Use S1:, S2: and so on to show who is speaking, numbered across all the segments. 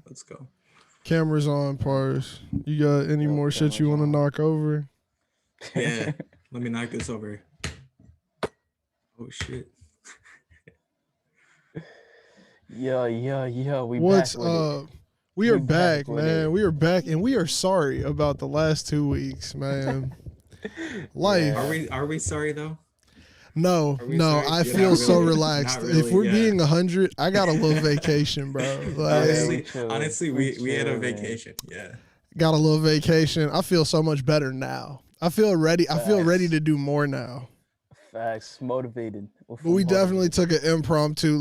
S1: Let's go.
S2: Cameras on, Pars. You got any more shit you want to knock over?
S1: Yeah. Let me knock this over. Oh, shit.
S3: Yeah.
S2: What's up? We are back, man. We are back, and we are sorry about the last 2 weeks, man. Life.
S1: Are we sorry though?
S2: No.
S1: Sorry?
S2: I feel so relaxed.
S1: Really,
S2: if we're being 100, I got a little vacation, bro. Like,
S1: honestly, we had a vacation. Yeah.
S2: Got a little vacation. I feel so much better now. I feel ready. I feel ready to do more now.
S3: Facts, motivated.
S2: But we definitely took an impromptu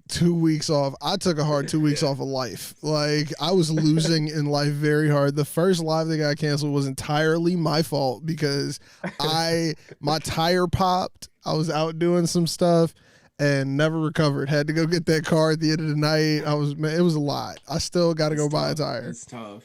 S2: 2 weeks off. I took a hard 2 weeks off of life. Like, I was losing in life very hard. The first live that got canceled was entirely my fault because my tire popped. I was out doing some stuff and never recovered. Had to go get that car at the end of the night. It was a lot. I still got to go buy a tire.
S1: It's tough.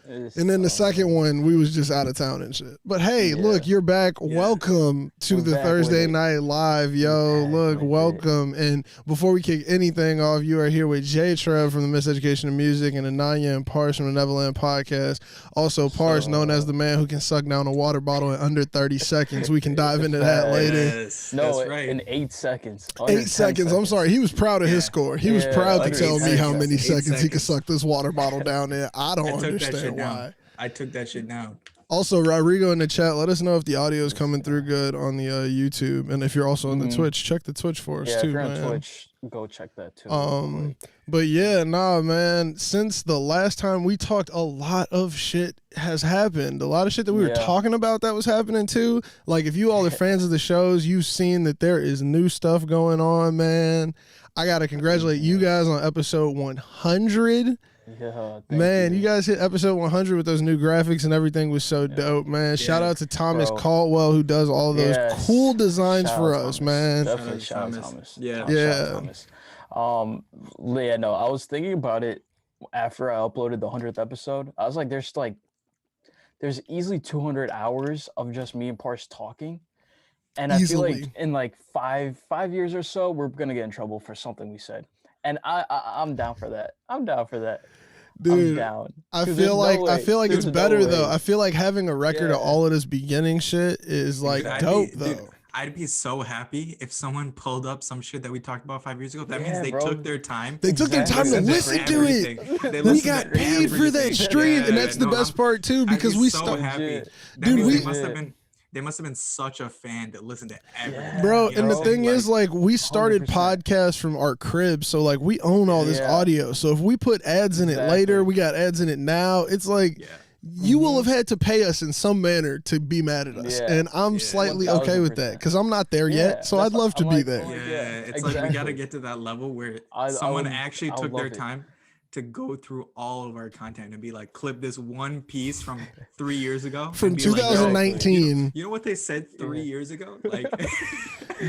S2: And then the second one, we was just out of town and shit. But hey, look, you're back. Yeah. Welcome to the Thursday Night Live, yo. Look, welcome. And before we kick anything off, you are here with J-Treb from the Miseducation of Music and Ananya and Pars from the Nevaland podcast. Also, Pars, known as the man who can suck down a water bottle in under 30 seconds. We can dive into that later.
S1: Yes, that's right.
S3: In 8 seconds.
S2: 8 seconds. I'm sorry. He was proud of his score. He was proud to tell me how many seconds he could suck this water bottle down in. I don't understand why.
S1: I took that shit down.
S2: Also, Rodrigo in the chat, let us know if the audio is coming through good on the YouTube, and if you're also on the Twitch, check the Twitch for us
S3: Yeah,
S2: too,
S3: if you're
S2: man.
S3: on Twitch, go check that too.
S2: But yeah, nah, man. Since the last time we talked, a lot of shit has happened. A lot of shit that we were talking about that was happening too. Like, if you all are fans of the shows, you've seen that there is new stuff going on, man. I gotta congratulate you guys on episode 100.
S3: Yeah,
S2: man, you guys hit episode 100 with those new graphics and everything was so dope, man. Shout out to Thomas Caldwell who does all those cool designs for us, man.
S3: Definitely shout out Thomas.
S2: Thomas.
S3: Yeah, no, I was thinking about it after I uploaded the 100th episode. I was like, there's easily 200 hours of just me and Parse talking. And I feel like in like five years or so, we're gonna get in trouble for something we said. And I'm down for that. I'm down for that.
S2: Dude,
S3: I'm down.
S2: I feel like it's better though. I feel like having a record of all of this beginning shit is like dope though.
S1: Dude, I'd be so happy if someone pulled up some shit that we talked about 5 years ago. That means they took their time.
S2: They took their time to listen to it. We got paid for that stream, and that's the best part too, because we
S1: so happy.
S2: Dude,
S1: they must have been such a fan that listened to everything.
S2: Bro, and the thing is, like, we started podcasts from our crib, so like we own all this audio. So if we put ads in it later, we got ads in it now. It's like you will have had to pay us in some manner to be mad at us, and I'm slightly okay with that because I'm not there yet. So I'd love to be there.
S1: Yeah, it's like we gotta get to that level where someone actually took their time to go through all of our content and be like, clip this one piece from 3 years ago.
S2: From 2019.
S1: Like, you know what they said 3 years ago? Like,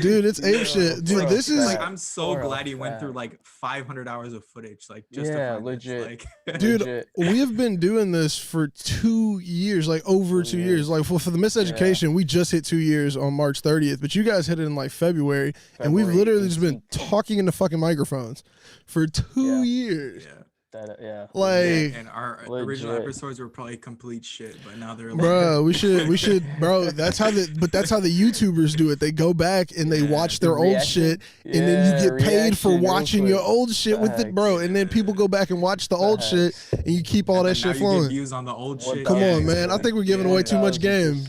S2: dude, it's ape shit. Dude, this is
S1: like, I'm so glad he went through like 500 hours of footage. Like, just to find
S3: legit.
S1: Like,
S2: dude, we have been doing this for 2 years, like over 2 years. Like for the Miseducation, we just hit 2 years on March 30th, but you guys hit it in like February and we've literally just been talking into fucking microphones for 2 years.
S1: And our original episodes were probably complete shit, but now they're like,
S2: bro, we should bro, that's how the YouTubers do it. They go back and they watch their old shit, and then you get paid for watching your old shit with it, bro. And then people go back and watch the old shit, and you keep all that shit flowing.
S1: Views on the old shit.
S2: Come on, man. I think we're giving away too much game.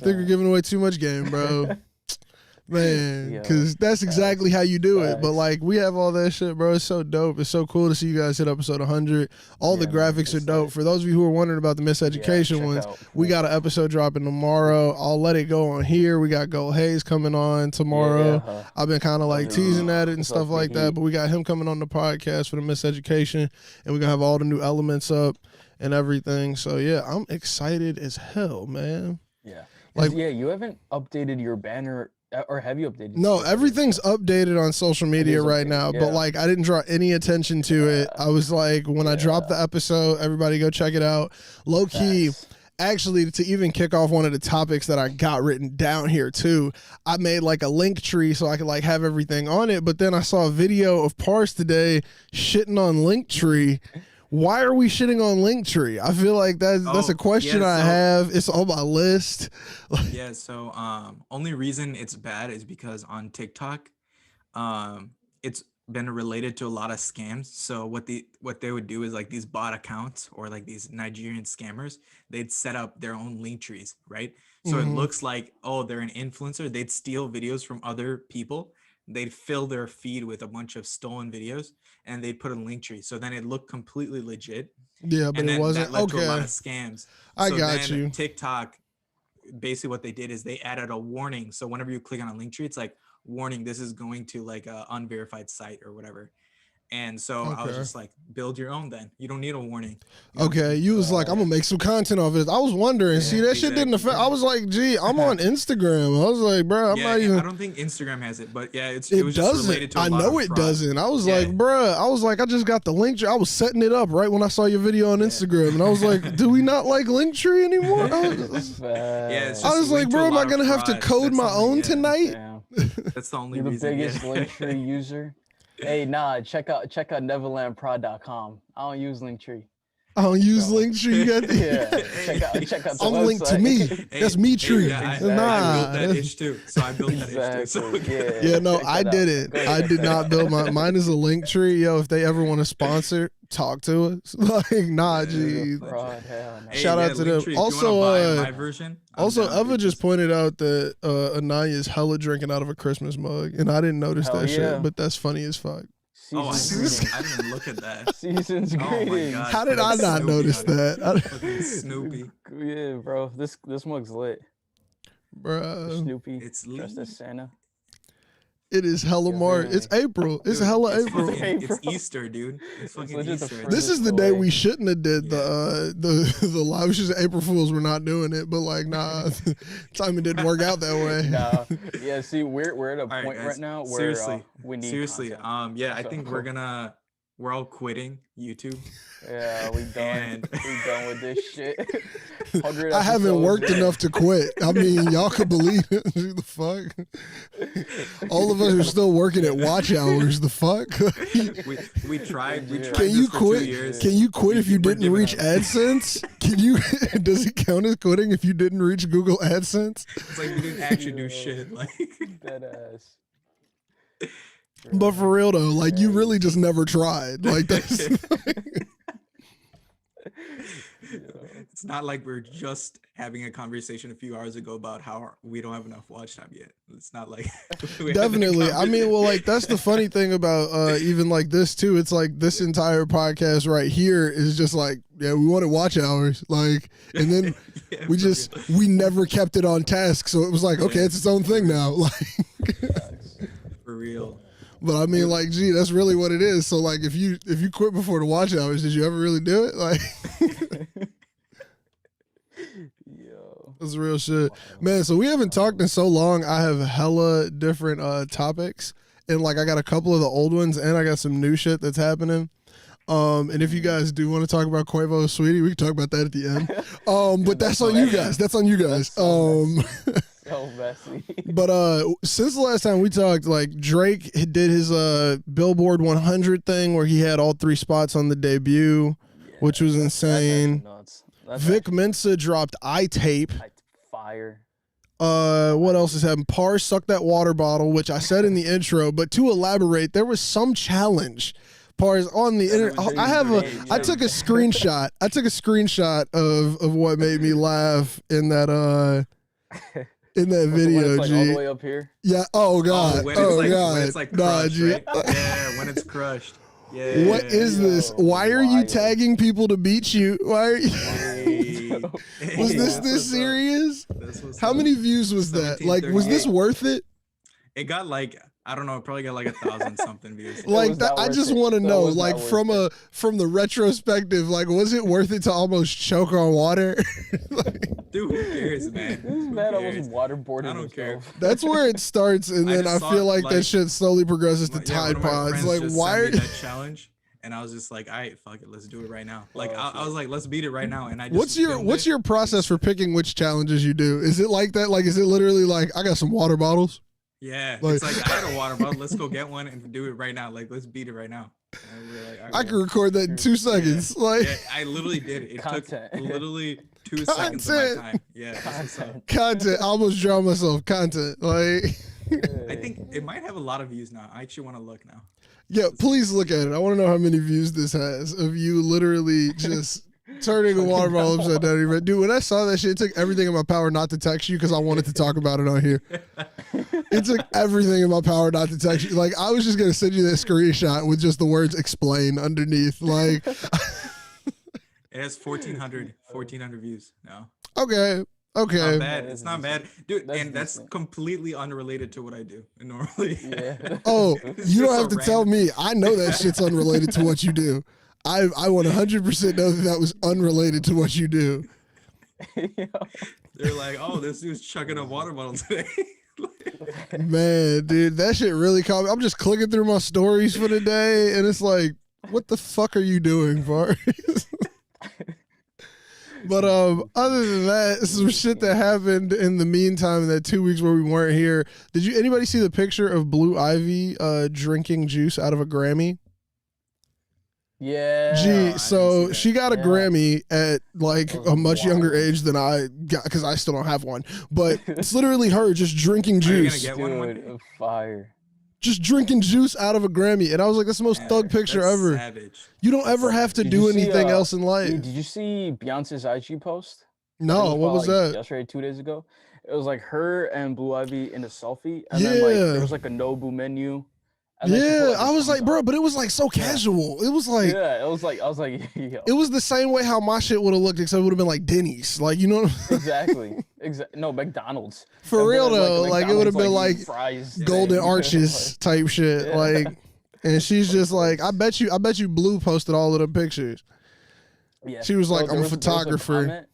S2: Bro. Man, because that's exactly how you do it. But like, we have all that shit, bro. It's so dope. It's so cool to see you guys hit episode 100. All the graphics are dope. For those of you who are wondering about the Miseducation ones, we got an episode dropping tomorrow. I'll let it go on here. We got Gold Hayes coming on tomorrow. I've been kind of like teasing at it and stuff like that, but we got him coming on the podcast for the Miseducation, and we're gonna have all the new elements up and everything. So yeah, I'm excited as hell, man.
S3: Yeah. Like, you haven't updated your banner. Or have you updated?
S2: No, everything's updated on social media right now, but like I didn't draw any attention to it. I was like, when I dropped the episode, everybody go check it out. Low key, actually, to even kick off one of the topics that I got written down here too, I made like a link tree so I could like have everything on it. But then I saw a video of Parse today shitting on Linktree. Why are we shitting on Linktree? I feel like that's a question I have. It's on my list.
S1: So only reason it's bad is because on TikTok, it's been related to a lot of scams. So what they would do is like these bot accounts or like these Nigerian scammers, they'd set up their own Linktrees, right? So it looks like, oh, they're an influencer. They'd steal videos from other people. They'd fill their feed with a bunch of stolen videos and they'd put a Linktree. So then it looked completely legit.
S2: Yeah, but it wasn't.
S1: That led to a lot of scams.
S2: I got you.
S1: TikTok, basically what they did is they added a warning. So whenever you click on a Linktree, it's like, warning, this is going to like a unverified site or whatever. And so I was just like, build your own then. You don't need a warning.
S2: Okay, you was like, I'm going to make some content off it. I was wondering. See, that shit didn't affect. I was like, gee, I'm on Instagram. I was like, bro, I'm not even.
S1: I don't think Instagram has it, but yeah, it was just related to a lot
S2: know
S1: of
S2: it
S1: fraud.
S2: doesn't. I was like, bro, I just got the Linktree. I was setting it up right when I saw your video on Instagram. And I was like, do we not like Linktree anymore? I was like, bro, am I going to have to code my own tonight?
S1: That's the only reason.
S3: You're the biggest Linktree user. Hey, check out nevalandprod.com. I don't use Linktree.
S2: I don't use Linktree. You got
S3: check out the
S2: I'm
S3: website.
S2: linked to me. That's me tree.
S1: I built that itch too. So I built that itch too.
S2: So, I did it. I did not build mine is a Linktree. Yo, if they ever want to sponsor talk to us. Like, nah,
S1: Yeah,
S2: G.
S3: Fraud, hell no.
S1: Hey,
S2: Shout out to them.
S1: Linktree, if
S2: Also,
S1: you wanna buy my version, I'm
S2: Also,
S1: down,
S2: Eva
S1: dude.
S2: just pointed out that Ananya is hella drinking out of a Christmas mug, and I didn't notice
S3: Hell
S2: that
S3: yeah.
S2: shit, but that's funny as fuck.
S1: Oh, I
S3: Season's
S1: didn't,
S3: greetings.
S1: I didn't even look at that.
S3: Season's
S1: Oh my
S3: greetings.
S1: god.
S2: How did I
S1: fucking
S2: not
S1: Snoopy
S2: notice
S1: on it.
S2: that?
S1: Fucking Snoopy.
S3: Yeah, bro. This mug's lit.
S2: Bruh,
S3: Snoopy
S1: It's
S3: dressed
S1: lit.
S3: as Santa.
S2: it is hella
S3: Yeah,
S2: March.
S3: very.
S2: It's April. It's
S1: Dude,
S2: hella
S1: it's
S2: April.
S1: fucking- it's
S3: April.
S1: Easter, dude. It's fucking
S3: legit the
S1: Easter.
S3: furthest-
S2: This is the day
S3: away.
S2: we shouldn't have did
S1: Yeah.
S2: the live. It's just April Fools. We're not doing it, but like, nah, timing didn't work out that way.
S3: Nah. Yeah. See, we're at a
S1: Alright,
S3: point
S1: guys,
S3: right now where
S1: seriously,
S3: we need
S1: seriously.
S3: content.
S1: Yeah, I
S3: So-
S1: think we're all quitting YouTube.
S3: Yeah, we done.
S1: And-
S3: We done with this shit. 100
S2: I haven't
S3: episodes
S2: worked
S3: in.
S2: enough to quit. I mean, y'all could believe it. Who the fuck? All of us are still working at watch hours. The fuck?
S1: We tried. We
S3: Yeah.
S1: tried
S2: Can
S1: this
S2: you
S1: for
S2: quit?
S1: 2 years.
S2: Can you quit if you
S1: We're
S2: didn't
S1: giving
S2: reach
S1: up.
S2: AdSense? Can you? Does it count as quitting if you didn't reach Google AdSense?
S1: It's like we didn't actually do shit. Like,
S3: Dead ass.
S2: But for real though, like you really just never tried. Like that's
S1: it's not like we're just having a conversation a few hours ago about how we don't have enough watch time yet. It's not like we had that
S2: definitely. I mean, well, like that's the funny thing about even like this too. It's like this entire podcast right here is just like, yeah, we wanted watch hours, like, and then
S1: Yeah,
S2: we
S1: for
S2: just
S1: real.
S2: we never kept it on task, so it was like, okay, it's its own thing now. Like,
S1: For real.
S2: but I mean, like, gee, that's really what it is. So like, if you quit before the watch hours, did you ever really do it? Like,
S3: Yo.
S2: that's real shit, man. So we haven't talked in so long. I have hella different topics, and like I got a couple of the old ones, and I got some new shit that's happening. And if you guys do want to talk about Quavo Sweetie, we can talk about that at the end. But that's on you guys. That's on you guys.
S3: So messy.
S2: But since the last time we talked, like Drake did his Billboard 100 thing where he had all 3 spots on the debut, which was
S3: That's
S2: insane.
S3: actually nuts. That's
S2: Vic
S3: actually
S2: Mensa dropped I Tape.
S3: fire.
S2: What else is happening? Par sucked that water bottle, which I said in the intro. But to elaborate, there was some challenge. Par's on the internet. I took a screenshot. I took a screenshot of what made me laugh in that video,
S3: Like
S2: G.
S3: all the way up here.
S2: Yeah. Oh God.
S1: when
S2: Oh,
S1: it's like,
S2: God.
S1: when it's like
S2: Nah,
S1: crushed,
S2: G.
S1: right? Yeah, when it's crushed. Yeah.
S2: What is this?
S3: Yo,
S2: Why are you
S3: wild.
S2: tagging people to beat you? Why are you?
S1: Hey.
S2: Was
S1: Hey,
S2: this
S1: that's what's up.
S2: serious?
S1: That's what's
S2: How
S1: up.
S2: many views was that? Like, was this
S1: 1738.
S2: worth it?
S1: It got like, I don't know, it probably got like 1,000 something views.
S2: Like
S3: was
S2: that,
S3: not
S2: I
S3: worth
S2: just
S3: it.
S2: want to
S3: That
S2: know,
S3: was
S2: like
S3: not worth
S2: from the retrospective, like was it worth it to almost choke on water?
S1: Dude, who cares, man?
S3: This
S1: Who
S3: man
S1: cares?
S3: almost waterboarded
S1: I don't care.
S3: himself.
S2: That's where it starts, and
S1: I
S2: then
S1: just
S2: I
S1: saw
S2: feel
S1: it,
S2: like that
S1: like,
S2: shit slowly progresses to
S1: Yeah, one
S2: Tide
S1: of my
S2: Pods.
S1: friends
S2: Like,
S1: just
S2: why?
S1: sent
S2: Are
S1: me that challenge, and I was just like, all right, fuck it, let's do it right now. Like,
S3: Oh,
S1: I was like, let's beat it right now. And I just
S2: What's your
S1: filmed
S2: What's
S1: it.
S2: your process for picking which challenges you do? Is it like that? Like, is it literally like I got some water bottles?
S1: Yeah,
S2: like-
S1: it's like I had a water bottle. Let's go get one and do it right now. Like, let's beat it right now. And we were like, all right,
S2: I can record that in 2 seconds. Like
S1: yeah, I literally did. It
S3: Content.
S1: took literally 2 seconds of my
S2: Content.
S1: time. Yeah, that's what's up.
S2: content. I almost drowned myself. Content. Like,
S1: I think it might have a lot of views now. I actually want to look now.
S2: yeah. Please look at it. I want to know how many views this has of you literally just turning a water bottle upside down. Dude, when I saw that shit, it took everything in my power not to text you because I wanted to talk about it on here. It took everything in my power not to text you. Like, I was just gonna send you that screenshot with just the words "explain" underneath. Like,
S1: It has 1,400 views now.
S2: okay, okay.
S1: Not bad.
S3: That
S1: It's
S3: is
S1: not bad, dude.
S3: That's
S1: And that's
S3: decent.
S1: completely unrelated to what I do normally.
S3: Yeah.
S2: Oh,
S1: It's
S2: you don't
S1: just
S2: have
S1: a
S2: to tell me. I know that shit's unrelated to what you do. I 100% know that was unrelated to what you do.
S1: They're like, oh, this dude's chugging a water bottle today.
S2: Man, dude, that shit really caught me. I'm just clicking through my stories for the day, and it's like, what the fuck are you doing, Var? But other than that, some shit that happened in the meantime in that 2 weeks where we weren't here. Did you anybody see the picture of Blue Ivy drinking juice out of a Grammy?
S3: Yeah.
S2: Gee,
S1: didn't
S2: so
S1: see that.
S2: she got a
S3: Yeah.
S2: Grammy at like
S3: That was
S2: a much younger
S3: wild.
S2: age than I got because I still don't have one. But it's literally her just drinking
S1: Are you gonna
S2: juice.
S1: get one
S3: Dude,
S1: day?
S3: fire.
S2: just drinking juice out of a Grammy, and I was like, that's the most thug picture
S1: That's
S2: ever.
S1: savage.
S2: You don't ever have to do anything else in life.
S3: Did you see Beyonce's IG post?
S2: No, what was that?
S3: Yesterday, 2 days ago. It was like her and Blue Ivy in a selfie, and then like there was like a Nobu menu. And then she put, like,
S2: I was like, bro,
S3: up.
S2: but it was like so casual. It was like,
S3: I was like, yo.
S2: It was the same way how my shit would have looked, except it would have been like Denny's, like, you know what I'm
S3: Exactly. No, McDonald's.
S2: For real though, like it would have been like
S3: fries,
S2: golden arches type shit, like. And she's just like, I bet you Blue posted all of the pictures.
S3: Yeah.
S2: She was like, I'm a photographer.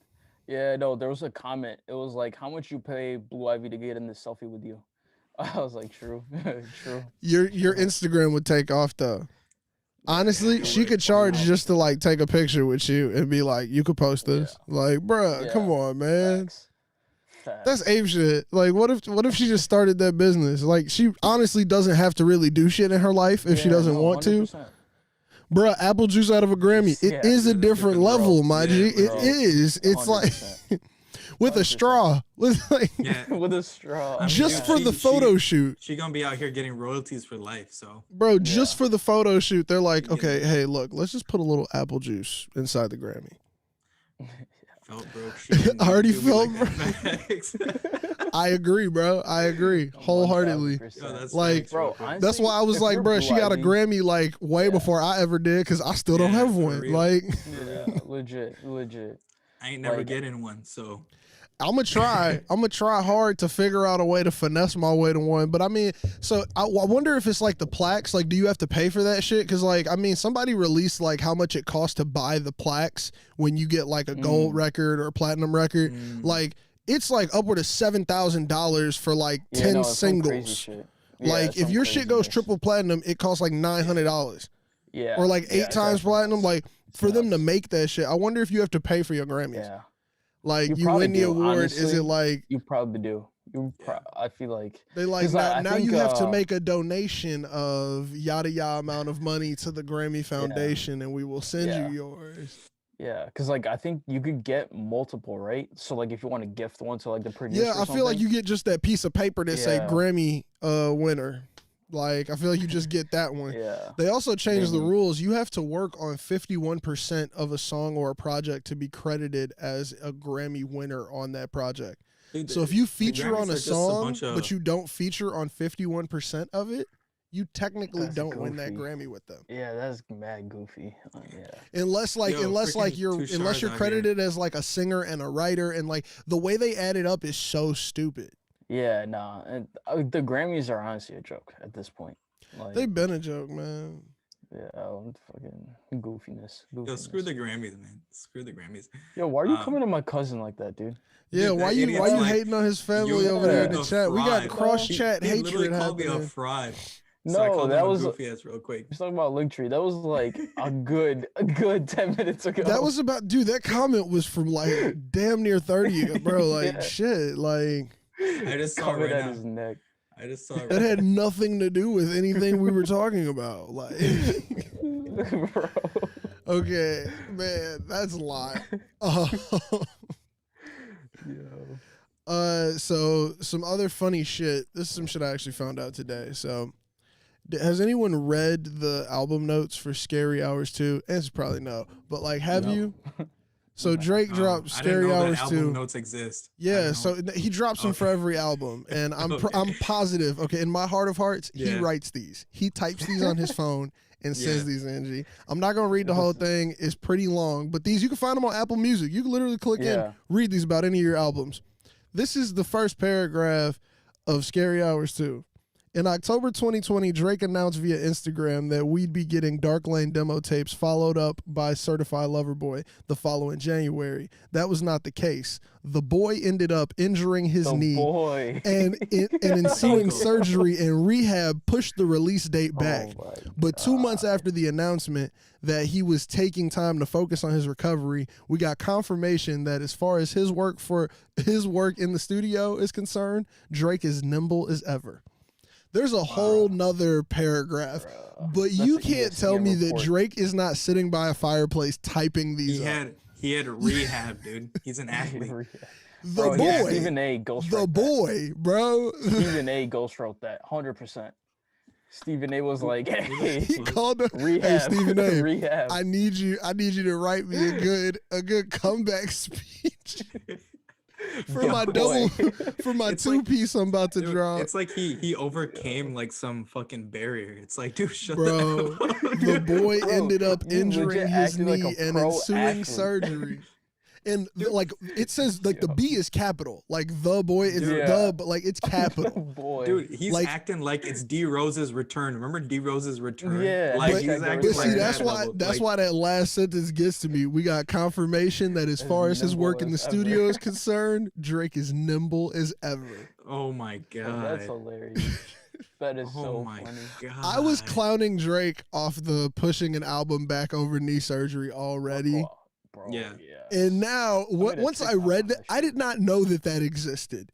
S3: There was a comment. It was like, how much you pay Blue Ivy to get in this selfie with you? I was like, true, true.
S2: Your Instagram would take off though. Honestly, she could charge just to like take a picture with you and be like, you could post this. Like, bruh, come on, man.
S3: Facts.
S2: That's ape shit. Like, what if she just started that business? Like, she honestly doesn't have to really do shit in her life if she doesn't want 100%. To. Bruh, apple juice out of a Grammy. It is a different level, my G. It is. It's 100%. Like with 100%. A straw. With like
S3: with a straw.
S2: I mean, just for the photo shoot.
S1: She gonna be out here getting royalties for life, so.
S2: Bro, just for the photo shoot, they're like, okay, hey, look, let's just put a little apple juice inside the Grammy.
S1: Felt broke.
S2: I already felt I agree, bro. I agree wholeheartedly. Like, bro, that's why I was like, bro, she got a Grammy like way before I ever did because I still don't have one. Like,
S3: legit.
S1: I ain't never getting one, so.
S2: I'm gonna try hard to figure out a way to finesse my way to one. But I mean, so I wonder if it's like the plaques. Like, do you have to pay for that shit? Because like, I mean, somebody released like how much it costs to buy the plaques when you get like a gold record or a platinum record. Like, it's like upward of $7,000 for like 10 singles. Like, if your shit goes triple platinum, it costs like $900.
S3: Yeah.
S2: Or like 8 times platinum. Like, for them to make that shit, I wonder if you have to pay for your Grammys.
S3: Yeah.
S2: Like, you win the award, honestly, is it like...
S3: You probably do. I feel like...
S2: They like, now you have to make a donation of yada yada amount of money to the Grammy Foundation, and we will send you yours.
S3: Yeah, because like, I think you could get multiple, right? So like, if you want to gift one to like the producer
S2: I feel like you get just that piece of paper that say Grammy winner. Like, I feel like you just get that one.
S3: Yeah.
S2: They also changed the rules. You have to work on 51% of a song or a project to be credited as a Grammy winner on that project. Dude, so if you feature on a song, but you don't feature on 51% of it, you technically don't win that Grammy with them.
S3: Yeah, that's mad goofy.
S2: Unless you're credited as like a singer and a writer, and like the way they add it up is so stupid.
S3: Yeah, nah, and the Grammys are honestly a joke at this point. Like,
S2: they've been a joke, man.
S3: Yeah, fucking goofiness.
S1: Yo, screw the Grammys, man. Screw the Grammys.
S3: Yo, why are you coming to my cousin like that, dude?
S2: Yeah,
S1: dude,
S2: why you hating on his family over there in the chat?
S1: Fraud.
S2: We got cross chat hatred.
S1: He literally called me a fraud.
S3: No, that was
S1: goofy ass real quick.
S3: You're talking about Linktree. That was like a good 10 minutes ago.
S2: That was about, dude. That comment was from like damn near 30, bro. Like shit, like.
S1: I just saw it right now.
S3: His neck.
S1: I just saw it.
S2: That had nothing to do with anything we were talking about. Like,
S3: bro.
S2: Okay, man, that's a lot. So some other funny shit. This is some shit I actually found out today. So, has anyone read the album notes for Scary Hours 2? Answer probably no. But like, have you? So Drake dropped Scary Hours 2.
S1: Album notes exist.
S2: Yeah, so he drops them for every album, and I'm positive. Okay, in my heart of hearts, he writes these. He types these on his phone and sends these in. G. I'm not gonna read the whole thing. It's pretty long, but these you can find them on Apple Music. You can literally click in, read these about any of your albums. This is the first paragraph of Scary Hours 2. In October 2020, Drake announced via Instagram that we'd be getting Dark Lane demo tapes followed up by Certified Lover Boy the following January. That was not the case. The boy ended up injuring his knee, and an ensuing surgery and rehab pushed the release date back. But 2 months after the announcement that he was taking time to focus on his recovery, we got confirmation that as far as his work in the studio is concerned, Drake is nimble as ever. There's a whole nother paragraph, but you can't tell me that Drake is not sitting by a fireplace typing these up.
S1: He had rehab, dude. He's an athlete.
S3: Stephen A. ghostwrote
S2: the boy, bro.
S3: Stephen A. ghostwrote that 100%. Stephen A was like, "Hey,
S2: He called him,
S3: rehab,
S2: hey Stephen A.
S3: rehab."
S2: I need you to write me a good comeback speech for
S1: Yo,
S2: my
S3: boy.
S2: for my
S1: It's like-
S2: piece I'm about to
S1: Dude,
S2: drop.
S1: it's like he overcame like some fucking barrier. It's like, dude, shut
S2: Bro,
S1: the
S2: the boy
S3: Bro,
S2: ended up
S3: you
S2: injuring
S3: legit
S2: his
S3: acted like
S2: knee
S3: a
S2: and
S3: pro
S2: ensuing
S3: athlete.
S2: surgery. And like it says, like the
S3: Yo.
S2: B is capital, like the boy is
S3: Yeah.
S2: the, but like it's capital.
S3: Boy,
S1: Dude, he's
S2: Like-
S1: acting like it's D Rose's return. Remember D Rose's return?
S3: Yeah,
S1: like
S2: but-
S1: he's
S3: hashtag
S1: acting
S2: But
S1: like
S2: see,
S3: Right.
S2: that's
S1: that
S2: why
S1: level.
S2: that's
S1: Like,
S2: why that last sentence gets to me. We got confirmation that as
S3: As
S2: far as his
S3: nimble
S2: work in the
S3: as ever.
S2: studio is concerned, Drake is nimble as ever.
S1: oh my god,
S3: that's hilarious. That is
S1: oh
S3: so
S1: my
S3: funny.
S1: god.
S2: I was clowning Drake off the pushing an album back over knee surgery already.
S3: Oh, bro,
S1: Yeah.
S2: And now,
S3: made a
S2: once I
S3: TikTok
S2: read
S3: on
S2: that,
S3: that
S2: I
S3: shit.
S2: did not know that existed.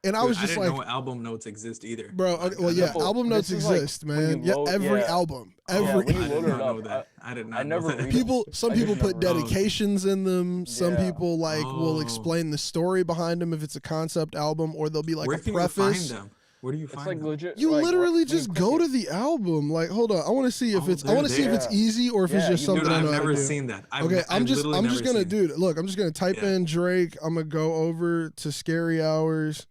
S2: And I
S1: Dude,
S2: was just
S1: didn't
S2: like,
S1: know album notes exist either.
S2: bro,
S1: Like,
S2: okay, well,
S1: I
S2: yeah,
S1: don't-
S3: No,
S2: album
S3: this
S2: notes
S3: is like
S2: exist,
S3: when
S2: man.
S3: you
S2: Yeah,
S3: load-
S2: every
S3: yeah.
S2: album.
S1: Oh,
S2: Every
S3: when you
S1: I
S3: load
S1: did
S3: it
S1: not
S3: up,
S1: know that. I did not
S3: I
S1: know
S3: never
S1: that.
S3: read it.
S2: people some
S3: I
S2: people
S3: just
S2: put
S3: never read it.
S2: dedications in them. Some
S3: Yeah.
S2: people like will
S1: Oh.
S2: explain the story behind them if it's a concept album, or there'll be like
S1: Where
S2: a
S1: can you find
S2: preface.
S1: them? Where do you
S3: It's
S1: find
S3: like
S1: them?
S3: legit.
S2: You
S3: like,
S2: literally
S3: when you
S2: just
S3: click
S2: go
S3: it.
S2: to the album. Like, hold on, I want to see if
S1: Oh,
S2: it's. I
S1: they're
S2: want to see if it's
S3: there.
S2: easy or if it's
S3: Yeah,
S2: just
S3: you
S2: something
S1: Dude,
S2: I
S1: I've
S2: know how to
S1: never
S2: do.
S1: seen that.
S2: Okay, I'm just
S1: literally
S2: I'm just
S1: never
S2: gonna
S1: seen
S2: do. Look, I'm just gonna type
S1: Yeah.
S2: in Drake. I'm gonna go over to Scary Hours.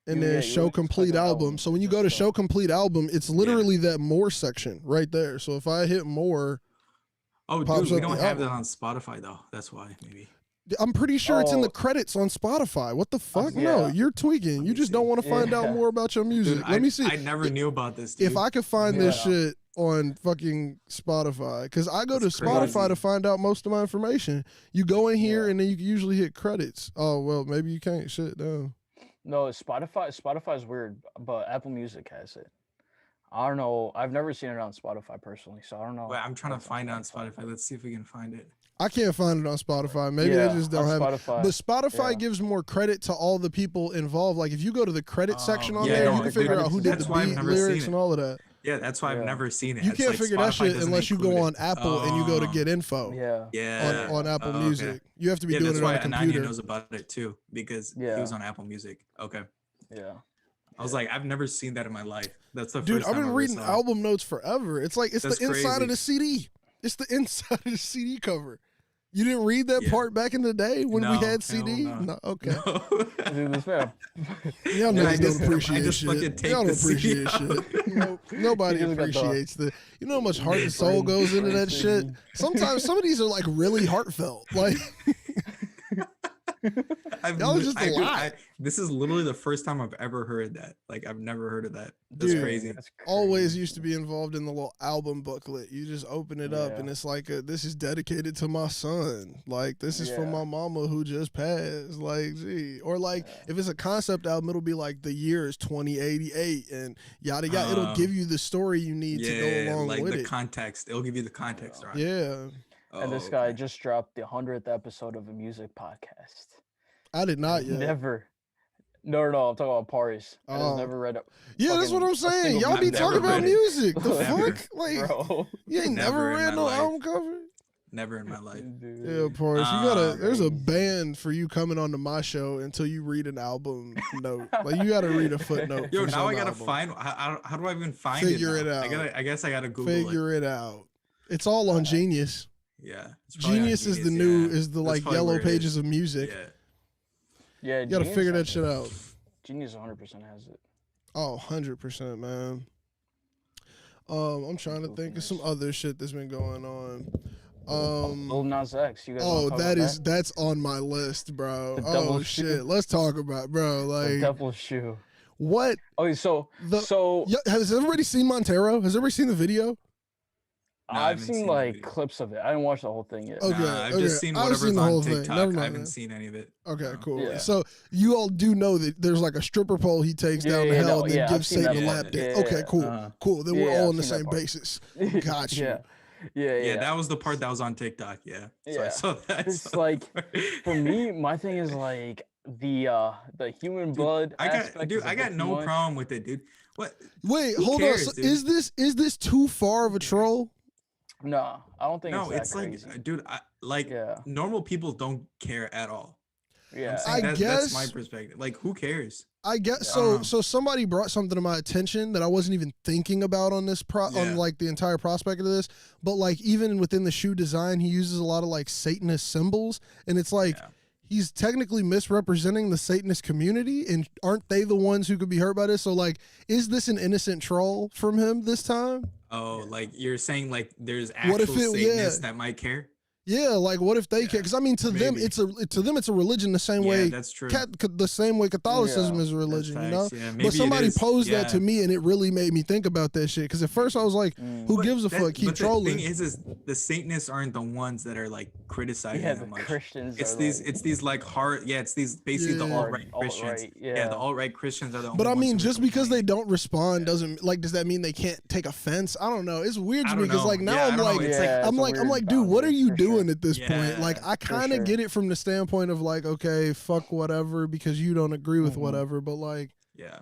S2: And
S3: Yeah,
S2: then
S3: you
S2: show
S3: always just
S2: complete
S3: click on
S2: album.
S3: album,
S2: So when you
S3: just
S2: go to
S3: show.
S2: show complete album, it's literally that more section right there. So if I hit more,
S1: Oh,
S2: pops
S1: dude, we
S2: up
S1: don't
S2: the
S1: have that
S2: album.
S1: on Spotify though. That's why maybe.
S2: I'm pretty sure it's in the
S3: Oh.
S2: credits on Spotify. What the fuck? No,
S3: yeah.
S2: you're tweaking.
S1: Let
S2: You
S1: me
S2: just don't
S1: see.
S2: want to find out
S3: Yeah.
S2: more about your music.
S1: Dude,
S2: Let me see.
S1: I never knew about this. Dude.
S2: If I could find this
S3: Yeah.
S2: shit on fucking Spotify, because I go
S1: That's
S2: to Spotify
S1: crazy.
S2: to find out most of my information. You go in here
S3: Yeah.
S2: and then you can usually hit credits. Oh well, maybe you can't. Shit, no.
S3: No, Spotify's weird, but Apple Music has it. I don't know. I've never seen it on Spotify personally, so I don't know.
S1: Wait, I'm trying to
S3: what's
S1: find it on Spotify. Let's see if we can find it.
S2: I can't find it on Spotify. Maybe
S3: yeah,
S2: they just don't
S3: on
S2: have it.
S3: Spotify.
S2: But Spotify
S3: yeah.
S2: gives more credit to all the people involved. Like if you go to the credit section on
S1: yeah,
S2: there,
S1: no,
S2: you can
S1: the
S2: figure out
S3: credits
S2: who
S3: is
S2: did
S1: That's
S2: the
S1: why I've
S2: beat,
S1: never seen
S2: lyrics,
S1: it.
S2: and all of that.
S1: Yeah, that's why I've
S3: Yeah.
S1: never seen it.
S2: You
S1: It's
S2: can't
S1: like
S2: figure that
S1: Spotify
S2: shit
S1: doesn't
S2: unless you go
S1: include
S2: on
S1: it.
S2: Apple and you go to
S1: Oh,
S2: get info
S3: Yeah.
S1: Yeah.
S2: on Apple
S1: Oh, okay.
S2: Music. You have to be
S1: Yeah,
S2: doing
S1: that's
S2: it on
S1: why
S2: a
S1: Ananya
S2: computer.
S1: knows about it too because he
S3: Yeah.
S1: was on Apple Music. Okay.
S3: Yeah.
S1: I was like, I've never seen that in my life. That's the
S2: Dude,
S1: first
S2: I've
S1: time
S2: been
S1: I ever
S2: reading
S1: saw it.
S2: album notes forever. It's like it's
S1: That's
S2: the inside of
S1: crazy.
S2: the CD. It's the inside of the CD cover. You didn't read that
S1: Yeah.
S2: part back in the day when we
S1: No,
S2: had
S1: hell
S2: CD?
S1: no.
S2: Okay.
S1: No.
S3: Dude, this man.
S2: Y'all
S1: Yeah, I
S2: niggas
S1: just-
S2: don't appreciate
S1: I just
S2: shit.
S1: fucking take
S2: Y'all
S1: the
S2: don't
S1: CD
S2: appreciate
S1: out.
S2: shit. Nobody
S3: He just got the-
S2: appreciates the. You know how much heart and
S1: Brain-
S2: soul goes into
S3: brain
S2: that shit.
S3: CD.
S2: Sometimes some of these are like really heartfelt. Like
S1: I've
S2: That was
S1: li-
S2: just a
S1: I- dude,
S2: lot.
S1: this is literally the first time I've ever heard that. Like I've never heard of that. That's
S2: Dude,
S1: crazy.
S3: That's
S2: always
S3: crazy.
S2: used to be involved in the little album booklet. You just open it up
S3: Yeah.
S2: and it's like this is dedicated to my son. Like this is from
S3: Yeah.
S2: my mama who just passed. Like gee, or like
S3: Yeah.
S2: if it's a concept album, it'll be like the year is 2088 and yada yada. It'll give you the story you need to go
S1: Yeah,
S2: along
S1: like
S2: with
S1: the
S2: it.
S1: context. It'll give you the context, right?
S2: Yeah,
S3: And this guy just dropped the 100th episode of a music podcast.
S2: I did not yet.
S3: Never. No, I'm talking about Paris. And
S2: Oh.
S3: has never read it.
S2: Yeah, that's what I'm
S3: fucking a
S2: saying.
S3: single
S2: Y'all be
S1: I've
S2: talking
S1: never
S2: about
S1: read it.
S2: music. The
S1: Never.
S2: fuck? Like
S3: Bro.
S2: you ain't never
S1: Never in
S2: read
S1: my
S2: no
S1: life.
S2: album cover?
S1: Never in my life.
S3: Dude.
S2: Yeah, Paris, you gotta. There's a
S3: Crazy.
S2: ban for you coming onto my show until you read an album note. Like you gotta read a footnote.
S1: Yo,
S2: for
S1: now
S2: some
S1: I gotta
S2: album.
S1: find. How do I even find
S2: Figure
S1: it?
S2: it
S1: now?
S2: out.
S1: I guess I gotta Google it.
S2: Figure it out. It's all on Genius.
S1: Yeah. it's probably on
S2: Genius is the new
S1: yeah.
S2: is the
S1: That's
S2: like
S1: probably
S2: yellow
S1: where it
S2: pages
S1: is.
S2: of music.
S1: Yeah.
S3: Yeah,
S2: You gotta
S3: Genius
S2: figure that
S3: has
S2: shit
S3: it.
S2: out.
S3: Genius 100% has it.
S2: Oh, 100%, man. I'm trying to think of some other shit that's been going on.
S3: Lil Nas X. You guys wanna
S2: Oh,
S3: talk
S2: that
S3: about
S2: is that's on my list, bro.
S3: The
S2: Oh
S3: double
S2: shit,
S3: shoe.
S2: let's talk about, bro.
S3: The
S2: Like
S3: Devil's Shoe.
S2: what?
S3: Okay, so
S2: The- Yeah, has everybody seen Montero? Has everybody seen the video?
S1: No, I
S3: I've
S1: haven't
S3: seen
S1: seen the
S3: like
S1: video.
S3: clips of it. I didn't watch the whole thing yet.
S2: Okay,
S1: Nah, I've
S2: okay.
S1: just seen
S2: I've
S1: whatever's
S2: seen the
S1: on
S2: whole thing.
S1: TikTok.
S2: Never
S1: I
S2: mind,
S1: haven't
S2: man.
S1: seen any of it.
S2: Okay,
S1: No.
S2: cool.
S3: Yeah.
S2: So you all do know that there's like a stripper pole he takes
S3: Yeah,
S2: down to
S3: yeah,
S2: hell
S3: no,
S2: and then
S3: yeah, I've
S2: gives
S3: seen
S2: Satan
S1: that
S2: a
S1: part.
S2: lap dance.
S3: Yeah,
S2: Okay, cool,
S1: uh-huh.
S2: cool. Then we're
S3: Yeah,
S2: all
S3: I've
S2: on the
S3: seen that
S2: same
S3: part.
S2: basis. Got you.
S3: Yeah,
S1: That was the part that was on TikTok. Yeah. So I
S3: Yeah.
S1: saw that.
S3: It's like, For me, my thing is like the human blood.
S1: I
S3: aspect is a
S1: got
S3: bit too
S1: no
S3: much.
S1: problem with it, dude. What?
S2: Wait,
S1: Who
S2: hold
S1: cares,
S2: on. So
S1: dude?
S2: is this too far of a troll?
S3: No, I don't think
S1: No,
S3: it's
S1: it's
S3: that
S1: like,
S3: crazy.
S1: dude, like
S3: Yeah,
S1: normal people don't care at all. I'm
S3: yeah.
S1: saying
S2: I
S1: that's my
S2: guess-
S1: perspective. Like, who cares?
S2: I guess
S1: I don't
S2: so.
S1: know.
S2: So somebody brought something to my attention that I wasn't even thinking about on this on
S1: Yeah.
S2: like the entire prospect of this. But like even within the shoe design, he uses a lot of like Satanist symbols, and it's like
S1: Yeah.
S2: he's technically misrepresenting the Satanist community, and aren't they the ones who could be hurt by this? So like, is this an innocent troll from him this time?
S1: Oh, like you're saying like there's
S2: What if
S1: actual
S2: it? Yeah.
S1: Satanists that might care?
S2: Yeah, like what if they
S1: Yeah,
S2: care? Because I mean, to them,
S1: maybe.
S2: it's a religion the same
S1: Yeah,
S2: way.
S1: that's true.
S2: The same way Catholicism
S3: Yeah,
S2: is a
S1: That's
S2: religion, you
S1: facts.
S2: know.
S1: Yeah, maybe
S2: But somebody
S1: it is.
S2: posed that to
S1: Yeah.
S2: me, and it really made me think about that shit. Because at first I was like, "Who
S1: But
S2: gives a fuck? Keep
S1: but
S2: trolling."
S1: the thing is the Satanists aren't the ones that are like criticizing
S3: Yeah,
S1: them
S3: the
S1: much.
S3: Christians
S1: It's
S3: are
S1: these
S3: like,
S1: it's these like hard it's these basically the
S2: Yeah.
S1: alt-right Christians.
S3: alt-right,
S1: Yeah,
S3: yeah.
S1: the alt-right Christians are the only
S2: But I
S1: ones
S2: mean,
S1: who are
S2: just because they
S1: complaining.
S2: don't respond doesn't like does that mean they can't take offense? I don't know. It's weird
S1: I
S2: to me
S1: don't
S2: because
S1: know.
S2: like now
S1: Yeah, I
S2: I'm
S1: don't know.
S2: like
S1: It's
S3: Yeah,
S2: I'm
S3: it's a
S2: like I'm
S3: weird
S2: like, dude, what are
S3: boundary,
S2: you
S3: for
S2: doing
S3: sure.
S2: at this point? Like
S1: Yeah,
S2: I kind of
S3: sure.
S2: get it from the standpoint of like, okay, fuck whatever because you don't agree with
S3: Mhm.
S2: whatever, but like
S1: Yeah.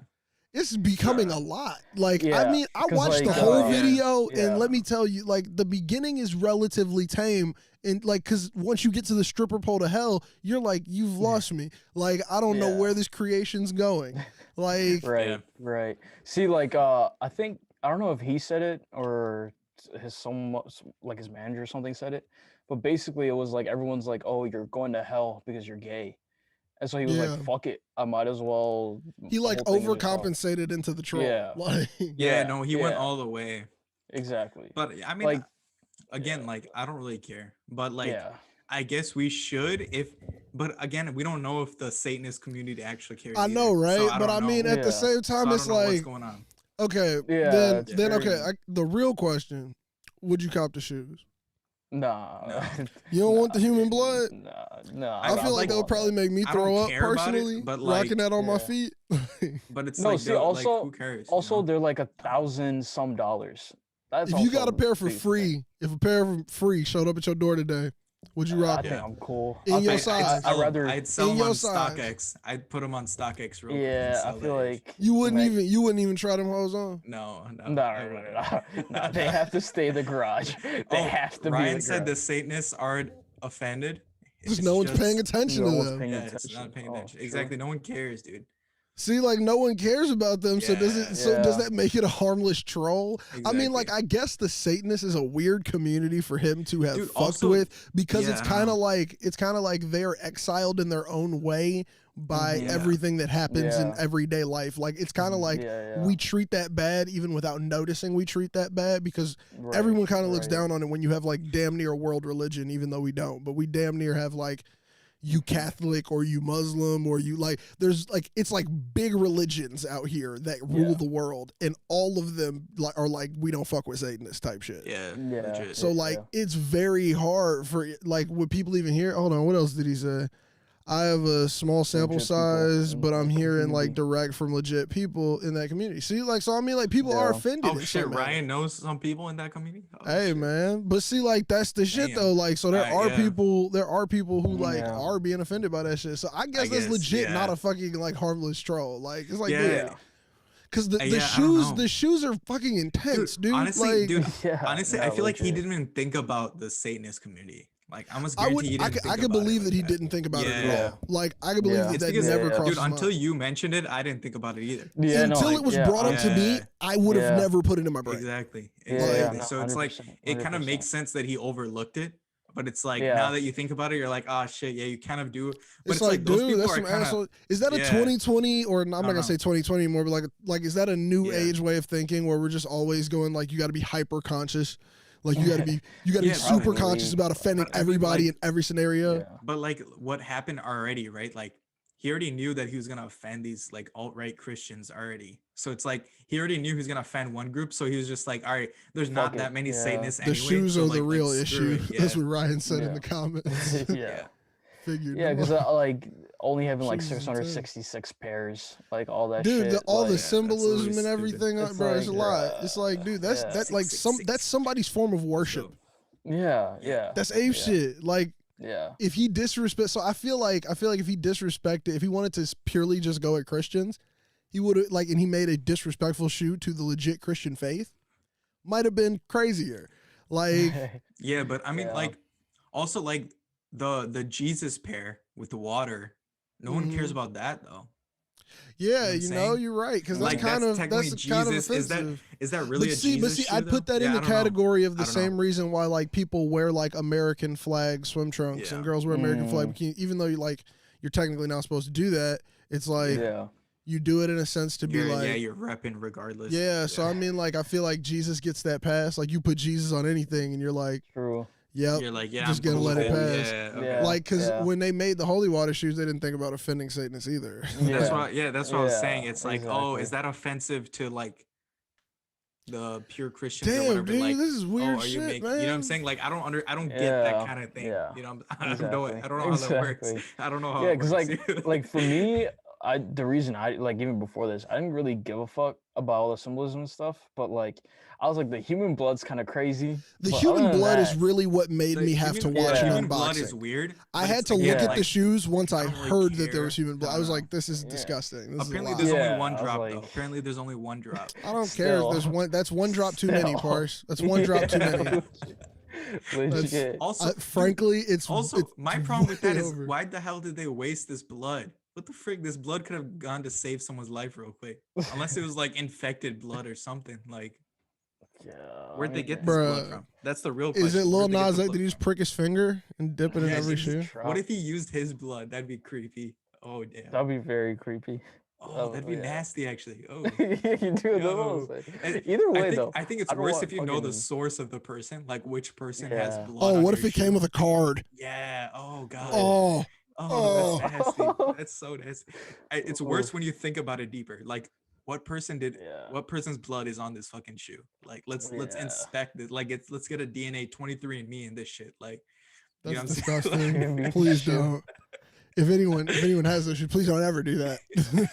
S2: it's becoming a lot. Like I
S3: Yeah,
S2: mean, I
S3: 'cause,
S2: watched the
S3: like,
S2: whole
S1: Yeah.
S2: video, and
S3: yeah.
S2: let me tell you, like the beginning is relatively tame, and like because once you get to the stripper pole to hell, you're like, you've lost me. Like I don't know
S3: Yeah.
S2: where this creation's going. Like
S3: Right,
S1: Yeah.
S3: right. See, like, I think I don't know if he said it or like his manager or something said it, but basically it was like everyone's like, "Oh, you're going to hell because you're gay," and so he was
S2: Yeah.
S3: like, "Fuck it, I might as well."
S2: he
S3: the
S2: like
S3: whole thing is just,
S2: overcompensated into the troll.
S3: Yeah.
S2: Like
S1: Yeah,
S3: Yeah,
S1: no, he went
S3: yeah.
S1: all the way.
S3: Exactly.
S1: But I mean
S3: Like,
S1: again,
S3: yeah.
S1: like I don't really care. But like
S3: Yeah.
S1: I guess we should but again, we don't know if the Satanist community actually cares.
S2: I know,
S1: either.
S2: right?
S1: So I
S2: but
S1: don't
S2: I mean,
S1: know.
S2: at the
S3: Yeah.
S2: same
S1: So
S2: time,
S1: I
S2: it's
S1: don't know what's
S2: like
S1: going on.
S2: okay,
S3: Yeah, it's
S2: then okay.
S3: very-
S2: The real question: would you cop the shoes?
S3: Nah.
S1: No.
S2: You don't want the human blood?
S3: Nah.
S2: I feel like that would probably make me
S1: I
S2: throw
S1: don't
S2: up
S1: care about it,
S2: personally.
S1: but,
S2: rocking
S1: like,
S2: that on my
S3: yeah.
S2: feet.
S1: But it's
S3: No,
S1: like,
S3: see,
S1: like
S3: also-
S1: who cares?
S3: Also,
S1: you know?
S3: they're like $1,000 some. That's
S2: If you got
S3: also
S2: a pair for
S3: pretty
S2: free, if a pair for free showed up at your door today, would you
S3: I
S2: rock
S3: think
S2: it?
S3: I'm cool.
S2: In
S3: I
S2: your
S3: think-
S2: size.
S3: I'd rather.
S1: I'd sell
S2: in
S1: them
S2: your
S1: on
S2: size.
S1: StockX. I'd put them on StockX real quick. and
S3: Yeah, I
S1: sell
S3: feel
S1: that ish.
S3: like
S2: You wouldn't
S3: Mac-
S2: even try them hoes on.
S1: No, no,
S3: No,
S1: I
S3: no,
S1: wouldn't.
S3: no, no, no. They have to stay in the garage. They
S1: Oh,
S3: have to
S1: Ryan
S3: be.
S1: said the Satanists aren't offended.
S2: Because
S1: It's
S2: no one's
S1: just-
S2: paying attention
S3: no
S2: to
S3: one's
S2: them.
S3: paying
S1: Yeah, it's
S3: attention.
S1: not paying
S3: Oh,
S1: attention.
S3: true.
S1: Exactly. No one cares, dude.
S2: See, like no one cares about them. So does it?
S1: Yeah.
S2: So does
S3: Yeah.
S2: that make it a harmless troll? I mean, like
S1: Exactly.
S2: I guess the Satanist is a weird community for him to have
S1: Dude,
S2: fucked
S1: also-
S2: with because
S1: yeah,
S2: it's
S1: I
S2: kind of
S1: know.
S2: like they're exiled in their own way by
S3: Mhm.
S2: everything that happens in
S3: Yeah.
S2: everyday life. Like it's kind of like
S3: Yeah,
S2: we treat that bad even without noticing we treat that bad because
S3: right,
S2: everyone kind of looks
S3: right.
S2: down on it when you have like damn near world religion, even though we don't. But we damn near have like you Catholic or you Muslim or you like there's like it's like big religions out here that rule
S3: Yeah.
S2: the world and all of them like are like we don't fuck with Satanists type shit.
S1: Yeah.
S3: Yeah.
S1: Legit.
S2: So like it's very hard for like would people even hear? Hold on, what else did he say? I have a small sample
S3: Legit people
S2: size,
S3: in
S2: but
S3: the
S2: I'm hearing like
S3: community.
S2: direct from legit people in that community. See, like so I mean like people are
S3: Yeah.
S2: offended.
S1: Oh
S2: in
S1: shit,
S2: some manner.
S1: Ryan knows some people in that community. Oh,
S2: Hey
S1: shit.
S2: man, but see, like that's the shit
S1: Damn.
S2: though. Like, so there
S1: Alright,
S2: are
S1: yeah.
S2: people who like
S3: Yeah.
S2: are being offended by that shit. So I guess that's
S1: guess,
S2: legit,
S1: yeah.
S2: not a fucking like harmless troll. Like it's like,
S1: Yeah.
S2: dude, because the,
S1: Yeah,
S2: the
S1: I don't
S2: shoes
S1: know.
S2: the shoes are fucking intense, dude.
S1: Honestly,
S2: like,
S1: dude.
S3: Yeah,
S1: Honestly,
S3: no,
S1: I feel like he
S3: legit.
S1: didn't even think about the Satanist community. Like I almost
S2: I
S1: guarantee
S2: would,
S1: he
S2: I
S1: didn't
S2: could,
S1: think
S2: I could
S1: about it
S2: believe
S1: like
S2: that he didn't think about it at
S1: Yeah.
S2: all. Like I could believe
S3: Yeah.
S2: that
S1: It's
S2: that
S1: because,
S2: never
S3: yeah.
S2: crossed
S1: dude,
S2: his
S1: until
S2: mind.
S1: you mentioned it, I didn't think about it either.
S3: Yeah, no,
S2: Until
S3: like,
S2: it was
S3: yeah,
S2: brought up to me,
S1: Yeah.
S2: I would have
S3: Yeah.
S2: never put it in my brain.
S1: Exactly.
S3: Yeah,
S1: Exactly.
S3: no,
S1: So it's like
S3: 100%,
S1: it kind of
S3: 100%.
S1: makes sense that he overlooked it. But it's like
S3: Yeah.
S1: now that you think about it, you're like, oh shit, yeah, you kind of do. But
S2: It's like,
S1: those
S2: dude,
S1: people
S2: that's
S1: are
S2: some
S1: kind of
S2: asshole. Is that a
S1: yeah.
S2: 2020 or I'm not
S1: don't
S2: gonna say
S1: know.
S2: 2020 anymore, but like is that a new
S1: Yeah.
S2: age way of thinking where we're just always going like you got to be hyper conscious, like you got to be
S1: Yeah,
S2: super
S3: probably.
S2: conscious about offending
S1: But I mean,
S2: everybody
S1: like-
S2: in every scenario.
S3: Yeah.
S1: But like what happened already, right? Like he already knew that he was gonna offend these like alt-right Christians already. So it's like he already knew he was gonna offend one group. So he was just like, all right, there's not
S3: it,
S1: that many
S3: yeah.
S1: Satanists
S2: The
S1: anyway.
S2: shoes
S1: so,
S2: are
S1: like,
S2: the real
S1: screw
S2: issue.
S1: it, Yeah.
S2: That's what Ryan said in
S3: Yeah.
S2: the comments.
S3: Yeah.
S2: Figured.
S3: Yeah, because like only having like
S2: Shoes is insane.
S3: 666 pairs, like all that
S2: Dude,
S3: shit.
S2: all the
S3: like,
S2: symbolism
S1: really
S2: and
S1: stupid.
S2: everything,
S3: It's
S2: bro, it's a
S3: like,
S2: lot. It's like, dude, that's
S3: yeah.
S2: that like that's somebody's form of worship.
S3: yeah.
S2: That's ape
S3: yeah.
S2: shit. Like
S3: Yeah.
S2: if he disrespect, so I feel like if he disrespected, if he wanted to purely just go at Christians, he would have like, and he made a disrespectful shoe to the legit Christian faith, might have been crazier. Like,
S1: Yeah, but I mean,
S3: Yeah.
S1: like, also like the Jesus pair with the water. No one cares
S2: Mhm.
S1: about that though.
S2: Yeah,
S1: what I'm
S2: you know,
S1: saying?
S2: you're right because
S1: Like that's technically
S2: that's kind of
S1: Jesus.
S2: offensive.
S1: Is that really a
S2: But
S1: Jesus
S2: see,
S1: shoe
S2: I'd put
S1: though?
S2: that in
S1: Yeah,
S2: the
S1: I don't know.
S2: category of
S1: I
S2: the
S1: don't know.
S2: same reason why like people wear like American flag swim trunks and
S1: Yeah.
S2: girls wear American flag bikini, even though you're technically not supposed to do that. It's like
S3: Yeah.
S2: you do it in a sense to be like,
S1: You're repping regardless.
S2: yeah. So I mean, like I feel like Jesus gets that pass. Like you put Jesus on anything, and you're like,
S3: True.
S2: yep,
S1: You're like, yeah,
S2: just
S1: I'm
S2: gonna
S1: cool
S2: let
S1: with
S2: it pass.
S1: Yeah, okay.
S3: Yeah.
S2: Like, because
S3: Yeah.
S2: when they made the holy water shoes, they didn't think about offending Satanists either.
S1: That's
S3: Yeah.
S1: that's what I was saying.
S3: Yeah,
S1: It's like, oh,
S3: exactly.
S1: is that offensive to like the pure Christians or
S2: Damn,
S1: whatever?
S2: dude,
S1: Like,
S2: this is weird
S1: oh, are you
S2: shit,
S1: making?
S2: man.
S1: You know what I'm saying? Like, I don't get that
S3: Yeah.
S1: kind of thing.
S3: Yeah.
S1: You know,
S3: Exactly.
S1: I don't know how that works.
S3: Exactly.
S1: I don't know how
S3: Yeah,
S1: it
S3: because
S1: works.
S3: like for me, the reason I like even before this, I didn't really give a fuck about all the symbolism and stuff. But like, I was like, the human blood's kind of crazy.
S2: The
S3: but
S2: human
S3: other than
S2: blood is
S3: that,
S2: really what made me have to watch
S3: yeah.
S1: human
S2: unboxing.
S1: blood is weird.
S2: I
S1: but
S2: had
S1: it's
S2: to
S1: again,
S2: look at
S3: like,
S2: the shoes once I
S1: don't really
S2: heard that there
S1: care.
S2: was human blood. I was
S1: know.
S2: like, this is
S3: Yeah.
S2: disgusting. This
S1: Apparently,
S2: is a
S1: there's
S2: lot.
S1: only
S3: Yeah,
S1: one
S3: I was
S1: drop
S3: like-
S1: though. Apparently, there's only one drop.
S2: I don't care if there's
S3: Still.
S2: one. That's one drop too many,
S3: Still.
S2: Parse. That's one drop too many.
S3: Legit.
S1: Also,
S2: Frankly, it's
S1: also
S2: it's
S1: my problem with that
S2: way
S1: is
S2: over.
S1: why the hell did they waste this blood? What the frick? This blood could have gone to save someone's life real quick. Unless it was like infected blood or something. Like,
S3: Yeah.
S1: where'd they
S3: I
S1: get
S3: mean,
S1: this blood
S2: Bruh.
S1: from? That's the real question.
S2: Is it Lil
S1: Where'd they get
S2: Nas
S1: the
S2: X?
S1: blood
S2: Did he just
S1: from?
S2: prick his finger and dip it in
S1: Yeah,
S2: every
S1: Jesus
S2: shoe?
S1: What if he used his blood? That'd be creepy. Oh damn.
S3: That'd be very creepy.
S1: Oh, that'd be
S3: yeah.
S1: nasty actually. Oh.
S3: You do the
S1: Yo.
S3: most.
S1: And
S3: Either way,
S1: I
S3: though,
S1: think it's
S3: I don't
S1: worse
S3: want
S1: if you know the
S3: fucking-
S1: source of the person, like which person has
S3: Yeah.
S1: blood.
S2: Oh,
S1: on
S2: what if
S1: their
S2: it came
S1: shoe.
S2: with a card?
S1: Yeah. Oh god.
S2: Oh,
S1: Oh, that's nasty.
S3: Oh.
S1: That's so nasty. It's worse when you think about it deeper. Like, what person's blood is on this fucking shoe? Like, let's
S3: Yeah.
S1: inspect it. Like, let's get a DNA 23andMe in this shit. Like, you know
S2: that's
S1: what I'm saying?
S2: disgusting.
S3: Like-
S2: Please don't. If anyone has those shoes, please don't ever do that.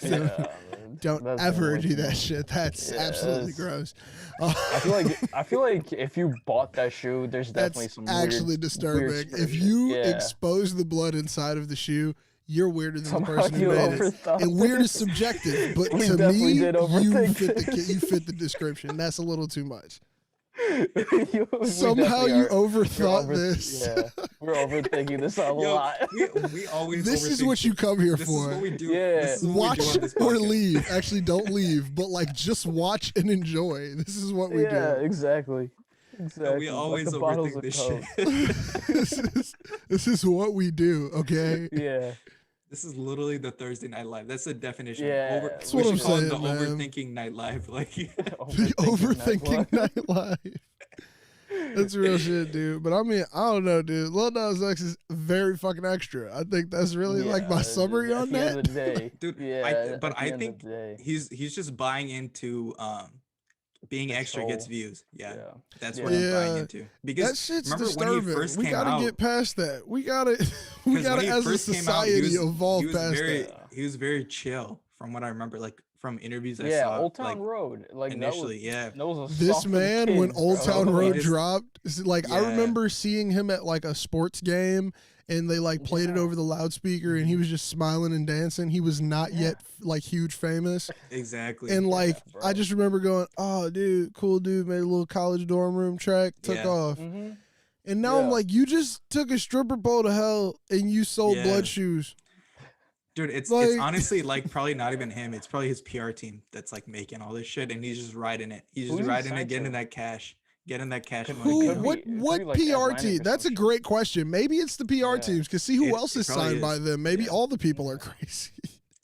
S3: Yeah, man.
S2: Don't
S3: That's
S2: ever
S3: way
S2: do
S3: too
S2: that
S3: much.
S2: shit. That's
S3: Yeah,
S2: absolutely
S3: that's-
S2: gross.
S3: I feel like if you bought that shoe, there's definitely
S2: That's
S3: some
S2: actually
S3: weird,
S2: disturbing.
S3: weird
S2: If
S3: shit.
S2: you
S3: Yeah.
S2: expose the blood inside of the shoe, you're weirder than
S3: Somehow
S2: the person who
S3: you
S2: made it.
S3: overthought
S2: And weird
S3: it.
S2: is subjective, but
S3: We
S2: to
S3: definitely
S2: me,
S3: did
S2: you
S3: overthink
S2: you
S3: this.
S2: fit the description. That's a little too much.
S3: We
S2: Somehow
S3: definitely
S2: you
S3: are-
S2: overthought
S3: we're
S2: this.
S3: Yeah, we're overthinking this a
S1: Yo,
S3: lot.
S1: we always.
S2: This is
S1: overthink
S2: what you
S1: shit.
S2: come here
S1: This
S2: for.
S1: is what we do.
S3: Yeah.
S1: This is what we
S2: Watch
S1: do on this
S2: or
S1: podcast.
S2: leave. Actually, don't leave, but like just watch and enjoy. This is what we
S3: Yeah,
S2: do.
S3: exactly.
S1: No,
S3: Exactly.
S1: we
S3: Like
S1: always
S3: the bottles
S1: overthink
S3: of
S1: this
S3: Coke.
S1: shit.
S2: this is what we do. Okay.
S3: Yeah.
S1: This is literally the Thursday Night Live. That's the definition.
S3: Yeah,
S1: Over,
S3: that's
S1: we
S2: what
S1: should
S2: I'm
S1: call it
S2: saying,
S1: the
S2: man.
S1: overthinking night live. Like,
S2: The overthinking night live. That's real shit, dude. But I mean, I don't know, dude. Lil Nas X is very fucking extra. I think that's really like my summary on
S3: At the end
S2: that.
S3: of the day,
S1: dude,
S3: yeah.
S1: but
S3: at the
S1: I
S3: end
S1: think
S3: of the day.
S1: he's just buying into being
S3: The
S1: extra gets
S3: soul.
S1: views. Yeah,
S3: Yeah.
S1: that's
S3: Yeah.
S1: what I'm buying
S2: Yeah.
S1: into. Because
S2: That shit's
S1: remember
S2: disturbing.
S1: when he first
S2: We
S1: came
S2: gotta
S1: out,
S2: get past that. We gotta
S1: 'cause
S2: as
S1: when he
S2: a
S1: first came out,
S2: society evolve
S1: he was
S2: past
S1: very
S2: that.
S1: he was very chill from what I remember, like from interviews I
S3: Yeah,
S1: saw.
S3: Old Town
S1: like,
S3: Road. Like
S1: initially,
S3: that
S1: yeah.
S3: was a
S2: This
S3: song for
S2: man,
S3: the
S2: when
S3: kids,
S2: Old
S3: bro.
S2: Town
S1: He
S2: Road
S1: just-
S2: dropped, like I
S1: Yeah.
S2: remember seeing him at like a sports game and they like played it
S3: Yeah.
S2: over the loudspeaker and he was just smiling and dancing. He was not yet like huge famous.
S1: Exactly.
S2: And like
S3: bro.
S2: I just remember going, "Oh, dude, cool dude, made a little college dorm room track, took
S1: Yeah.
S2: off."
S3: Mhm.
S2: And now I'm
S3: Yeah.
S2: like, "You just took a stripper pole to hell and you sold
S1: Yeah.
S2: blood shoes."
S1: Dude, it's
S2: Like-
S1: honestly like probably not even him. It's probably his PR team that's like making all this shit, and he's just riding it. He's
S3: Who's
S1: just
S3: he
S1: riding it,
S3: signed
S1: getting
S3: to?
S1: that cash, getting that cash
S3: Could-
S1: money.
S2: Who?
S1: coming.
S2: What?
S3: it could
S2: What
S3: be, like,
S2: PR
S3: Atlantic
S2: team?
S3: or
S2: That's a
S3: some shit.
S2: great question. Maybe it's the PR
S3: Yeah.
S2: teams. Cause see who
S1: It-
S2: else
S1: it
S2: is
S1: probably
S2: signed by
S1: is.
S2: them. Maybe
S1: Yeah.
S2: all the people are crazy.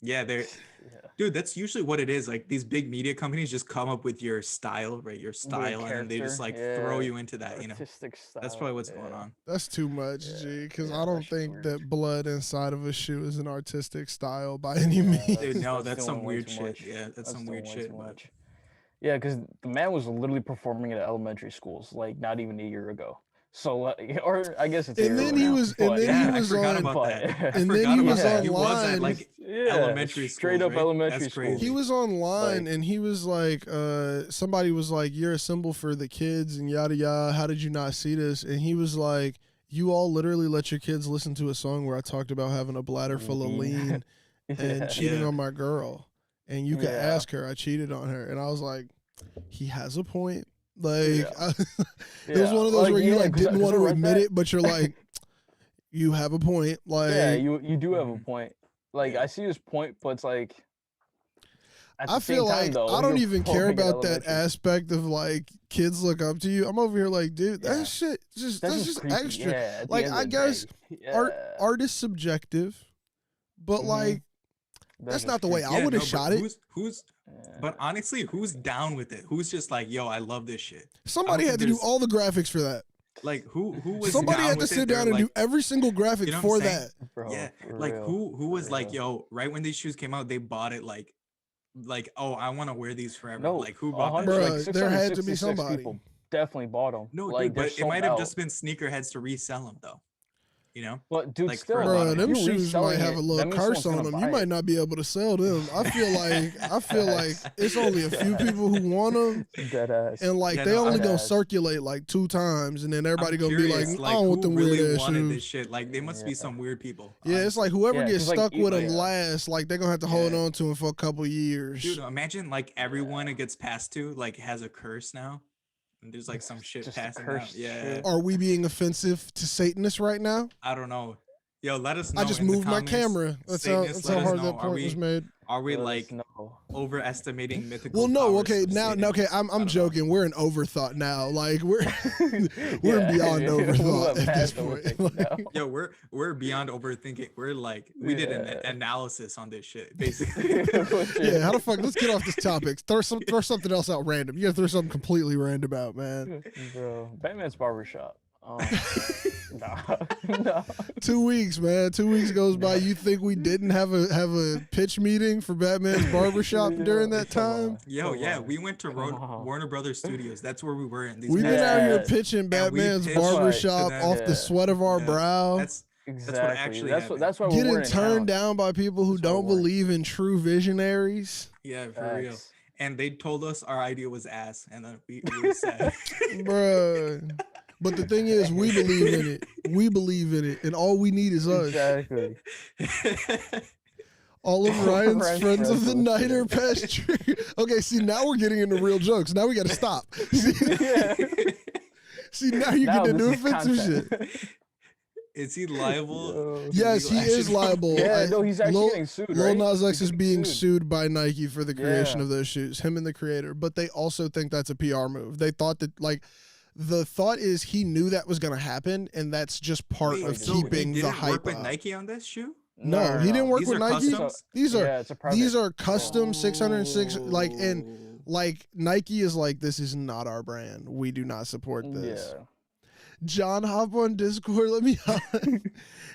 S1: Yeah, they're
S3: Yeah.
S1: dude. That's usually what it is. Like these big media companies just come up with your style, right? Your style, and then they just like
S3: character,
S1: throw
S3: yeah,
S1: you into that. You know,
S3: Artistic style.
S1: that's probably what's going
S3: yeah.
S1: on.
S2: That's too much,
S3: Yeah.
S2: G. Because
S3: Yeah,
S2: I don't
S3: that shit's
S2: think
S3: weird.
S2: that blood inside of a shoe is an artistic style by any
S3: Yeah,
S2: means.
S1: Dude, no,
S3: that's
S1: that's
S3: doing
S1: some
S3: way
S1: weird
S3: too
S1: shit.
S3: much.
S1: Yeah, that's some
S3: doing
S1: weird
S3: way
S1: shit.
S3: too
S1: but-
S3: much. Yeah, because the man was literally performing at elementary schools, like not even a year ago. So, like, or I guess it's a
S2: And
S3: year
S2: then
S3: ago
S2: he
S3: now,
S2: was- and
S3: but-
S2: then
S1: Yeah,
S2: he
S1: I
S2: was
S1: forgot
S2: on-
S1: about
S3: but-
S1: that. I
S2: And then
S1: forgot
S2: he
S1: about
S2: was
S1: that. He was
S2: online.
S1: at like
S3: yeah,
S1: elementary
S3: straight
S1: schools,
S3: up
S1: right?
S3: elementary
S1: That's
S3: school.
S1: crazy.
S2: He was online
S3: Like-
S2: and he was like, somebody was like, "You're a symbol for the kids and yada yada. How did you not see this?" And he was like, "You all literally let your kids listen to a song where I talked about having a bladder full of
S3: Mhm.
S2: lean and
S3: Yeah.
S2: cheating
S1: Yeah.
S2: on my girl. And you could
S3: Yeah.
S2: ask her, I cheated on her." And I was like, he has a point. Like,
S3: Yeah.
S2: it was one of those where you like
S3: 'cause
S2: didn't
S3: I
S2: want to
S3: read
S2: admit
S3: that.
S2: it, but you're like, you have a point. Like,
S3: Yeah, you do have a
S1: Mhm.
S3: point. Like
S1: Yeah.
S3: I see his point, but it's like at
S2: I
S3: the
S2: feel
S3: same time,
S2: like
S3: though,
S2: I don't
S3: you're
S2: even care
S3: performing in
S2: about that
S3: elementary.
S2: aspect of like kids look up to you. I'm over here like, dude,
S3: Yeah.
S2: that shit
S3: That's
S2: that's
S3: just
S2: just
S3: creepy.
S2: extra.
S3: Yeah, at the
S2: Like
S3: end
S2: I
S3: of the
S2: guess
S3: day.
S2: art
S3: Yeah.
S2: art is subjective, but like
S3: That's
S2: that's
S3: just
S2: not the way I
S3: creepy.
S1: Yeah,
S2: would have
S1: no, but
S2: shot it.
S1: but honestly, who's down with it? Who's just like, yo, I love this shit. I don't
S2: Somebody
S1: think
S2: had to do
S1: there's
S2: all the graphics for that.
S1: like who was
S2: Somebody
S1: down
S2: had to
S1: with it.
S2: sit
S1: They're
S2: down and
S1: like,
S2: do every single graphic
S1: you know what I'm
S2: for
S1: saying?
S2: that.
S3: Bro,
S1: Yeah,
S3: for
S1: like
S3: real,
S1: who
S3: for
S1: was like,
S3: real.
S1: yo, right when these shoes came out, they bought it like, oh, I want to wear these forever.
S3: No,
S1: Like who
S3: a
S1: bought that
S3: hundred, like
S1: shit?
S2: Bruh, there had to be
S3: 666
S2: somebody.
S3: people definitely bought them.
S1: No,
S3: Like
S1: dude,
S3: they're
S1: but it
S3: sold
S1: might have
S3: out.
S1: just been sneakerheads to resell them though. You know,
S3: But dude,
S1: like for a
S3: still,
S1: lot
S2: Bruh,
S1: of
S2: them
S3: you
S1: money.
S2: shoes might
S3: reselling
S2: have a
S3: it, that
S2: little
S3: means
S2: curse
S3: someone's
S2: on
S3: gonna
S2: them. You
S3: buy
S2: might
S3: it.
S2: not be able to sell them. I feel like it's only a few people who want them,
S3: Dead ass.
S2: and like
S1: Yeah,
S2: they
S1: no,
S2: only
S3: Dead
S2: gonna
S3: ass.
S2: circulate like 2 times, and then everybody
S1: I'm
S2: gonna be like,
S1: curious,
S2: I
S1: like
S2: don't want
S1: who
S2: them weird
S1: really
S2: ass
S1: wanted
S2: shoes.
S1: this shit? Like they must be
S3: Yeah.
S1: some weird people.
S2: Yeah, it's
S1: honestly.
S2: like whoever
S3: Yeah,
S2: gets
S3: 'cause, like,
S2: stuck with them
S3: yeah.
S2: last, like they're gonna have to hold
S1: Yeah.
S2: on to them for a couple years.
S1: Dude, imagine like everyone it gets passed to like has a curse now, and there's like some shit
S3: Just a
S1: passing out.
S3: cursed
S1: Yeah,
S3: shoe.
S2: Are we being offensive to Satanists right now?
S1: I don't know. Yo, let us know
S2: I just
S1: in the
S2: moved my
S1: comments.
S2: camera. That's
S1: Satanists,
S2: how
S1: let us
S2: hard
S1: know.
S2: that point was made.
S1: Are we
S3: Let us
S1: like
S3: know.
S1: overestimating mythical?
S2: Well, no,
S1: powers
S2: okay,
S1: of
S2: now,
S1: Satan?
S2: okay,
S1: I
S2: I'm
S1: don't know.
S2: joking. We're in overthought now. Like we're
S3: Yeah,
S2: beyond
S3: we
S2: overthought
S3: went
S2: at this
S3: past
S2: point.
S3: overthinking now.
S1: Yo, we're beyond overthinking. We're like we did an
S3: Yeah.
S1: analysis on this shit, basically.
S2: Yeah, how the fuck? Let's get off this topic. Throw something else out random. You gotta throw something completely random out, man.
S3: Bro, Batman's barbershop. Nah, no.
S2: 2 weeks, man. 2 weeks goes by. You think we didn't have a pitch meeting for Batman's barbershop during that time?
S1: Yo,
S3: Come
S1: yeah,
S3: on.
S1: we went to
S3: Come on.
S1: Warner Brothers Studios. That's where we were in these.
S2: We've been out here
S3: Yeah.
S2: pitching Batman's
S1: pitched, like,
S2: barbershop
S1: to them.
S2: off
S3: Yeah.
S2: the sweat of our
S1: Yeah,
S2: brow.
S1: That's
S3: Exactly.
S1: what actually happened.
S3: That's why we
S2: Getting
S3: weren't in
S2: turned
S3: town.
S2: down by people who
S3: That's why we
S2: don't
S3: weren't.
S2: believe in true visionaries.
S1: yeah, for real.
S3: Facts.
S1: And they told us our idea was ass, and then we were sad.
S2: Bruh. But the thing is, we believe in it. We believe in it. And all we need is us.
S3: Exactly.
S2: All of Ryan's
S3: Ryan's
S2: friends of the
S3: friends
S2: night are
S3: will
S2: past trigger. Okay, see, now we're getting into real jokes. Now we got to stop.
S3: Yeah.
S2: See, now you're
S3: Now
S2: getting into
S3: this is
S2: offensive
S3: content.
S2: shit.
S1: Is he liable?
S3: Yo.
S1: to
S2: Yes,
S1: legal
S2: he is
S1: action?
S2: liable.
S3: Yeah, no, he's actually getting sued,
S2: Lil
S3: right?
S2: Nas X
S3: He's
S2: is
S3: getting
S2: being
S3: sued.
S2: sued by Nike for the creation
S3: Yeah.
S2: of those shoes, him and the creator. But they also think that's a PR move. They thought that, like, the thought is he knew that was going to happen, and that's just part
S1: Wait,
S2: of
S1: so he
S2: keeping the
S1: didn't
S2: hype
S1: work with
S2: up.
S1: Nike on this shoe?
S2: No, he didn't work
S1: These
S2: with
S1: are
S2: Nike.
S1: customs?
S2: These are
S3: Yeah, it's a private.
S2: these are custom 606 like and
S1: Oh.
S2: like Nike is like, this is not our brand. We do not support this.
S3: Yeah.
S2: John, hop on Discord. Let me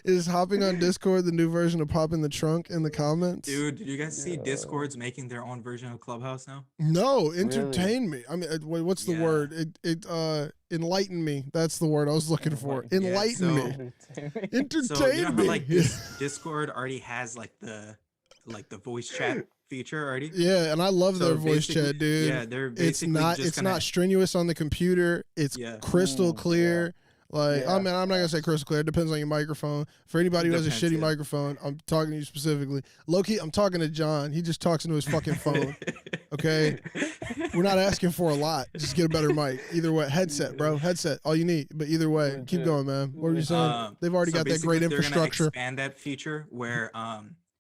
S2: is hopping on Discord the new version of Pop in the Trunk in the comments.
S1: Dude, did you guys see
S3: Yeah.
S1: Discord's making their own version of Clubhouse now?
S2: No, entertain me. I mean, wait, what's the
S1: Yeah.
S2: word? Enlighten me. That's the word I was looking for.
S3: Enlighten
S2: Enlighten
S1: me.
S2: me.
S3: Entertainment.
S1: So you know
S2: Entertain
S1: how
S2: me.
S1: like Discord already has like the voice chat feature already?
S2: Yeah, and I love
S1: So
S2: their voice
S1: basically-
S2: chat, dude.
S1: Yeah, they're
S2: It's
S1: basically
S2: not
S1: just
S2: it's
S1: gonna,
S2: not strenuous on the computer. It's
S1: Yeah.
S2: crystal clear. Like,
S3: Yeah.
S2: I mean, I'm not gonna say crystal clear. It depends on your microphone. For anybody who has a
S1: Depends,
S2: shitty
S1: yeah.
S2: microphone, I'm talking to you specifically. Low-key, I'm talking to John. He just talks into his fucking phone. Okay, we're not asking for a lot. Just get a better mic. Either way, headset, bro. Headset. All you need. But either way, keep
S3: Legit.
S2: going, man. What were you saying? They've already
S1: So
S2: got that
S1: basically,
S2: great
S1: they're gonna
S2: infrastructure.
S1: expand that feature where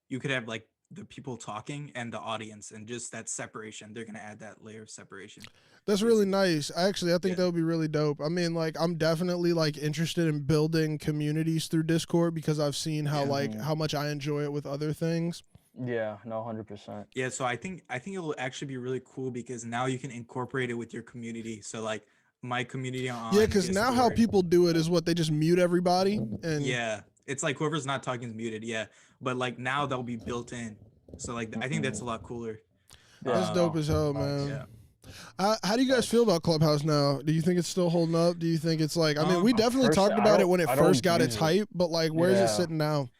S1: you could have like the people talking and the audience and just that separation. They're gonna add that layer of separation.
S2: That's really nice. I think
S1: Yeah.
S2: that would be really dope. I mean, like, I'm definitely like interested in building communities through Discord because I've seen how
S1: Yeah.
S2: like how much I enjoy it with other things.
S3: Yeah, no, 100%.
S1: Yeah, so I think it will actually be really cool because now you can incorporate it with your community. So like my community on
S2: Yeah, because now how
S1: Discord-
S2: people do it is what they just mute everybody and
S1: Yeah, it's like whoever's not talking is muted. Yeah, but like now they'll be built in. So like I think that's a lot cooler.
S2: that's
S3: Yeah,
S2: dope
S3: no,
S2: as hell,
S3: nice.
S2: man.
S1: Yeah.
S2: How do you guys feel about Clubhouse now? Do you think it's still holding up? Do you think it's like? I mean, we definitely
S3: Personally,
S2: talked
S3: I
S2: about it
S3: don't-
S2: when it
S3: I don't
S2: first got its
S3: use it.
S2: hype, but like, where's
S3: Yeah.
S2: it sitting now?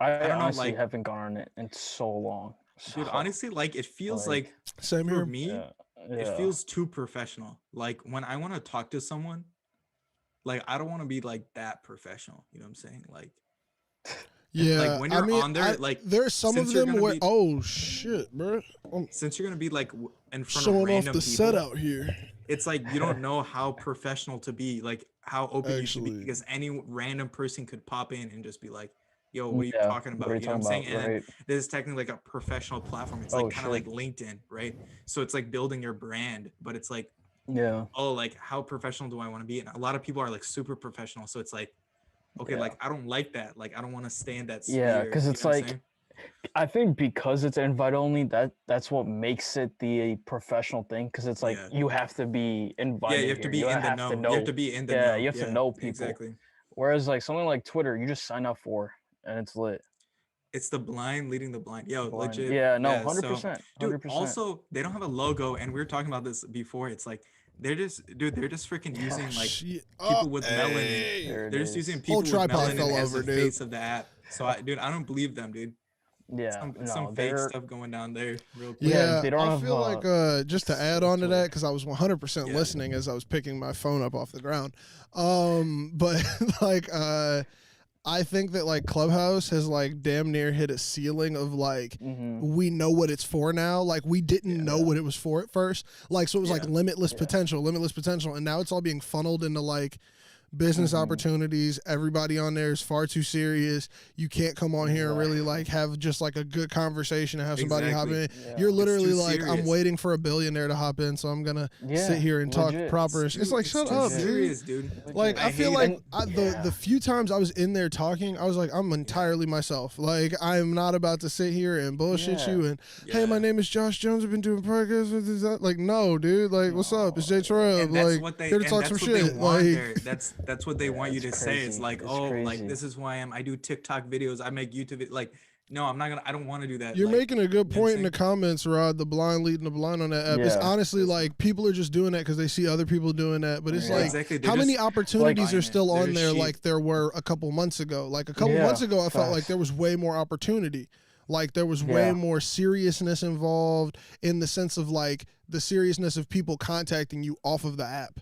S3: I
S1: don't know,
S3: honestly
S1: like-
S3: haven't gone on it in so long.
S1: Dude,
S3: So,
S1: honestly, like it feels
S3: like,
S1: like
S2: Same
S1: for
S2: here.
S1: me,
S3: yeah,
S1: it
S3: yeah.
S1: feels too professional. Like when I want to talk to someone, like I don't want to be like that professional. You know what I'm saying? Like
S2: Yeah,
S1: when
S2: I
S1: you're
S2: mean,
S1: on there, like,
S2: there's some of
S1: since you're
S2: them
S1: gonna
S2: where
S1: be-
S2: oh shit, bro, I'm
S1: since you're gonna be like in front of
S2: showing off
S1: random
S2: the
S1: people,
S2: set out here.
S1: it's like you don't know how professional to be, like how open you should be,
S2: Actually.
S1: because any random person could pop in and just be like, yo, what are you
S3: Yeah.
S1: talking
S3: What are
S1: about?
S3: you
S1: You know what I'm
S3: talking
S1: saying?
S3: about?
S1: And then
S3: Right.
S1: this is technically like a professional platform. It's
S3: Oh
S1: like kind of
S3: shit.
S1: like LinkedIn, right? So it's like building your brand, but it's like,
S3: Yeah.
S1: oh, like how professional do I want to be? And a lot of people are like super professional. So it's like, okay,
S3: Yeah.
S1: like I don't like that. Like I don't want to stay in that
S3: Yeah.
S1: sphere.
S3: Because
S1: You
S3: it's
S1: know what I'm
S3: like
S1: saying?
S3: I think because it's invite only, that's what makes it the professional thing. Because it's like
S1: Yeah.
S3: you have to be
S1: Yeah, you
S3: invited
S1: have to
S3: here. You
S1: be in the
S3: have to
S1: know. You have to
S3: know.
S1: be in the
S3: Yeah,
S1: know.
S3: you have to
S1: Yeah,
S3: know people.
S1: exactly.
S3: Whereas like something like Twitter, you just sign up for and it's lit.
S1: It's the blind leading the blind. Yo,
S3: Blind.
S1: legit.
S3: Yeah. No.
S1: Yeah.
S3: Hundred
S1: So,
S3: percent.
S1: dude,
S3: 100%.
S1: also, they don't have a logo. And we were talking about this before. It's like, they're just freaking
S2: Oh
S1: using like
S2: shit! Oh,
S1: people with melanin.
S2: hey.
S3: There it
S1: They're just using
S3: is.
S2: Whole
S1: people with
S2: tripod
S1: melanin
S2: fell
S1: as
S2: over,
S1: the
S2: dude.
S1: face of the app. So, dude, I don't believe them, dude.
S3: Yeah.
S1: Some
S3: No.
S1: fake
S3: They're
S1: stuff going down there, real quick.
S3: yeah.
S2: Yeah,
S3: They don't
S2: I
S3: have
S2: feel like just to add on to that because I was 100%
S1: Yeah.
S2: listening as I was picking my phone up off the ground. But like I think that like Clubhouse has like damn near hit a ceiling of like
S3: Mm-hmm.
S2: we know what it's for now. Like we didn't know
S3: Yeah.
S2: what it was for at first. Like so it was like
S1: Yeah.
S2: limitless
S3: Yeah.
S2: potential, and now it's all being funneled into like business
S3: Mhm.
S2: opportunities. Everybody on there is far too serious. You can't come on here and really
S3: Exactly.
S2: like have just like a good conversation and have somebody hop
S1: Exactly.
S2: in.
S3: Yeah.
S2: You're literally
S1: too
S2: like, I'm
S1: serious.
S2: waiting for a billionaire to hop in, so I'm gonna sit
S3: Yeah.
S2: here and talk
S3: Legit.
S2: proper. It's like,
S1: It's
S2: shut
S1: too
S2: up, dude.
S1: serious, dude.
S2: Like
S3: Legit.
S2: I feel
S1: hate
S2: like
S1: it.
S3: Yeah.
S2: the few times I was in there talking, I was like, I'm entirely myself. Like I'm not about to sit here and bullshit
S3: Yeah.
S2: you. And hey, my
S1: Yeah.
S2: name is Josh Jones. I've been doing podcasts with this. Like no, dude. Like what's up? It's J-Treb.
S1: And that's
S2: Like
S1: what they
S2: here to
S1: and
S2: talk some
S1: that's what they
S2: shit.
S1: want
S2: Like
S1: there. That's what they
S3: Yeah,
S1: want you
S3: it's
S1: to say. It's
S3: crazy.
S1: like,
S3: It's
S1: oh, like
S3: crazy.
S1: this is who I am. I do TikTok videos. I make YouTube like, no, I'm not gonna. I don't want to do that.
S2: you're
S1: Like,
S2: making a good
S1: you know what I'm
S2: point in the
S1: saying?
S2: comments, Rod. The blind leading the blind on that app. It's
S3: Yeah.
S2: honestly
S1: Listen.
S2: like people are just doing that because they see other people doing that. But it's
S3: Yeah.
S2: like,
S1: Exactly. They're
S2: how many
S1: just
S2: opportunities
S1: buying
S2: are
S1: it.
S2: still
S1: They're
S2: on
S1: just
S2: there
S1: sheep.
S2: like there were a couple months ago? Like a couple
S3: Yeah.
S2: months ago, I felt like
S3: Facts.
S2: there was way more opportunity. Like there was way
S3: Yeah.
S2: more seriousness involved in the sense of like the seriousness of people contacting you off of the app.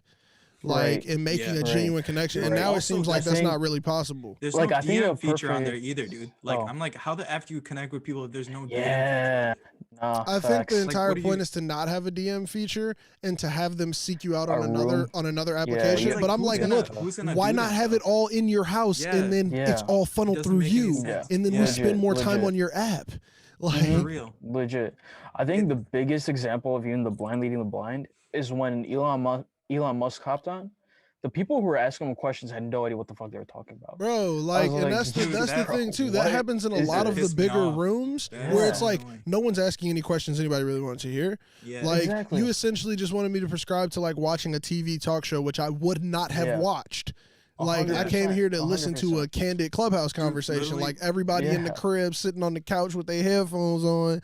S2: Like
S3: Right.
S2: and making
S1: Yeah.
S2: a
S3: Right.
S2: genuine connection. And
S3: Right.
S2: now it
S1: Also,
S2: seems like
S1: there's
S2: that's
S3: think-
S2: not really possible.
S1: there's
S3: Like,
S1: no
S3: I think
S1: DM
S3: a
S1: feature on there
S3: perfect-
S1: either, dude. Like,
S3: Oh.
S1: I'm like, how the f do you connect with people if there's no DM feature
S3: Yeah.
S1: on there?
S3: Nah.
S2: I think
S3: Facts.
S2: the
S1: Like,
S2: entire
S1: what do
S2: point
S1: you?
S2: is to not have a DM feature and to have them seek you out
S3: A
S2: on
S3: room.
S2: another
S3: Yeah.
S2: application.
S1: It's
S2: But I'm
S1: who's
S2: like,
S1: gonna
S2: look,
S1: who's gonna
S2: why
S1: do
S2: not
S1: that,
S2: have
S1: though?
S2: it all in your house
S1: Yeah.
S2: and then it's
S3: Yeah.
S2: all
S1: It
S2: funneled
S1: doesn't
S2: through
S1: make any
S2: you,
S1: sense.
S2: and then we
S1: Yeah.
S2: spend more time
S3: Legit.
S2: on your app. Like,
S1: For real.
S3: Legit. I think the biggest example of even the blind leading the blind is when Elon Musk hopped on. The people who were asking him questions had no idea what the fuck they were talking about.
S2: bro,
S3: I
S2: like,
S3: was
S2: and
S3: like,
S2: that's the
S1: dude,
S2: that's the
S1: that-
S2: thing too. That
S3: what
S2: happens in a
S3: is
S2: lot of the
S1: pissed me
S2: bigger
S1: off.
S2: rooms
S1: That's
S2: where it's
S1: so
S2: like
S1: annoying.
S2: no one's asking any questions anybody really wants to hear.
S1: Yeah.
S2: Like
S3: Exactly.
S2: you essentially just wanted me to prescribe to like watching a TV talk show, which I would not have
S3: Yeah.
S2: watched. Like I
S3: 100%,
S2: came here to listen to a
S3: 100%.
S2: candid clubhouse conversation.
S1: literally-
S2: Like everybody in the
S3: Yeah.
S2: crib sitting on the couch with their headphones on,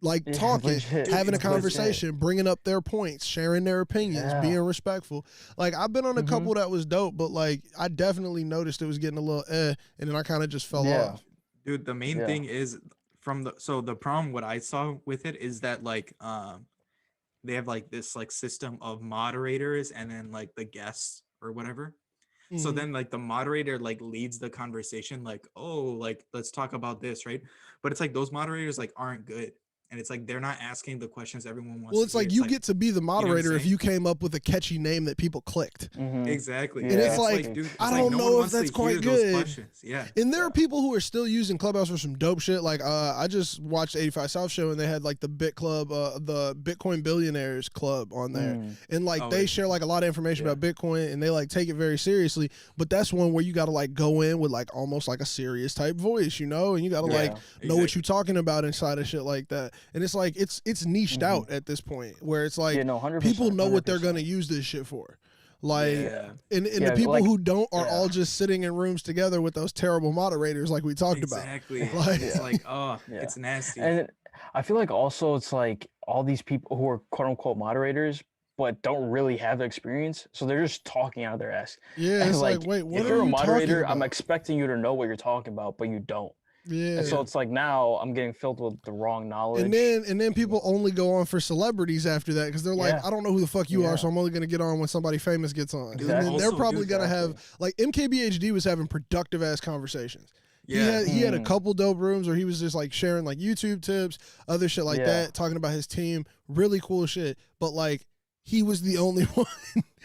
S2: like
S3: Yeah,
S2: talking,
S3: legit.
S2: having a
S1: It's legit.
S2: conversation, bringing up their points, sharing their opinions,
S3: Yeah.
S2: being respectful. Like I've been on a
S3: Mhm.
S2: couple that was dope, but like I definitely noticed it was getting a little and then I kind of just fell
S3: Yeah.
S2: off.
S1: Dude, the main
S3: Yeah.
S1: thing is the problem what I saw with it is that like they have like this like system of moderators and then like the guests or whatever. So
S2: Mhm.
S1: then like the moderator like leads the conversation like, oh, like let's talk about this, right? But it's like those moderators like aren't good. And it's like they're not asking the questions everyone wants
S2: Well,
S1: to
S2: it's like
S1: hear.
S2: you get to be the
S1: what I'm
S2: moderator if
S1: saying?
S2: you came up with a catchy name that people clicked.
S3: Mhm.
S1: Exactly.
S3: Yeah.
S2: And it's like,
S1: dude,
S2: I
S1: it's like
S2: don't
S1: no
S2: know
S1: one
S2: if
S1: wants
S2: that's
S1: to
S2: quite
S1: hear those
S2: good.
S1: questions. Yeah.
S2: And there are people who are still using Clubhouse for some dope shit. Like I just watched 85 South show and they had like the Bit Club, the Bitcoin Billionaires Club on there.
S3: Mm.
S2: And like
S1: Oh,
S2: they
S1: yeah.
S2: share like a lot of information
S3: Yeah.
S2: about Bitcoin and they like take it very seriously. But that's one where you got to like go in with like almost like a serious type voice, you know, and you got to
S3: Yeah.
S2: like know what
S1: Exactly.
S2: you're talking about inside of shit like that. And it's like it's niched out at this point where it's like
S3: Yeah, no, 100%.
S2: people know what they're
S3: 100%.
S2: gonna use this shit for. Like
S1: Yeah.
S2: and
S3: Yeah,
S2: the people
S3: like-
S2: who don't are
S3: yeah.
S2: all just sitting in rooms together with those terrible moderators like we talked about.
S1: Exactly.
S2: Like-
S1: It's like, oh,
S3: Yeah.
S1: it's nasty.
S3: And I feel like also it's like all these people who are quote unquote moderators, but don't really have the experience, so they're just talking out of their ass.
S2: Yeah,
S3: And
S2: it's like, wait, what
S3: if
S2: are
S3: you're a
S2: you
S3: moderator,
S2: talking
S3: I'm
S2: about?
S3: expecting you to know what you're talking about, but you don't.
S2: Yeah.
S3: And so it's like now I'm getting filled with the wrong knowledge.
S2: And then people only go on for celebrities after that because they're like,
S3: Yeah.
S2: I don't know who the fuck you
S3: Yeah.
S2: are, so I'm only gonna get on when somebody famous gets on.
S3: Dude,
S2: And then they're
S1: also,
S2: probably
S1: dude,
S2: gonna have
S3: exactly.
S2: like MKBHD was having productive ass conversations.
S1: yeah.
S2: He had a
S3: Mm.
S2: couple dope rooms where he was just like sharing like YouTube tips, other shit like
S3: Yeah.
S2: that, talking about his team, really cool shit. But like he was the only one.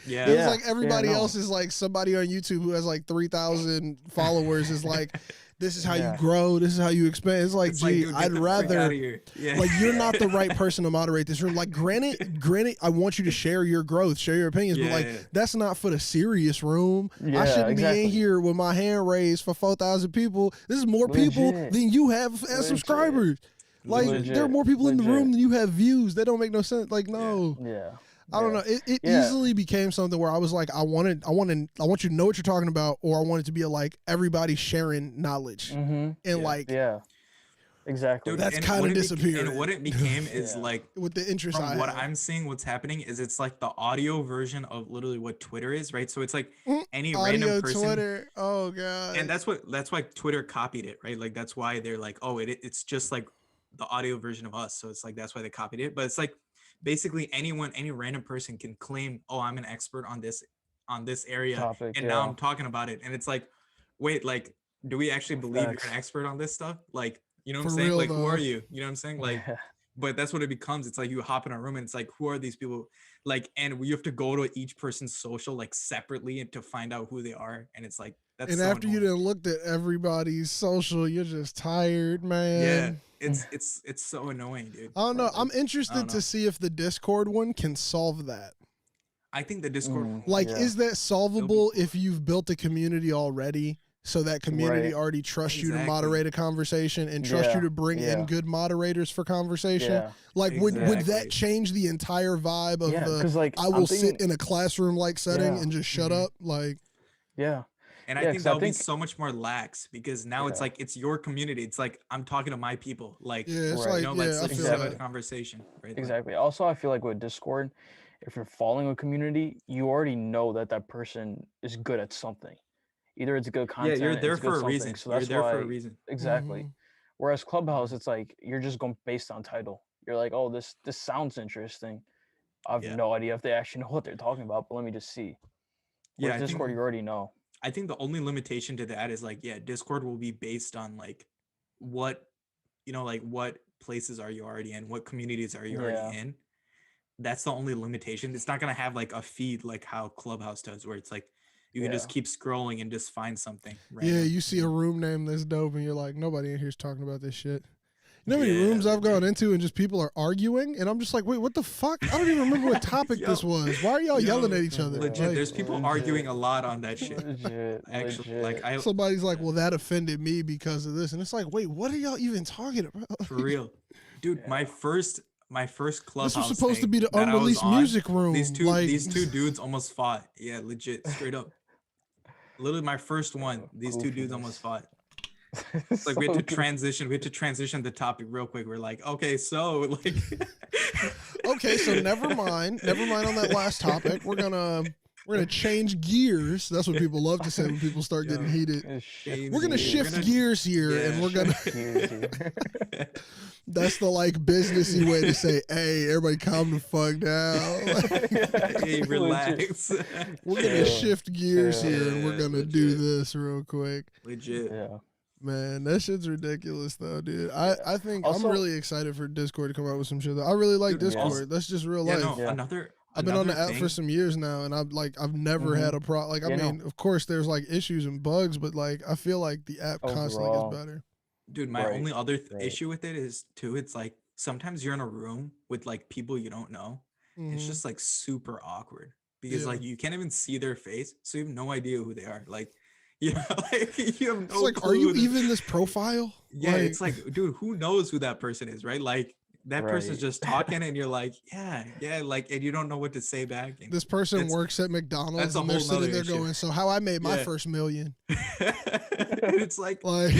S1: Yeah.
S2: It was
S3: Yeah.
S2: like everybody
S3: no.
S2: else is like somebody on YouTube who has like 3,000 followers is like this is how you
S3: Yeah.
S2: grow. This is how you expand. It's like,
S1: It's
S2: gee,
S1: dude, get
S2: I'd
S1: the frick outta
S2: rather.
S1: here. Yeah.
S2: Like, you're not the right person to moderate this room. Like, granted, I want you to share your growth, share your opinions, but like,
S1: Yeah.
S2: that's not for the serious room.
S3: Yeah,
S2: I shouldn't be
S3: exactly.
S2: in here with my hand raised for 4,000 people. This is more people
S3: Legit.
S2: than you have as
S3: Legit.
S2: subscribers. Like,
S3: Legit.
S2: there are more people in the room
S3: Legit.
S2: than you have views. That don't make no sense. Like, no.
S3: Yeah.
S2: I don't know. It
S3: Yeah.
S2: easily became something where I was like, I want you to know what you're talking about, or I want it to be like everybody sharing knowledge,
S3: Mm-hmm.
S2: and like
S3: Yeah. Exactly.
S1: Dude,
S2: that's
S1: and
S2: kind
S1: what
S2: of
S1: it
S2: disappeared.
S1: And what it became is
S3: Yeah.
S1: like,
S2: with the interest
S1: from
S2: I
S1: what
S2: have.
S1: I'm seeing, what's happening is it's like the audio version of literally what Twitter is, right? So it's like any
S2: Audio
S1: random person,
S2: Twitter. Oh god.
S1: and that's why Twitter copied it, right? Like that's why they're like, oh, it's just like the audio version of us. So it's like that's why they copied it. But it's like basically any random person can claim, oh, I'm an expert on this area,
S3: Topic.
S1: and
S3: Yeah.
S1: now I'm talking about it, and it's like, wait, like, do we actually believe
S3: Facts.
S1: you're an expert on this stuff? Like, you know what
S2: For
S1: I'm saying?
S2: real,
S1: Like, who
S2: though.
S1: are you? You know what I'm saying? Like,
S3: Yeah.
S1: but that's what it becomes. It's like you hop in a room and it's like, who are these people? Like, and you have to go to each person's social like separately and to find out who they are. And it's like, that's
S2: And
S1: so
S2: after you
S1: annoying.
S2: done looked at everybody's social, you're just tired, man.
S1: Yeah, it's so annoying, dude.
S2: I don't know. I'm
S1: Like, I
S2: interested
S1: don't
S2: to
S1: know.
S2: see if the Discord one can solve that.
S1: I think the Discord
S3: Mm.
S2: Like,
S3: Yeah.
S2: is that solvable
S1: cool.
S2: if you've built a community already? So that community
S3: Right.
S2: already trusts you to
S1: Exactly.
S2: moderate a conversation and trust you
S3: Yeah,
S2: to bring in
S3: yeah.
S2: good moderators for conversation.
S3: Yeah.
S2: Like, would that
S1: Exactly.
S2: change the entire vibe of
S3: Yeah.
S2: the
S3: Because like
S2: I will
S3: I'm
S2: sit
S3: thinking,
S2: in a classroom like setting
S3: Yeah.
S2: and just shut
S1: Mhm.
S2: up? Like,
S3: Yeah.
S1: And I
S3: Yeah,
S1: think
S3: 'cause
S1: that
S3: I
S1: would be
S3: think-
S1: so much more lax because now it's
S3: Yeah.
S1: like it's your community. It's like I'm talking to my people. Like,
S2: yeah, it's
S3: Right.
S2: like,
S1: you know,
S2: yeah,
S1: let's
S2: I
S1: let's
S2: feel
S1: just have a
S2: that.
S1: conversation, right? Like,
S3: Exactly. Also, I feel like with Discord, if you're following a community, you already know that that person is good at something. Either it's good
S1: yeah,
S3: content,
S1: you're there
S3: it's good
S1: for a
S3: something.
S1: reason.
S3: So
S1: You're
S3: that's
S1: there
S3: why
S1: for a reason.
S3: exactly.
S2: Mhm.
S3: Whereas Clubhouse,
S1: Mhm.
S3: it's like you're just going based on title. You're like, oh, this sounds interesting. I have
S1: Yeah.
S3: no idea if they actually know what they're talking about, but let me just see.
S1: Yeah,
S3: Whereas Discord, you already know.
S1: I think the only limitation to that is like, yeah, Discord will be based on like what, you know, like what places are you already in, what communities are you
S3: Yeah.
S1: already in. That's the only limitation. It's not gonna have like a feed like how Clubhouse does, where it's like you can just
S3: Yeah.
S1: keep scrolling and just find something.
S2: Yeah,
S1: Random,
S2: you see a room name that's dope and you're like, nobody in here's talking about this shit. You know how many
S1: Yeah,
S2: rooms I've gone
S1: legit.
S2: into and just people are arguing and I'm just like, wait, what the fuck? I don't even remember what topic this
S1: Yo,
S2: was. Why are y'all yelling at each other?
S1: Legit,
S2: Like,
S1: there's people arguing a lot on that shit.
S3: Legit.
S1: Actually,
S3: Legit.
S1: like I
S2: somebody's like, well, that offended me because of this. And it's like, wait, what are y'all even talking about?
S1: for real, dude.
S3: Yeah.
S1: My first Clubhouse.
S2: This was supposed to
S1: thing
S2: be the
S1: that I was
S2: unreleased
S1: on,
S2: music room.
S1: These two
S2: like,
S1: dudes almost fought. Yeah, legit, straight up. Literally my first one. These two dudes almost
S3: Goofiness.
S1: fought. It's like we had
S3: So
S1: to transition. We had to transition the topic real quick. We're like, okay, so like,
S2: okay, so never mind on that last topic. We're gonna change gears. That's what people love to say when people start getting
S1: Yo.
S2: heated.
S3: Shit.
S2: We're gonna
S1: We're
S2: shift
S1: gonna-
S2: gears here, and
S1: yeah,
S2: we're gonna.
S3: Gears here.
S2: That's the like businessy way to say, "Hey, everybody, calm the fuck down."
S1: hey,
S3: Legit.
S1: relax.
S2: We're gonna
S3: Chill.
S2: shift gears
S3: Chill.
S2: here, and we're
S1: Yeah,
S2: gonna do
S1: legit.
S2: this real quick.
S1: Legit.
S3: Yeah.
S2: Man, that shit's ridiculous though, dude. I think
S3: Also-
S2: I'm really excited for Discord to come out with some shit. Though. I really like
S1: Dude,
S2: Discord.
S3: also-
S2: That's just real
S1: Yeah,
S2: life.
S1: no,
S3: Yeah.
S2: I've been on the
S1: another
S2: app for
S1: thing-
S2: some years now, and I've never had a problem. Like, I
S3: Yeah, no.
S2: mean, of course, there's like issues and bugs, but like, I feel like the app constantly
S3: Overall.
S2: gets better.
S1: Dude, my
S3: Right,
S1: only other
S3: right.
S1: issue with it is too, it's like sometimes you're in a room with like people you don't know. It's
S2: Mhm.
S1: just like super awkward because
S2: Yeah.
S1: like you can't even see their face, so you have no idea who they are. Like, you know, like you have no
S2: It's like,
S1: clue
S2: are you
S1: who the-
S2: even this profile?
S1: Yeah, it's like, dude, who knows who that person is, right? Like that person's
S3: Right.
S1: just talking and you're like, yeah, like, and you don't know what to say back. And
S2: this person
S1: That's-
S2: works at McDonald's,
S1: that's a
S2: and they're
S1: whole
S2: sitting
S1: nother
S2: there
S1: issue.
S2: going, "So how I made my
S1: Yeah.
S2: first million?"
S1: it's like,
S2: Like,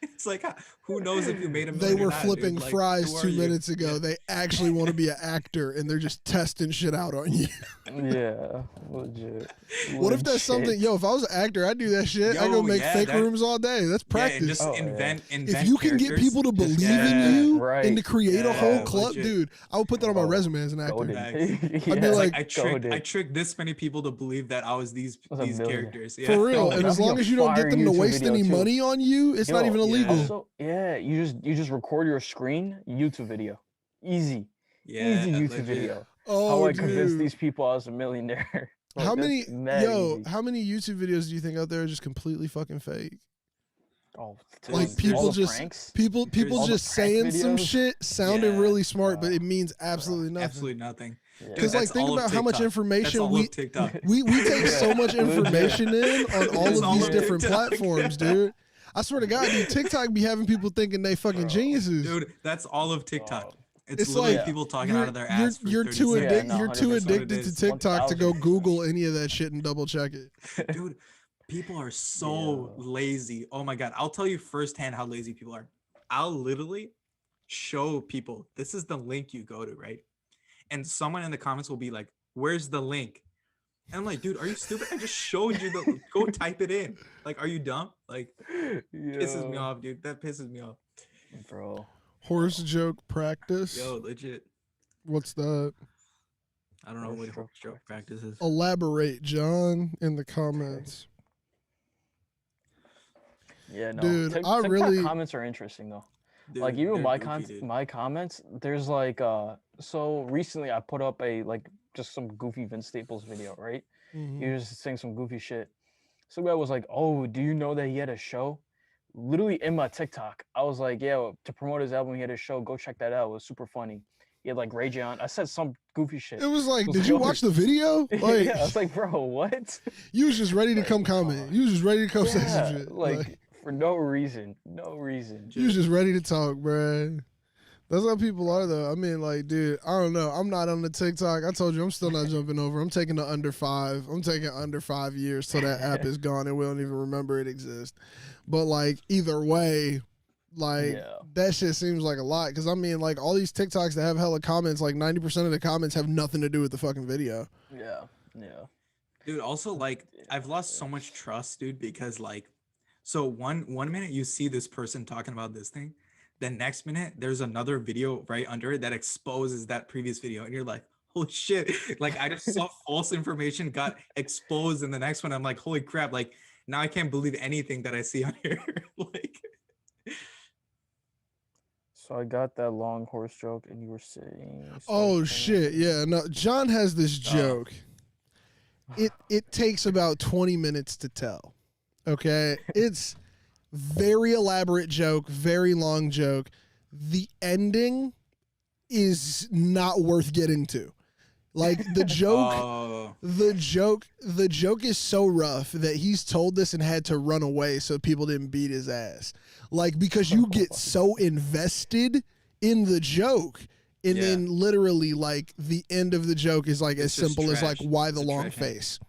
S1: it's like, who knows if you made a
S2: they
S1: million or
S2: were
S1: not,
S2: flipping
S1: dude? Like,
S2: fries
S1: who are
S2: 2
S1: you?
S2: minutes ago.
S1: Yeah.
S2: They actually want to be an actor, and they're just testing shit out on you.
S3: Yeah. Legit.
S2: What if that's something? Yo, if I was an actor, I'd do that shit. I go
S1: Yo,
S2: make
S1: yeah,
S2: fake
S1: that-
S2: rooms all day. That's
S1: Yeah, and
S2: practice.
S1: just
S3: Oh, yeah.
S1: invent
S2: If you can get
S1: characters.
S2: people to believe
S1: yeah,
S2: in you
S3: right.
S2: and to create a
S1: Yeah,
S2: whole club,
S1: legit.
S2: dude, I would put that on my
S3: Oh,
S2: resume as an actor.
S3: Goated.
S1: Facts.
S2: I'd be
S1: It's
S2: like,
S1: like I
S3: goated.
S1: tricked this many people to believe that I was these
S3: Was a million.
S1: characters. Yeah.
S2: For real.
S3: Oh,
S2: And
S3: that'd
S2: as
S3: be a
S2: long as you don't get
S3: fire
S2: them to
S3: YouTube
S2: waste
S3: video,
S2: any
S3: too.
S2: money on you, it's not
S3: Yo,
S2: even
S1: yeah.
S2: illegal.
S3: Also, yeah, you just record your screen, YouTube video. Easy.
S1: Yeah,
S3: Easy YouTube
S1: legit.
S3: video.
S2: Oh,
S3: How I convinced
S2: dude.
S3: these people I was a millionaire. Like,
S2: How
S3: that's
S2: many
S3: mad easy.
S2: how many YouTube videos do you think out there are just completely fucking fake?
S3: Oh,
S2: Like
S3: dude,
S2: people
S3: all the
S2: just
S3: pranks.
S2: people
S3: all the
S2: just
S3: prank
S2: saying some
S3: videos.
S2: shit sounding
S1: Yeah,
S2: really smart, but
S3: bro,
S2: it means absolutely nothing.
S1: absolutely nothing.
S3: Yeah.
S2: Because
S1: Dude,
S2: like
S1: that's
S2: think
S1: all of
S2: about how much
S1: TikTok. That's
S2: information
S1: all of TikTok.
S2: we take
S3: Yeah,
S2: so much
S3: legit.
S2: information in on all
S1: That's
S2: of
S1: all
S2: these
S1: of
S2: different
S1: TikTok.
S2: platforms, dude. I swear to God, dude, TikTok be having people thinking they fucking
S3: Bro.
S2: geniuses.
S1: Dude, that's all of TikTok. It's
S2: It's
S1: literally
S2: like
S3: Yeah.
S1: people talking out of their
S2: you're
S1: ass for
S2: you're
S1: 30
S2: too
S1: seconds.
S3: Yeah, no,
S2: you're too
S3: 100%.
S1: That's what it
S2: addicted to
S1: is.
S2: TikTok to go
S3: 1000%.
S2: Google any of that shit and double check it.
S1: Dude, people are so
S3: Yeah.
S1: lazy. Oh my God. I'll tell you firsthand how lazy people are. I'll literally show people this is the link you go to, right? And someone in the comments will be like, "Where's the link?" And I'm like, dude, are you stupid? I just showed you the go type it in. Like, are you dumb? Like, pisses me
S3: Yeah,
S1: off, dude. That pisses me off.
S3: bro.
S2: Horse joke practice.
S1: Yo, legit.
S2: What's that?
S1: I don't know
S3: Horse
S1: what
S3: joke
S1: horse joke practice is.
S2: Elaborate, John, in the comments.
S3: Yeah, no.
S2: Dude, I
S3: TikTok
S2: really-
S3: comments are interesting though.
S1: Dude,
S3: Like even
S1: they're
S3: my
S1: goofy, dude.
S3: my comments, there's like so recently I put up a like just some goofy Vince Staples video, right?
S2: Mhm.
S3: He was saying some goofy shit. Some guy was like, "Oh, do you know that he had a show?" Literally in my TikTok, I was like, "Yeah, to promote his album, he had a show. Go check that out. It was super funny." He had like Ray J on. I said some goofy shit.
S2: It was like,
S3: was
S2: did you
S3: like,
S2: watch the video? Like,
S3: Yeah, I was like, "Bro, what?"
S2: you was just ready to
S3: like,
S2: come comment. You was just ready to come say some
S3: Yeah,
S2: shit.
S3: like for no reason, no reason.
S2: You was just ready to talk, bruh. That's how people are, though. I mean, like, dude, I don't know. I'm not on the TikTok. I told you, I'm still not jumping over. I'm taking the under 5. I'm taking under 5 years till that app is gone and we don't even remember it exists. But like, either way, like
S3: Yeah.
S2: that shit seems like a lot. Because I mean, like all these TikToks that have hella comments, like 90% of the comments have nothing to do with the fucking video.
S3: Yeah, yeah.
S1: Dude, also like I've lost so much trust, dude, because like so one minute you see this person talking about this thing, the next minute there's another video right under it that exposes that previous video and you're like, holy shit, like I just saw false information got exposed in the next one. I'm like, holy crap, like now I can't believe anything that I see on here. Like
S3: So I got that long horse joke, and you were saying.
S2: Oh shit, yeah. No, John has this joke. It takes about 20 minutes to tell. Okay? It's very elaborate joke, very long joke. The ending is not worth getting to. Like the joke
S1: oh,
S2: the joke is so rough that he's told this and had to run away so people didn't beat his ass. Like because you get so invested in the joke. And
S1: Yeah.
S2: then literally like the end of the joke is like as
S1: It's just
S2: simple as like
S1: trash.
S2: why the
S1: It's a
S2: long
S1: trash end.
S2: face.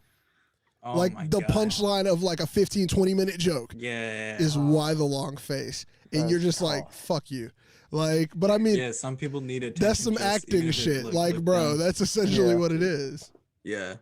S1: oh
S2: Like
S1: my
S2: the
S1: God.
S2: punchline of like a 15-20 minute joke
S1: Yeah.
S2: is why the long face. And
S3: That's
S2: you're just like,
S3: tough.
S2: fuck you. Like, but I mean,
S1: Yeah, some people need it.
S2: that's some acting shit. Like, bro, that's essentially
S3: Yeah.
S2: what it is.
S1: Yeah.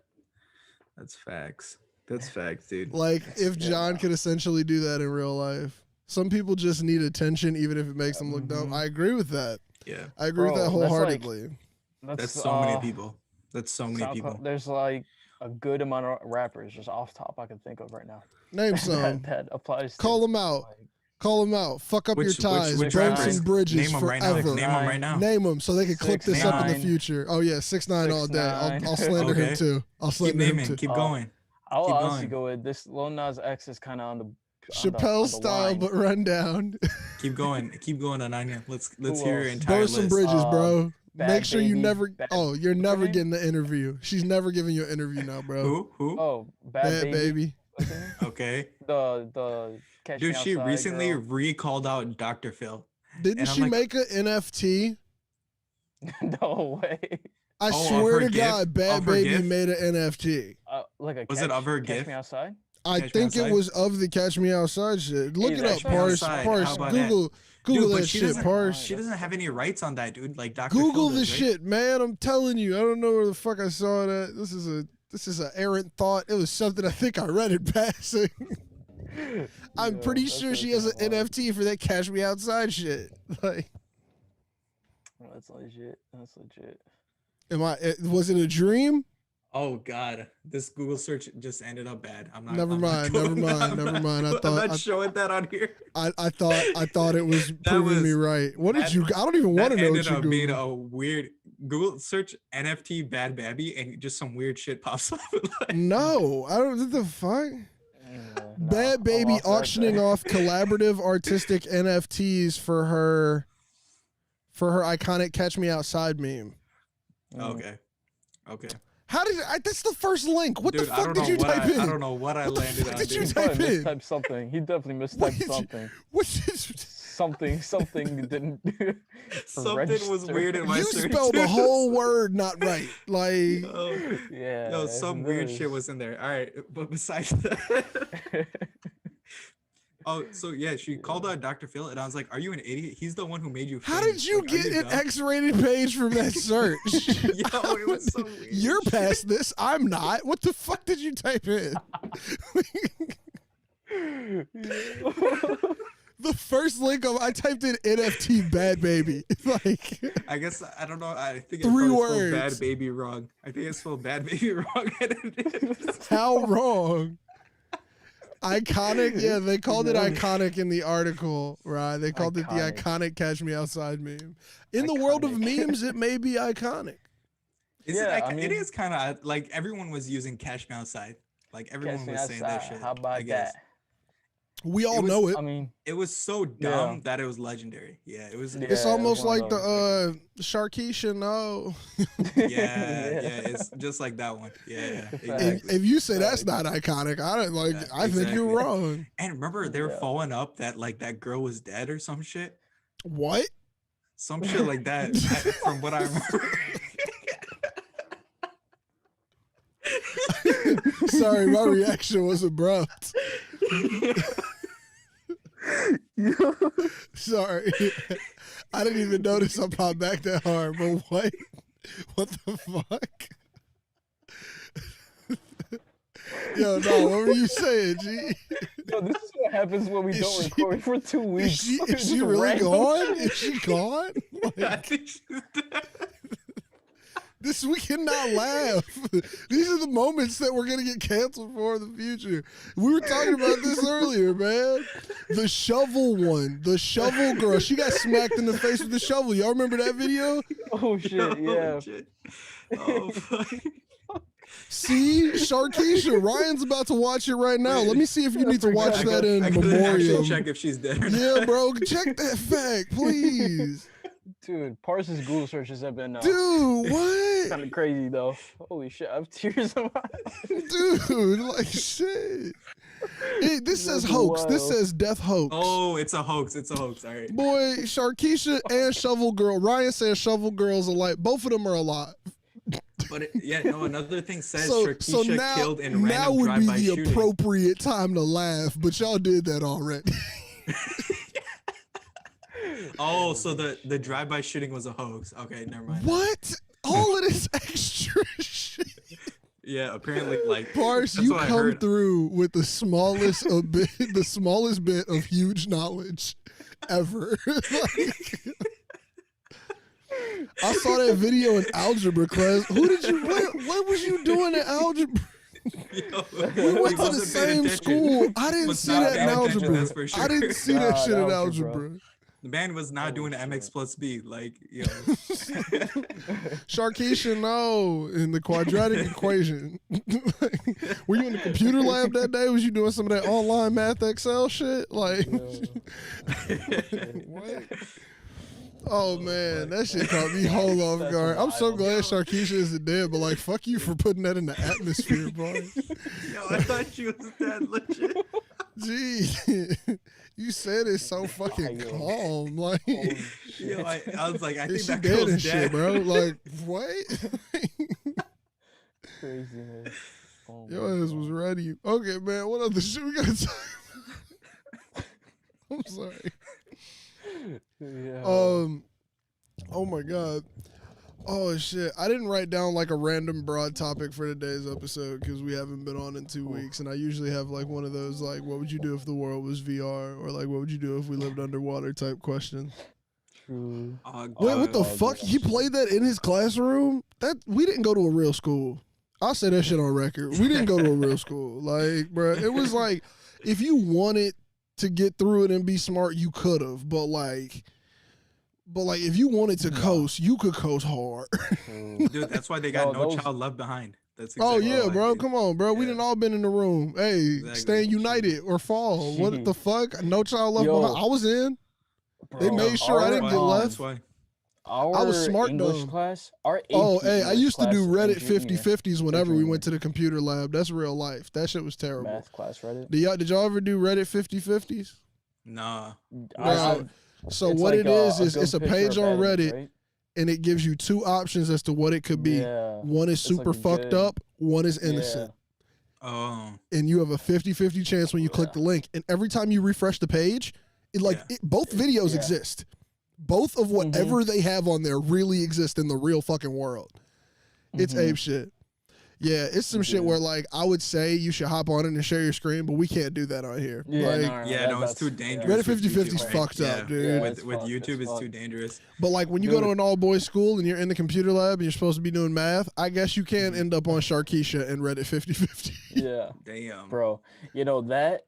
S1: That's facts. That's facts, dude.
S2: Like, if
S3: Yeah.
S2: John could essentially do that in real life. Some people just need attention, even if it makes them look dumb.
S3: Mhm.
S2: I agree with that.
S1: Yeah.
S2: I agree with
S3: Bro,
S2: that
S3: that's like-
S2: wholeheartedly.
S1: That's so many people. That's so many people.
S3: There's like a good amount of rappers just off top I can think of right now.
S2: Name some.
S3: that applies.
S2: Call
S3: to,
S2: them out.
S3: like,
S2: Call them out. Fuck up your ties.
S1: which
S2: burn
S3: rappers?
S2: some bridges
S1: Name them right now.
S2: forever.
S1: Name them right now.
S2: Name them so they can clip this up in the
S3: 6ix9ine.
S2: future. Oh yeah, 6ix9ine all day.
S3: 6ix9ine.
S2: I'll slander him
S1: Okay.
S2: too. I'll
S1: Keep
S2: slander him
S1: naming.
S2: too.
S1: Keep
S3: Uh,
S1: going.
S3: I'll
S1: Keep
S3: honestly
S1: going.
S3: go with this. Lil Nas X is kind of on the
S2: Chappelle style,
S3: line.
S2: but run down.
S1: Keep going. Keep going, Ananya. Let's
S3: Who
S1: hear your
S3: else?
S1: entire
S2: Burn some
S1: list.
S2: bridges, bro.
S3: Bad
S2: Make sure you
S3: Baby,
S2: never.
S3: Bad-
S2: Oh, you're
S3: what's her
S2: never
S3: name?
S2: getting the interview. She's never giving you an interview now, bro.
S1: Who?
S3: Oh, Bad,
S2: Bad
S3: Baby.
S2: baby.
S3: What's her name?
S1: Okay.
S3: The Catch Me
S1: Dude, she
S3: Outside
S1: recently
S3: girl.
S1: recalled out Dr. Phil.
S2: Didn't
S1: And I'm
S2: she
S1: like-
S2: make an NFT?
S3: No way.
S2: I
S1: Oh, of
S2: swear
S1: her
S2: to
S1: gift?
S2: God, Bad
S1: Of her
S2: Baby
S1: gift?
S2: made an NFT.
S3: Like a
S1: Was it of her
S3: Catch
S1: gift?
S3: Me Outside?
S2: I
S1: Catch Me
S2: think it
S1: Outside?
S2: was of the Catch Me Outside shit. Look
S3: Hey,
S2: it up,
S3: Catch Me
S2: Parse.
S1: Outside.
S2: Parse.
S1: How about that?
S2: Google
S1: Dude, but
S2: that
S1: she
S2: shit,
S1: doesn't-
S2: Parse.
S1: She doesn't have any rights on that, dude. Like Dr.
S2: Google
S1: Phil
S2: this
S1: does, right?
S2: shit, man. I'm telling you. I don't know where the fuck I saw that. This is an errant thought. It was something I think I read in passing. I'm
S3: Yeah,
S2: pretty
S3: that's
S2: sure she has an
S3: fucking wild.
S2: NFT for that Cash Me Outside shit. Like,
S3: That's legit. That's legit.
S2: was it a dream?
S1: Oh God, this Google search just ended up bad. I'm not.
S2: Never
S1: I'm not
S2: mind,
S1: going-
S2: never mind,
S1: I'm
S2: never
S1: not-
S2: mind. I
S1: I'm
S2: thought-
S1: not showing that on here.
S2: I thought it was proving me
S1: was-
S2: right. What did
S1: that-
S2: you? I don't even want
S1: That
S2: to know what
S1: ended
S2: you
S1: up being
S2: Googled.
S1: a weird Google search NFT Bad Babby and just some weird shit pops up. Like,
S2: No, I don't. What the fuck?
S3: Yeah.
S2: Bad
S3: I
S2: Baby
S3: lost that
S2: auctioning
S3: there.
S2: off collaborative artistic NFTs for her iconic "Catch Me Outside" meme.
S1: Okay. Okay.
S2: How did that's the first link? What
S1: Dude,
S2: the fuck
S1: I
S2: did you type in?
S1: don't know what I
S2: What the
S1: landed
S2: fuck
S1: on,
S2: did you
S1: dude.
S3: He
S2: type
S3: probably
S2: in?
S3: mistyped something. He definitely
S2: What
S3: mistyped
S2: did you-
S3: something.
S2: What is,
S3: Something didn't
S1: Something was weird in my
S2: you
S1: search.
S2: spelled the whole word not right. Like
S3: Yeah.
S1: Yo, some weird shit was in there. All right, but besides that, oh, so yeah, she called out Dr. Phil, and I was like, "Are you an idiot? He's the one who made you."
S2: how
S1: famous.
S2: did you
S1: Like, are
S2: get an
S1: dumb?"
S2: X-rated page from that search?
S1: Yo, it was so weird.
S2: You're past this. I'm not. What the fuck did you type in? The first link I typed in NFT Bad Baby. Like
S1: I guess I don't know. I think
S2: Three
S1: I spelled
S2: words.
S1: Bad Baby wrong. I think I spelled Bad Baby wrong.
S2: how wrong? Iconic, yeah, they called it iconic in the article, right? They called it the iconic "Catch Me Outside" meme. In the world of
S3: Iconic.
S2: memes, it may be iconic.
S1: It is kind of like everyone was using "Cash Me Outside." Like everyone
S3: Catch me
S1: was saying that
S3: outside.
S1: shit.
S3: How
S1: I
S3: about
S1: guess.
S3: that?
S2: We all
S1: was-
S2: know it.
S3: I mean,
S1: It was so dumb that it was legendary. Yeah, it was.
S3: Yeah,
S2: It's
S3: it
S2: almost
S3: was one
S2: like
S3: of those.
S2: the Sharkeisha no.
S1: Yeah, it's just like that one. Yeah. Exactly.
S2: If you say that's not iconic, I don't like.
S1: Yeah,
S2: I think you're
S1: exactly.
S2: wrong.
S1: And remember, they were
S3: Yeah.
S1: following up that like that girl was dead or some shit.
S2: What?
S1: Some shit like that. From what I remember.
S2: Sorry, my reaction was abrupt. Sorry. I didn't even notice I popped back that hard, but what? What the fuck? Yo, no, what were you saying, G?
S3: Yo, this is what happens when we
S2: Is
S3: don't
S2: she-
S3: record for 2 weeks.
S2: Is
S3: It's
S2: she
S3: just
S2: really
S3: random
S2: gone?
S3: shit.
S2: Is she gone?
S1: I
S2: Like,
S1: think she's dead.
S2: this we cannot laugh. These are the moments that we're gonna get canceled for in the future. We were talking about this earlier, man. The shovel one, the shovel girl. She got smacked in the face with the shovel. Y'all remember that video?
S3: Oh shit, yeah.
S1: Shit. Oh fuck.
S2: See, Sharkeisha, Ryan's about to watch it right now. Let me see if you need to watch
S1: I
S2: that
S1: gotta-
S2: in
S1: I gotta
S2: memoriam.
S1: actually check if she's dead or not.
S2: Yeah, bro, check that fact, please.
S3: Dude, Parsons Google searches have been
S2: Dude, what?
S3: kind of crazy though. Holy shit, I have tears in my eyes.
S2: Dude, like shit. Hey, this says
S3: That's
S2: hoax. This
S3: wild.
S2: says death hoax.
S1: Oh, it's a hoax. It's a hoax. All right.
S2: Boy, Sharkeisha and Shovel Girl. Ryan says Shovel Girl's alike. Both of them are alive.
S1: But another thing says
S2: So
S1: Sharkeisha
S2: now,
S1: killed in
S2: now
S1: random
S2: would be
S1: drive-by
S2: the
S1: shooting.
S2: appropriate time to laugh, but y'all did that already.
S1: Oh, so the drive-by shooting was a hoax. Okay, never mind.
S2: What? All of this extra shit.
S1: Yeah, apparently, like
S2: Bars,
S1: that's
S2: you
S1: what I
S2: come
S1: heard.
S2: through with the smallest the smallest bit of huge knowledge ever. Like, I saw that video in algebra class. Who did you? What was you doing in algebra?
S1: Yo,
S2: We went
S1: he
S2: to the
S1: wasn't paying
S2: same
S1: attention.
S2: school. I didn't
S1: Was
S2: see
S1: not
S2: that in
S1: paying attention,
S2: algebra.
S1: that's for sure.
S2: I didn't see
S3: Nah,
S2: that shit in
S3: algebra.
S2: algebra.
S1: The man was not doing
S3: Holy
S1: MX
S3: shit.
S1: plus B. Like, yo.
S2: Sharkeisha, no, in the quadratic equation. Were you in the computer lab that day? Was you doing some of that online math Excel shit? Like, what? Oh man, that shit caught me whole off
S3: That's
S2: guard. I'm so
S3: wild.
S2: glad Sharkeisha isn't dead, but like, fuck you for putting that in the atmosphere, bro.
S1: Yo, I thought she was that legit.
S2: Gee, you said it so fucking
S3: Wild.
S2: calm. Like,
S3: Holy
S1: Yo,
S3: shit.
S1: I was like, I think
S2: is she
S1: that
S2: dead
S1: girl's
S2: and
S1: dead,
S2: shit, bro? Like, what?
S3: Crazy, man. Oh,
S2: Your
S3: my
S2: ass
S3: God.
S2: was ready. Okay, man. What other shit we got to I'm sorry.
S3: Yeah.
S2: Oh my god. Oh shit. I didn't write down like a random broad topic for today's episode because we haven't been on in 2 weeks, and I usually have like one of those like, what would you do if the world was VR, or like, what would you do if we lived underwater type questions.
S3: True.
S1: Oh,
S2: Wait, what the
S3: Oh,
S2: fuck?
S3: gosh.
S2: He played that in his classroom? That we didn't go to a real school. I'll say that shit on record. We didn't go to a real school. Like, bro, it was like if you wanted to get through it and be smart, you could have. But like if you wanted to coast, you could coast hard.
S3: True.
S1: Dude, that's why they got
S3: No,
S1: No
S3: those-
S1: Child Left Behind. That's
S2: Oh
S1: exactly
S2: yeah,
S1: what I
S2: bro.
S1: did.
S2: Come on, bro. We
S1: Yeah.
S2: done all been in the room. Hey,
S1: Exactly.
S2: staying united or fall. What the fuck? No child left
S3: Yo.
S2: behind. I was in. They
S3: Bro,
S2: made sure I didn't get left.
S1: That's why.
S3: Our
S2: I was smart
S3: English
S2: dumb.
S3: class, our AP
S2: Oh, hey, I
S3: English
S2: used to
S3: class
S2: do
S3: in
S2: Reddit
S3: junior
S2: 50/50s
S3: or
S2: whenever we
S3: junior.
S2: went to the computer lab. That's real life. That shit was terrible.
S3: Math class Reddit.
S2: Did y'all ever do Reddit 50/50s?
S1: Nah.
S2: Bro, so
S3: it's
S2: what
S3: like
S2: it is
S3: good
S2: it's a
S3: picture
S2: page
S3: of
S2: on
S3: bad
S2: Reddit
S3: image, right?
S2: and it gives you two options as to what it could be.
S3: Yeah,
S2: One is
S3: it's
S2: super
S3: looking
S2: fucked
S3: good.
S2: up, one is innocent.
S1: Oh.
S2: And you have a 50/50 chance when you click the link. And every time you refresh the page, both videos
S3: Yeah.
S2: exist. Both of whatever they have on there really exist in the real fucking world. It's ape shit. Yeah, it's some shit where like I would say you should hop on it and share your screen, but we can't do that on here.
S3: Yeah,
S2: like,
S1: No, it's too dangerous.
S2: Reddit
S1: with
S2: 50/50 is
S1: YouTube, right?
S2: fucked up, dude.
S3: Yeah,
S1: With
S3: it's fucked,
S1: YouTube,
S3: it's
S1: it's too
S3: fucked.
S1: dangerous.
S2: But like when you go to an all boys school and you're in the computer lab and you're supposed to be doing math, I guess you can end up on Sharkeisha and Reddit 50/50.
S3: Yeah,
S1: Damn.
S3: bro. You know that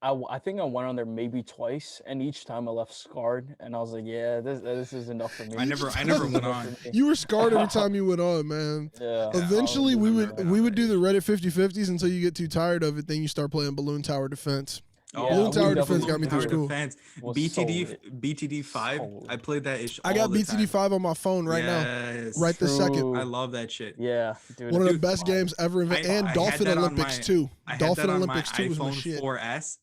S3: I think I went on there maybe twice, and each time I left scarred, and I was like, yeah, this is enough for me.
S1: I never went on.
S2: You were scarred every time you went on, man.
S3: Yeah.
S2: Eventually, we would
S1: on
S2: do the Reddit 50/50s until you get too tired of it. Then you start playing Balloon Tower Defense.
S1: Oh,
S2: Balloon Tower
S3: we
S2: Defense got me through
S3: definitely
S2: school.
S1: Defense.
S3: Was
S1: BTD 5.
S3: so
S1: I played that ish.
S2: I got
S1: all the
S2: BTD
S1: time.
S2: 5 on my phone right now,
S1: Yes.
S2: right this second.
S3: True.
S1: I love that shit.
S3: Yeah, dude.
S2: One of the
S1: Dude,
S2: best games ever invented.
S1: I
S2: And
S1: had
S2: Dolphin
S1: that on
S2: Olympics
S1: my-
S2: too.
S1: I had
S2: Dolphin
S1: that on
S2: Olympics
S1: my
S2: 2 was my
S1: iPhone
S2: shit.
S1: 4S,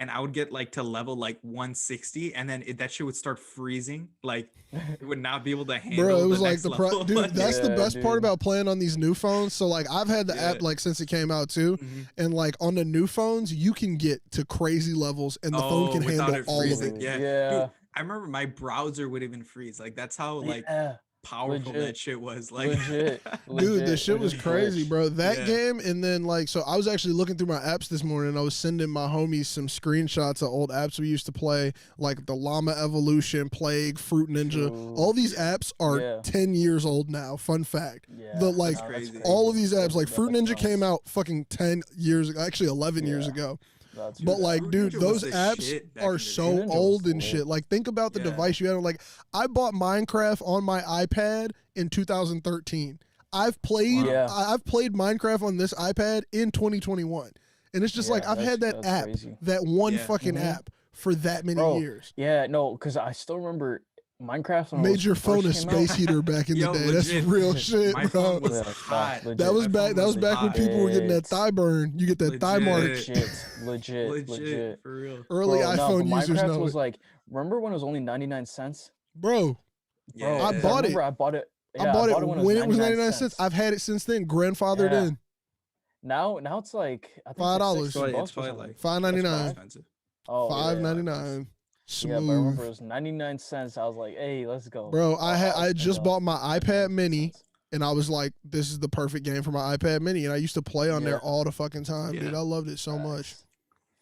S1: and I would get like to level like 160, and then that shit would start freezing. Like it would not be able to handle.
S2: Bro, it was
S1: the
S2: like
S1: next
S2: the
S1: level.
S2: dude. That's the
S3: Yeah,
S2: best part
S3: dude.
S2: about playing on these new phones. So like I've had the app like since it came out too,
S1: Mhm.
S2: and like on the new phones you can get to crazy levels, and the phone can
S1: without
S2: handle
S1: it
S2: all of
S1: freezing.
S2: it.
S1: Yeah.
S3: Yeah.
S1: Dude, I remember my browser would even freeze. Like that's how like
S3: yeah.
S1: powerful
S3: legit.
S1: that shit was. Like
S3: Legit.
S2: Dude, the
S3: legit,
S2: shit
S3: it
S2: was
S3: is
S2: crazy,
S3: glitch.
S2: bro. That
S1: Yeah.
S2: game, and then like, so I was actually looking through my apps this morning. And I was sending my homies some screenshots of old apps we used to play, like the Llama Evolution, Plague, Fruit Ninja.
S3: True.
S2: All these apps are
S3: Yeah.
S2: 10 years old now. Fun fact.
S3: Yeah,
S2: The like
S3: no, that's
S1: crazy.
S2: all of these apps, like
S3: That
S2: Fruit
S3: makes
S2: Ninja came
S3: sense.
S2: out fucking 10 years ago, actually 11 years
S3: Yeah.
S2: ago.
S3: That's
S2: But
S3: true.
S2: like,
S1: Fruit
S2: dude,
S1: Ninja
S2: those
S1: was the
S2: apps
S1: shit back
S2: are
S1: in the
S2: so
S3: day. Fruit Ninja
S2: old
S3: was
S2: and
S3: lit.
S2: shit. Like, think about the
S1: Yeah.
S2: device you had. Like, I bought Minecraft on my iPad in 2013. I've played
S3: Yeah.
S2: I've played Minecraft on this iPad in 2021. And it's just
S3: Yeah,
S2: like I've had that
S3: that's
S2: app,
S3: crazy.
S2: that one
S1: Yeah.
S2: fucking
S3: Mhm.
S2: app for that many
S3: Bro,
S2: years.
S3: Yeah, no, because I still remember Minecraft when it
S2: Made
S3: was
S2: your phone a
S3: first came out.
S2: space heater back in
S1: Yo,
S2: the day. That's
S1: legit.
S2: real shit,
S1: My
S2: bro.
S1: phone was
S3: Yeah,
S1: hot.
S3: legit.
S2: That was
S1: My
S2: back.
S1: phone
S2: That was back when
S1: hot.
S2: people were getting that
S3: Legit.
S2: thigh burn. You get that thigh mark.
S1: Legit.
S3: Legit, legit.
S1: For real.
S2: Early
S3: Bro, no,
S2: iPhone
S3: but
S2: users
S3: Minecraft
S2: know
S3: was
S2: it.
S3: like, remember when it was only 99 cents?
S2: Bro,
S1: Yeah.
S3: Bro,
S2: I
S3: 'cause
S2: bought it.
S3: remember I bought it.
S2: I
S3: Yeah,
S2: bought it
S3: when
S2: when it was 99 cents. I've had it since then. Grandfathered
S3: Yeah.
S2: in.
S3: Now it's like I think
S2: $5.
S3: it's like
S1: It's
S3: 60 bucks or
S1: probably
S3: something.
S1: like
S2: $5.99.
S1: expensive.
S3: Oh, yeah, yeah.
S2: $5.99.
S3: Yeah, but I
S2: Smooth.
S3: remember it was 99 cents. I was like, hey, let's go.
S2: Bro, I
S3: was
S2: just
S3: paying
S2: bought my iPad
S3: 99
S2: mini,
S3: cents.
S2: and I was like, this is the perfect game for my iPad mini. And I used to play on there
S3: Yeah.
S2: all the fucking time, dude.
S1: Yeah.
S2: I loved it so much.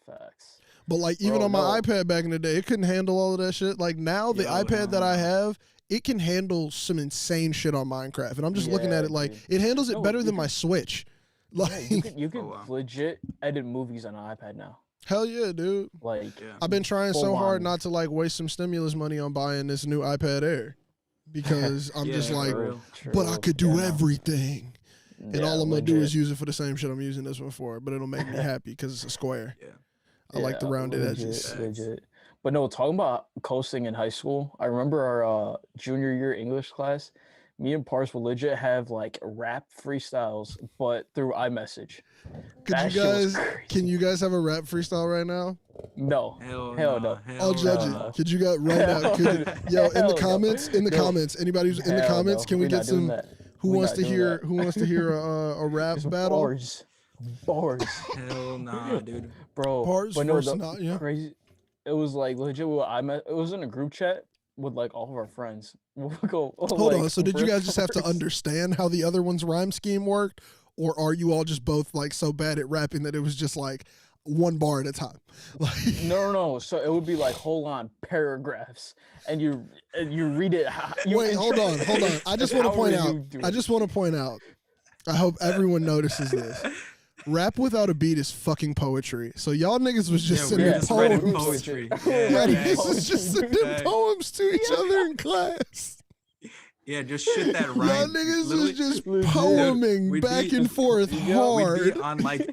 S3: Facts.
S2: But like even
S3: Bro,
S2: on my
S3: no.
S2: iPad back in the day, it couldn't handle all of that shit. Like now the
S1: Yeah,
S2: iPad that I
S1: no.
S2: have, it can handle some insane shit on Minecraft. And I'm just looking
S3: Yeah,
S2: at it like
S3: dude.
S2: it handles it
S3: No,
S2: better
S3: you
S2: than my
S3: can-
S2: Switch.
S3: Yeah,
S2: Like
S3: you could
S1: Oh, wow.
S3: legit edit movies on an iPad now.
S2: hell yeah, dude.
S3: Like,
S1: Yeah.
S2: I've been trying so
S3: Full
S2: hard
S3: on.
S2: not to like waste some stimulus money on buying this new iPad Air because I'm
S1: Yeah,
S2: just
S1: for
S2: like,
S1: real.
S2: but I could do
S3: Yeah, no.
S2: everything. And
S3: Yeah,
S2: all I'm gonna do
S3: legit.
S2: is use it for the same shit I'm using this one for, but it'll make me happy because it's a square.
S1: Yeah.
S2: I like the
S3: Yeah,
S2: rounded
S3: legit,
S2: edges.
S3: Legit. But no, talking about coasting in high school, I remember our junior year English class. Me and Pars would legit have like rap freestyles, but through iMessage.
S2: Could
S3: That
S2: you
S3: shit was
S2: guys?
S3: crazy.
S2: Can you guys have a rap freestyle right now?
S3: No,
S1: Hell,
S3: Hell
S1: no.
S3: no.
S2: I'll judge
S3: no.
S2: it. Could you guys right now?
S3: Hell
S2: Could,
S3: no.
S2: yo, in
S3: Hell
S2: the
S3: no.
S2: comments,
S3: No.
S2: comments, anybody who's in the
S3: Hell
S2: comments,
S3: no.
S2: can we
S3: We're
S2: get
S3: not doing
S2: some?
S3: that.
S2: Who
S3: We're
S2: wants
S3: not
S2: to
S3: doing
S2: hear?
S3: that.
S2: Who wants to hear a rap
S3: Just
S2: battle?
S3: Bars,
S1: Hell nah, dude.
S2: Bars
S3: bro. But no,
S2: versus
S3: the
S2: not, yeah.
S3: crazy. It was like legit. It was in a group chat with like all of our friends. We'll go.
S2: Hold on. So did you
S3: rip
S2: guys just have to
S3: bars.
S2: understand how the other one's rhyme scheme worked, or are you all just both like so bad at rapping that it was just like one bar at a time? Like,
S3: No. So it would be like whole on paragraphs, and you read it.
S2: wait, hold on. I just want to point out. I hope everyone notices this. Rap without a beat is fucking poetry. So y'all niggas was just
S1: Yeah, we
S2: sending
S1: just writing
S2: poems.
S1: poetry.
S3: Yeah,
S2: Yeah,
S3: yeah.
S2: niggas was just sending
S1: Facts.
S2: poems to each other in class.
S1: Yeah, just shit that
S2: Y'all
S1: rhyme.
S2: niggas
S1: Literally,
S2: was just
S3: Legit.
S2: poeming
S1: We'd
S2: back
S1: be-
S2: and forth
S1: we'd be
S2: hard.
S1: on like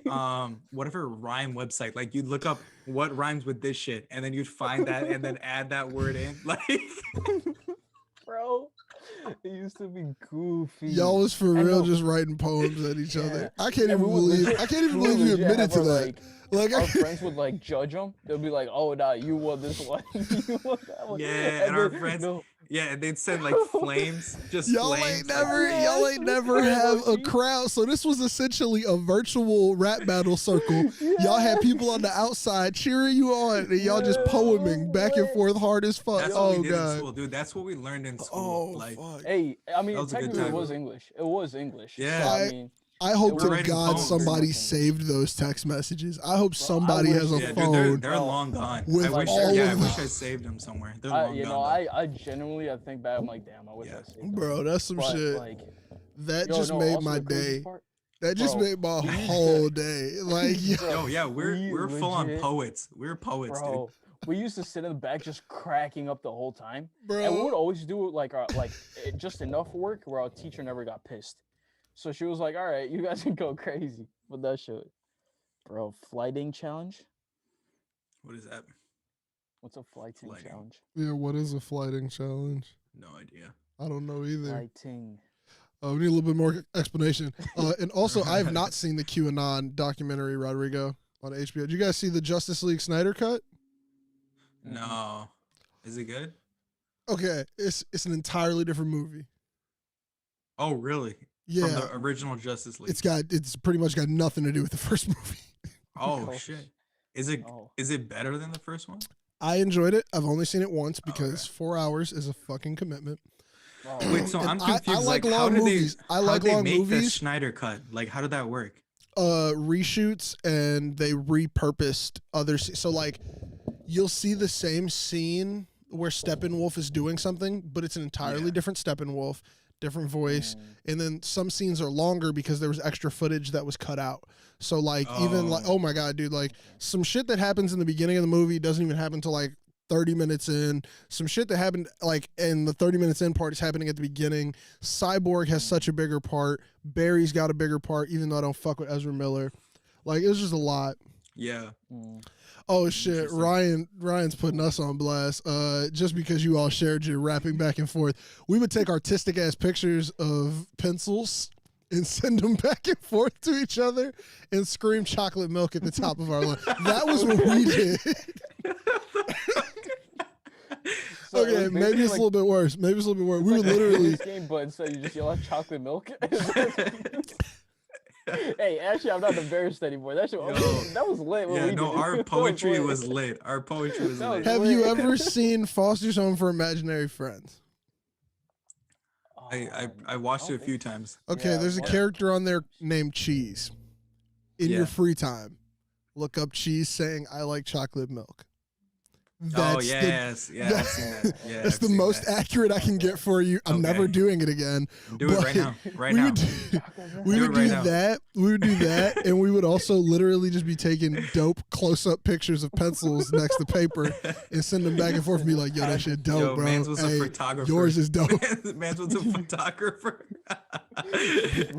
S1: whatever rhyme website. Like you'd look up what rhymes with this shit, and then you'd find that, and then add that word in. Like,
S3: Bro, it used to be goofy.
S2: Y'all was for
S3: And
S2: real
S3: no-
S2: just writing poems at each other. I can't
S3: And
S2: even
S3: we would
S2: believe.
S3: legit-
S2: I can't even
S3: we would
S2: believe you
S3: legit
S2: admitted
S3: have
S2: to
S3: our,
S2: that. Like,
S3: our friends would like judge them. They'll be like, "Oh, nah, you won this one. You won that one."
S1: yeah, and our
S3: then-
S1: friends,
S3: no,
S1: yeah, and they'd send like flames, just
S2: y'all
S1: flames.
S2: ain't
S1: like-
S2: never,
S3: Yeah,
S2: y'all ain't never have a
S3: emoji.
S2: crowd. So this was essentially a virtual rap battle circle. Y'all had people on the outside cheering you on, and y'all just
S3: Yeah,
S2: poeming back and
S3: lit.
S2: forth hard as fuck.
S1: That's what
S2: Oh
S1: we did in
S2: god.
S1: school, dude. That's what we learned in school.
S2: Oh
S1: like,
S2: fuck.
S3: Hey, I mean,
S1: That was a good
S3: technically it
S1: time.
S3: was English. It was English.
S1: Yeah.
S3: So, I
S2: I-
S3: mean,
S2: I hope
S3: We're
S2: to
S1: writing
S2: God
S1: poems.
S2: somebody
S3: Very
S2: saved those text messages. I hope somebody
S3: wish
S2: has a
S3: they
S1: yeah,
S3: did.
S1: dude,
S2: phone.
S1: they're
S3: Bro,
S1: long gone.
S2: with
S1: I wish,
S2: all
S1: yeah, I
S2: of
S1: wish
S2: them.
S1: I saved them somewhere. They're long
S3: you
S1: gone.
S3: know,
S1: though.
S3: I genuinely, I think back, I'm like, damn, I wish
S1: Yeah.
S3: I saved them.
S2: Bro, that's some
S3: But,
S2: shit.
S3: like,
S2: That
S3: yo,
S2: just
S3: no,
S2: made
S3: also
S2: my
S3: the crazy
S2: day.
S3: part-
S2: That just
S3: Bro,
S2: made my
S3: we used to-
S2: whole day. Like, yo,
S3: Bro,
S1: Yo, yeah,
S3: we
S1: we're full on
S3: legit-
S1: poets. We're poets,
S3: Bro, we used to sit in the back just cracking up the whole time.
S2: bro.
S3: And we would always do like just enough work where our teacher never got pissed. So she was like, "All right, you guys can go crazy with that shit." Bro, flighting challenge?
S1: dude. What is that?
S3: What's a flighting
S1: Flighting.
S3: challenge?
S2: Yeah, what is a flighting challenge?
S1: No idea.
S2: I don't know either.
S3: Flighting.
S2: We need a little bit more explanation. And also, I have not seen the QAnon documentary, Rodrigo, on HBO. Did you guys see the Justice League Snyder cut?
S1: No. Is it good?
S2: Okay, it's an entirely different movie.
S1: Oh, really?
S2: Yeah,
S1: From the original Justice League.
S2: it's pretty much got nothing to do with the first movie.
S1: Oh
S3: Oh,
S1: shit. Is it
S3: Oh.
S1: is it better than the first one?
S2: I enjoyed it. I've only seen it once because
S1: Okay.
S2: 4 hours is a fucking commitment.
S3: Oh,
S1: Wait, so
S2: And
S1: I'm
S2: I
S1: confused.
S2: like
S1: how
S2: long
S1: did
S2: movies.
S1: they
S2: I
S1: how
S2: like
S1: did they
S2: long
S1: make the
S2: movies.
S1: Schneider cut? Like how did that work?
S2: Reshoots, and they repurposed other so like you'll see the same scene where Steppenwolf is doing something, but it's an entirely
S1: Yeah.
S2: different Steppenwolf, different voice,
S3: Mm.
S2: and then some scenes are longer because there was extra footage that was cut out. So like even like
S1: Oh.
S2: oh my god, dude, like some shit that happens in the beginning of the movie doesn't even happen till like 30 minutes in. Some shit that happened like in the 30 minutes in part is happening at the beginning. Cyborg has such a bigger part. Barry's got a bigger part, even though I don't fuck with Ezra Miller. Like it was just a lot.
S1: Yeah.
S3: Mm.
S2: Oh shit,
S1: Interesting.
S2: Ryan's putting us on blast. Just because you all shared your rapping back and forth, we would take artistic ass pictures of pencils and send them back and forth to each other and scream chocolate milk at the top of our lungs. That was what we did.
S3: So it
S2: Okay,
S3: was
S2: maybe
S3: basically
S2: it's a little bit worse. Maybe it's a little bit worse. We would
S3: like a
S2: literally.
S3: tennis game, but instead you just yell out chocolate milk. Hey, actually, I'm not embarrassed anymore. That shit,
S1: Yo.
S3: that was lit. What
S1: Yeah,
S3: we
S1: no,
S3: did.
S1: our
S3: That
S1: poetry
S3: lit.
S1: was lit. Our poetry was
S3: That was
S1: lit.
S2: Have you
S3: lit.
S2: ever seen Foster's Home for Imaginary Friends?
S1: I watched
S3: don't
S1: it a few
S3: think so.
S1: times.
S2: Okay,
S3: Yeah,
S2: there's a
S3: what?
S2: character on there named Cheese. In your
S1: Yeah.
S2: free time, look up Cheese saying, "I like chocolate milk."
S1: Oh
S2: That's
S1: yes, yeah, I've seen that. Yeah,
S2: That's
S1: I've
S2: the
S1: seen
S2: most
S1: that.
S2: accurate I can get for you. I'm
S1: Okay.
S2: never doing it again.
S1: Do it right
S2: but
S1: now. Right
S2: we
S1: now.
S2: would do, we
S1: Do
S2: would
S1: it right
S2: do
S1: now.
S2: that. We would do that, and we would also literally just be taking dope close-up pictures of pencils next to paper and send them back and forth and be like, "Yo, that shit dope,
S1: Yo,
S2: bro.
S1: Mans was
S2: Hey,
S1: a photographer.
S2: yours is dope."
S1: Mans was a photographer.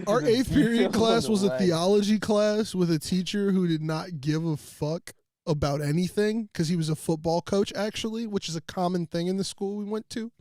S2: Our
S3: The
S2: 8th period
S3: details
S2: class
S3: on the
S2: was a
S3: leg.
S2: theology class with a teacher who did not give a fuck about anything because he was a football coach, actually, which is a common thing in the school we went to.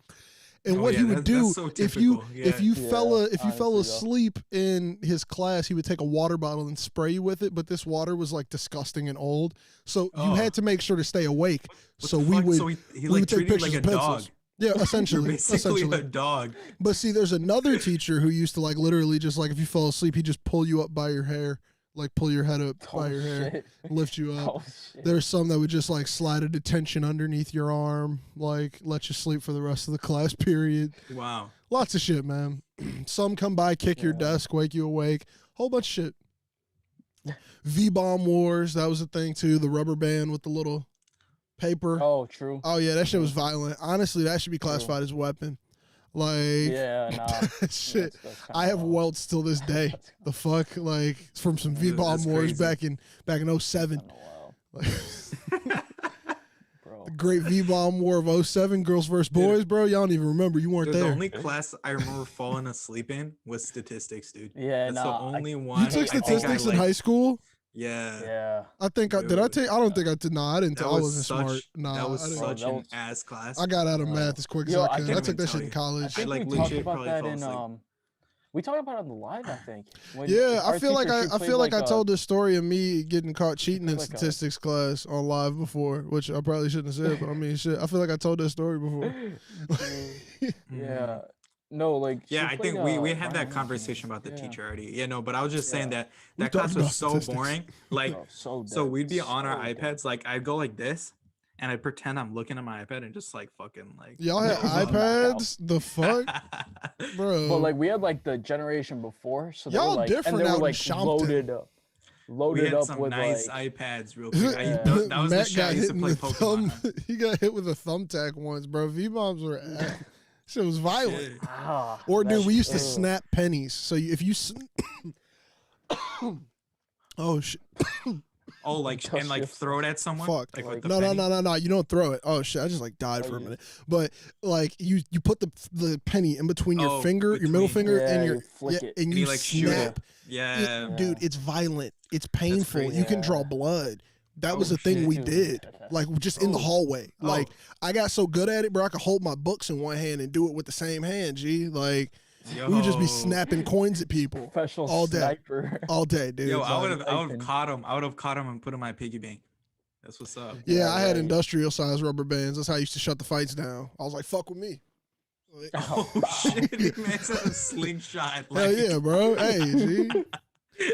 S2: And
S1: Oh,
S2: what
S1: yeah,
S2: he would
S1: that's
S2: do
S1: so
S2: if you
S1: typical.
S2: if you
S3: Yeah.
S2: fell
S3: Yeah,
S2: if you fell
S3: honestly, though.
S2: asleep in his class, he would take a water bottle and spray you with it. But this water was like disgusting and old, so you
S1: Oh.
S2: had to make sure to stay awake.
S1: What
S2: so
S1: the
S2: we
S1: fuck?
S2: would
S1: So he
S2: we
S1: like
S2: would take
S1: treated you like
S2: pictures
S1: a
S2: of
S1: dog.
S2: pencils. Yeah,
S1: You're
S2: essentially,
S1: basically
S2: essentially.
S1: a dog.
S2: But see, there's another teacher who used to like literally just like if you fell asleep, he'd just pull you up by your hair, like pull your head up by your hair,
S3: shit.
S2: lift you up.
S3: Oh shit.
S2: There's some that would just like slide a detention underneath your arm, like let you sleep for the rest of the class period.
S1: Wow.
S2: Lots of shit, man. Some come by, kick your
S3: Yeah.
S2: desk, wake you awake. Whole bunch of shit. V-bomb wars, that was a thing too. The rubber band with the little paper.
S3: Oh, true.
S2: Oh yeah, that shit was violent. Honestly, that should be classified as a weapon. Like
S3: Yeah, nah.
S2: shit.
S3: That's
S2: I have
S3: wild.
S2: welts till this day.
S3: That's
S2: The fuck, like from some
S3: Dude,
S2: V-bomb
S1: that's
S2: wars
S1: crazy.
S2: back in 07.
S3: kinda wild.
S2: Like,
S3: Bro.
S2: Great V-Bomb War of 07, girls versus boys, bro. Y'all don't even remember. You weren't
S1: Dude,
S2: there.
S1: the only class I remember falling asleep in was statistics, dude.
S3: Yeah,
S1: That's the only one.
S2: You
S3: I
S2: took
S3: think I
S2: statistics in
S1: liked.
S2: high school?
S1: Yeah.
S3: Yeah.
S2: I think I did. I take. I don't think I did. Nah, I didn't.
S1: That
S2: I
S1: was
S2: wasn't
S1: such.
S2: smart. Nah,
S1: that
S2: I
S1: was
S2: didn't.
S1: such
S3: That
S1: an
S3: was-
S1: ass class.
S2: I got out of math as quick as
S3: Yo,
S2: I
S3: I
S2: could.
S3: can't
S2: I took
S1: even
S2: that
S1: tell
S2: shit in
S1: you.
S3: I
S2: college.
S3: think
S1: like
S3: we talked
S1: legit
S3: about
S1: probably
S3: that
S1: fell
S3: in
S1: asleep.
S3: we talked about it on the live, I think. When
S2: Yeah,
S3: our
S2: I feel like
S3: teacher, she
S2: I
S3: played
S2: feel like I
S3: a-
S2: told this story of me getting caught cheating in
S3: like a-
S2: statistics class on live before, which I probably shouldn't have said, but I mean, shit. I feel like I told that story before.
S3: Yeah. No, like
S1: Yeah,
S3: she
S1: I think
S3: played,
S1: we had that
S3: violin.
S1: conversation about the
S3: Yeah.
S1: teacher already. Yeah, no, but I was just saying
S3: Yeah.
S1: that
S2: We
S1: that class
S2: talked
S1: was
S2: about
S1: so
S2: statistics.
S1: boring. Like,
S3: Bro, so
S1: so
S3: dead.
S1: we'd be on our
S3: So dead.
S1: iPads. Like, I'd go like this, and I'd pretend I'm looking at my iPad and just like fucking like.
S2: Y'all had
S3: No,
S2: iPads? The fuck, bro?
S3: But like we had like the generation before, so they
S2: Y'all
S3: were like
S2: different
S3: and they
S2: out
S3: were
S2: in
S3: like
S2: Shompton.
S1: we
S3: loaded
S1: had
S3: up
S1: some
S3: with
S1: nice
S3: like
S1: iPads, real quick.
S3: Yeah.
S1: That was the
S2: Matt
S1: shit I
S2: got
S1: used
S2: hit
S1: to
S2: in
S1: play
S2: the
S1: Pokemon.
S2: thumb. He got hit with a thumbtack once, bro. V-bombs were. Shit was violent.
S1: Shit.
S2: Or dude,
S3: that's-
S2: we used to
S3: ugh.
S2: snap pennies. So if you, oh shit,
S1: Oh, like
S3: Touch
S1: and like
S3: your-
S1: throw it at someone.
S2: fuck.
S1: Like with
S3: Like-
S1: the
S2: No,
S1: penny?
S2: no. You don't throw it. Oh shit, I just like died for a
S3: you-
S2: minute. But like you put the penny in between your
S1: Oh,
S2: finger, your middle
S1: between-
S2: finger,
S3: Yeah,
S2: and
S3: you
S2: your
S3: flick it.
S2: and
S1: And
S2: you
S1: you like shoot
S2: snap.
S1: it. Yeah.
S2: Dude, it's violent. It's painful.
S1: crazy.
S2: You can draw
S3: Yeah.
S2: blood. That
S1: Oh,
S2: was a thing
S1: shit.
S2: we
S3: Dude.
S2: did. Like just in the
S1: Oh.
S2: hallway.
S1: Oh.
S2: Like I got so good at it, bro. I could hold my books in one hand and do it with the same hand. G, like we would just be
S1: Yo.
S2: snapping coins at people
S3: professional
S2: all day.
S3: sniper.
S2: all day, dude.
S1: Yo,
S3: It's
S1: I
S3: on
S1: would have
S3: Titan.
S1: caught him. I would have caught him and put him in my piggy bank. That's what's up.
S2: Yeah, I had
S3: right.
S2: industrial size rubber bands. That's how I used to shut the fights down. I was like, fuck with me. Like,
S1: Oh shit, man's at a slingshot.
S2: hell
S1: Like,
S2: yeah, bro. Hey, G.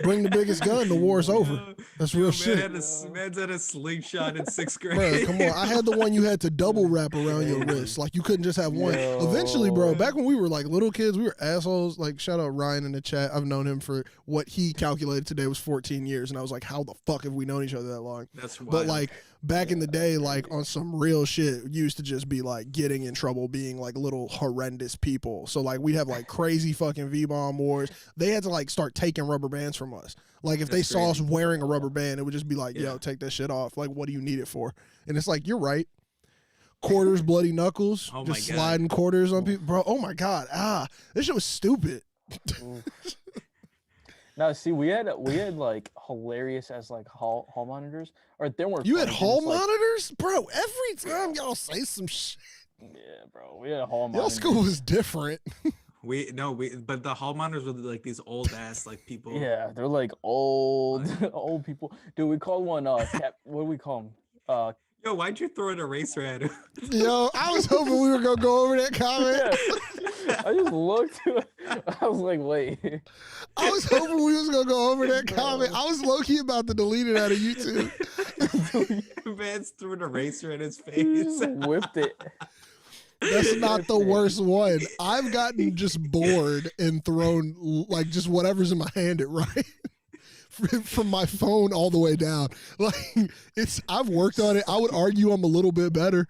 S2: Bring the biggest gun, the war's over.
S1: Yo,
S2: That's
S1: yo,
S2: real
S1: man
S2: shit.
S1: Had man's at a slingshot in 6th grade.
S2: Bro, come on. I had the one you had to double wrap around your wrist. Like you couldn't just have one. Eventually, bro,
S3: Yo.
S2: back when we were like little kids, we were assholes. Like shout out Ryan in the chat. I've known him for what he calculated today was 14 years. And I was like, how the fuck have we known each other that long?
S1: That's wild.
S2: But like back in the day, like on some real shit, you used to just be like getting in trouble being like little horrendous people. So like we'd have like crazy fucking V-bomb wars. They had to like start taking rubber bands from us. Like if they
S1: That's
S2: saw us
S1: crazy.
S2: wearing a rubber band, it would just be like, yo,
S1: Yeah.
S2: take that shit off. Like, what do you need it for? And it's like, you're right. Quarters, bloody knuckles,
S1: Oh
S2: just
S1: my God.
S2: sliding quarters on people. Bro, oh my God. This shit was stupid.
S3: Now, see, we had like hilarious as like hall monitors, or they weren't.
S2: You had
S3: funny,
S2: hall
S3: just, like-
S2: monitors? Bro, every time y'all say some shit,
S3: Yeah, bro, we had hall
S2: y'all
S3: monitors.
S2: school was different.
S1: but the hall monitors were like these old ass like people.
S3: Yeah, they're like old, old people. Dude, we called one what do we call them?
S1: Yo, why'd you throw an eraser at him?
S2: Yo, I was hoping we were going to go over that comment.
S3: Yeah. I just looked. I was like, wait.
S2: I was hoping we was gonna go over that comment. I was low key about to delete it out of YouTube.
S1: Man's threw an eraser at his
S3: He
S1: face.
S3: just whipped it.
S2: That's not the
S3: Whipped it.
S2: worst one. I've gotten just bored and thrown like just whatever's in my hand at right. From my phone all the way down. Like I've worked on it. I would argue I'm a little bit better.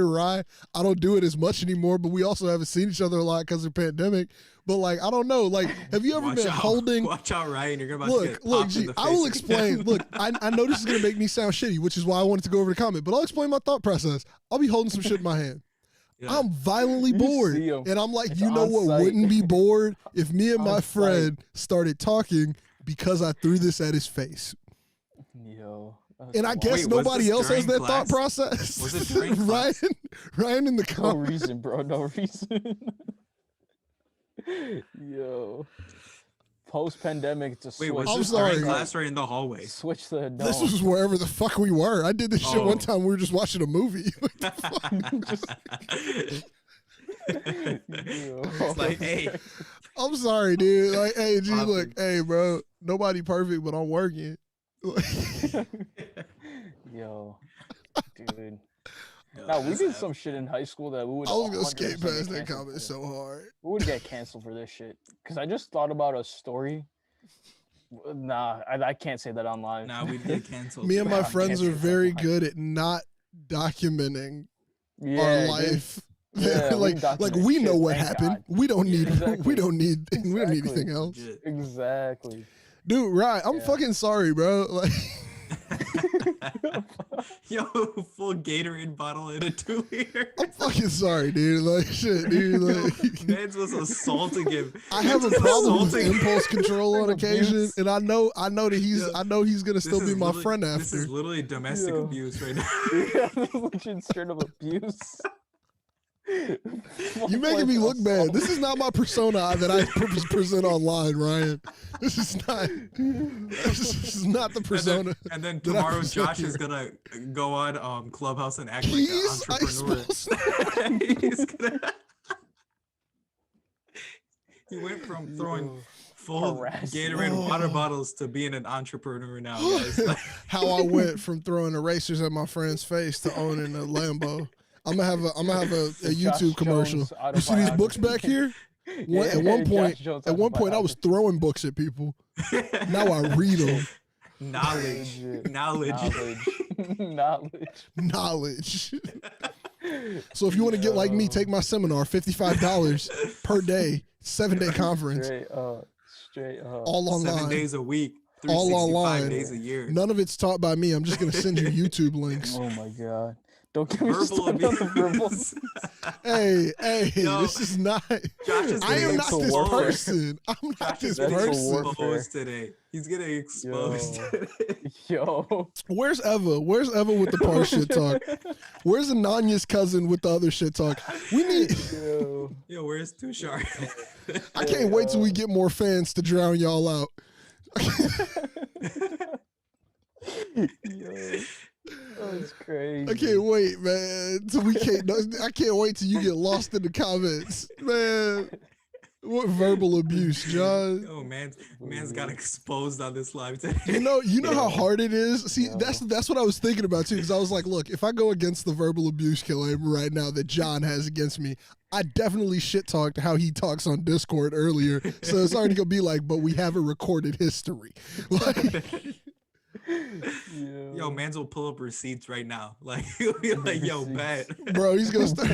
S2: Right? I don't do it as much anymore, but we also haven't seen each other a lot because of the pandemic. But like, I don't know. Like, have you ever
S1: Watch
S2: been
S1: out.
S2: holding
S1: Watch out, Ryan. You're about to
S2: Look,
S1: get
S2: look,
S1: popped in
S2: G,
S1: the
S2: I will
S1: face
S2: explain.
S1: again.
S2: Look, I know this is going to make me sound shitty, which is why I wanted to go over the comment, but I'll explain my thought process. I'll be holding some shit in my hand.
S1: Yeah.
S2: I'm violently
S3: You
S2: bored.
S3: see 'em.
S2: And I'm like,
S3: It's
S2: you know
S3: on
S2: what
S3: site.
S2: wouldn't be bored? If me and my
S3: On
S2: friend started talking because I threw this at his face.
S3: Yo. that's
S2: And I
S3: wild.
S2: guess
S1: Wait, was
S2: nobody
S1: this
S2: else has
S1: during
S2: that thought
S1: class?
S2: process.
S1: Was it during
S2: Ryan,
S1: class?
S2: Ryan in the
S3: No
S2: comments.
S3: reason, bro. No reason. Yo. Post pandemic, just
S1: Wait, was
S2: I'm
S1: this
S2: sorry.
S1: during class or in the hallway?
S3: switch the dome.
S2: This was wherever the fuck we were. I did this shit one
S1: Oh.
S2: time. We were just watching a movie.
S3: Yo.
S1: It's like, hey,
S2: I'm sorry, dude. Like, hey, G,
S1: Popping.
S2: look, hey, bro. Nobody perfect, but I'm working.
S3: Yo, dude. Now we did some shit in high school that we would.
S2: I was gonna
S3: 100%
S2: skate
S3: get
S2: past that
S3: canceled
S2: comment
S3: for.
S2: so hard.
S3: We would get canceled for this shit. Cause I just thought about a story. Nah, I can't say that online.
S1: nah, we get canceled.
S2: Me and my
S3: Yeah,
S2: friends are
S3: canceled
S2: very
S3: online.
S2: good at not documenting
S3: Yeah,
S2: our
S3: dude.
S2: life.
S3: Yeah, we
S2: like
S3: document
S2: we know
S3: shit,
S2: what
S3: thank
S2: happened.
S3: God.
S2: We don't need
S3: Exactly.
S2: we don't need
S3: Exactly.
S2: anything else.
S1: Legit.
S3: Exactly.
S2: Dude, right. I'm
S3: Yeah.
S2: fucking sorry, bro. Like
S1: Yo, full Gatorade bottle in a 2-liter.
S2: I'm fucking sorry, dude. Like shit, dude. Like
S1: Mans was assaulting him.
S2: I have a
S1: Mans was
S2: problem with
S1: assaulting-
S2: impulse control on occasion,
S3: Abuse.
S2: and I know that he's
S1: Yeah.
S2: I know he's gonna still
S1: This
S2: be
S1: is
S2: my
S1: literally-
S2: friend
S1: This
S2: after.
S1: is literally domestic
S3: Yeah.
S1: abuse right now.
S3: Yeah, this is legit straight up abuse.
S2: You making me look bad. This is not my persona that I present online, Ryan. This is not. This is not the persona.
S1: And then
S2: that I
S1: tomorrow
S2: present
S1: Josh
S2: here.
S1: is gonna go on Clubhouse and act
S2: He's
S1: like an entrepreneur. He's gonna. He went from throwing full
S3: Harassment.
S1: Gatorade water bottles to being an entrepreneur now, guys. Like,
S2: How I went from throwing erasers at my friend's face to owning a Lambo. I'm gonna have a
S3: The Josh
S2: YouTube commercial.
S3: Jones
S2: You see these books back here? At one point, I was throwing books at people. Now I read them.
S1: knowledge.
S2: Knowledge. So if you want to get like me, take my seminar, $55 per day, 7-day conference,
S3: Straight up.
S2: all online.
S1: 7 days a week,
S2: All
S1: 365
S2: online.
S1: days a year.
S2: None of it's taught by me. I'm just gonna send you YouTube links.
S3: Oh my god. Don't get me
S1: Verbal
S3: started on the verbal.
S1: abuse.
S2: Hey,
S1: Yo,
S2: this is not.
S1: Josh is
S2: I am
S1: getting
S2: not this
S1: exposed.
S2: person. I'm not
S1: Josh
S2: this
S1: is getting
S2: person.
S1: exposed today. He's getting exposed
S3: Yo.
S1: today.
S3: Yo.
S2: Where's Eva? Where's Eva with the par shit talk? Where's Ananya's cousin with the other shit talk? We need.
S3: Yo.
S1: Yo, where's Tushar?
S2: I can't wait till we get more fans to drown y'all out.
S3: Yo. That's crazy.
S2: I can't wait, man. Till we can't. I can't wait till you get lost in the comments, man. What verbal abuse, John?
S1: Yo, man's got exposed on this live today.
S2: You know how hard it is. See, that's what I was thinking about too. Because I was like, look, if I go against the verbal abuse claim right now that John has against me, I definitely shit talked how he talks on Discord earlier. So it's already gonna be like, but we have a recorded history. Like,
S1: Yo, mans will pull up receipts right now. Like he'll be like, yo, bet.
S2: bro, he's gonna start.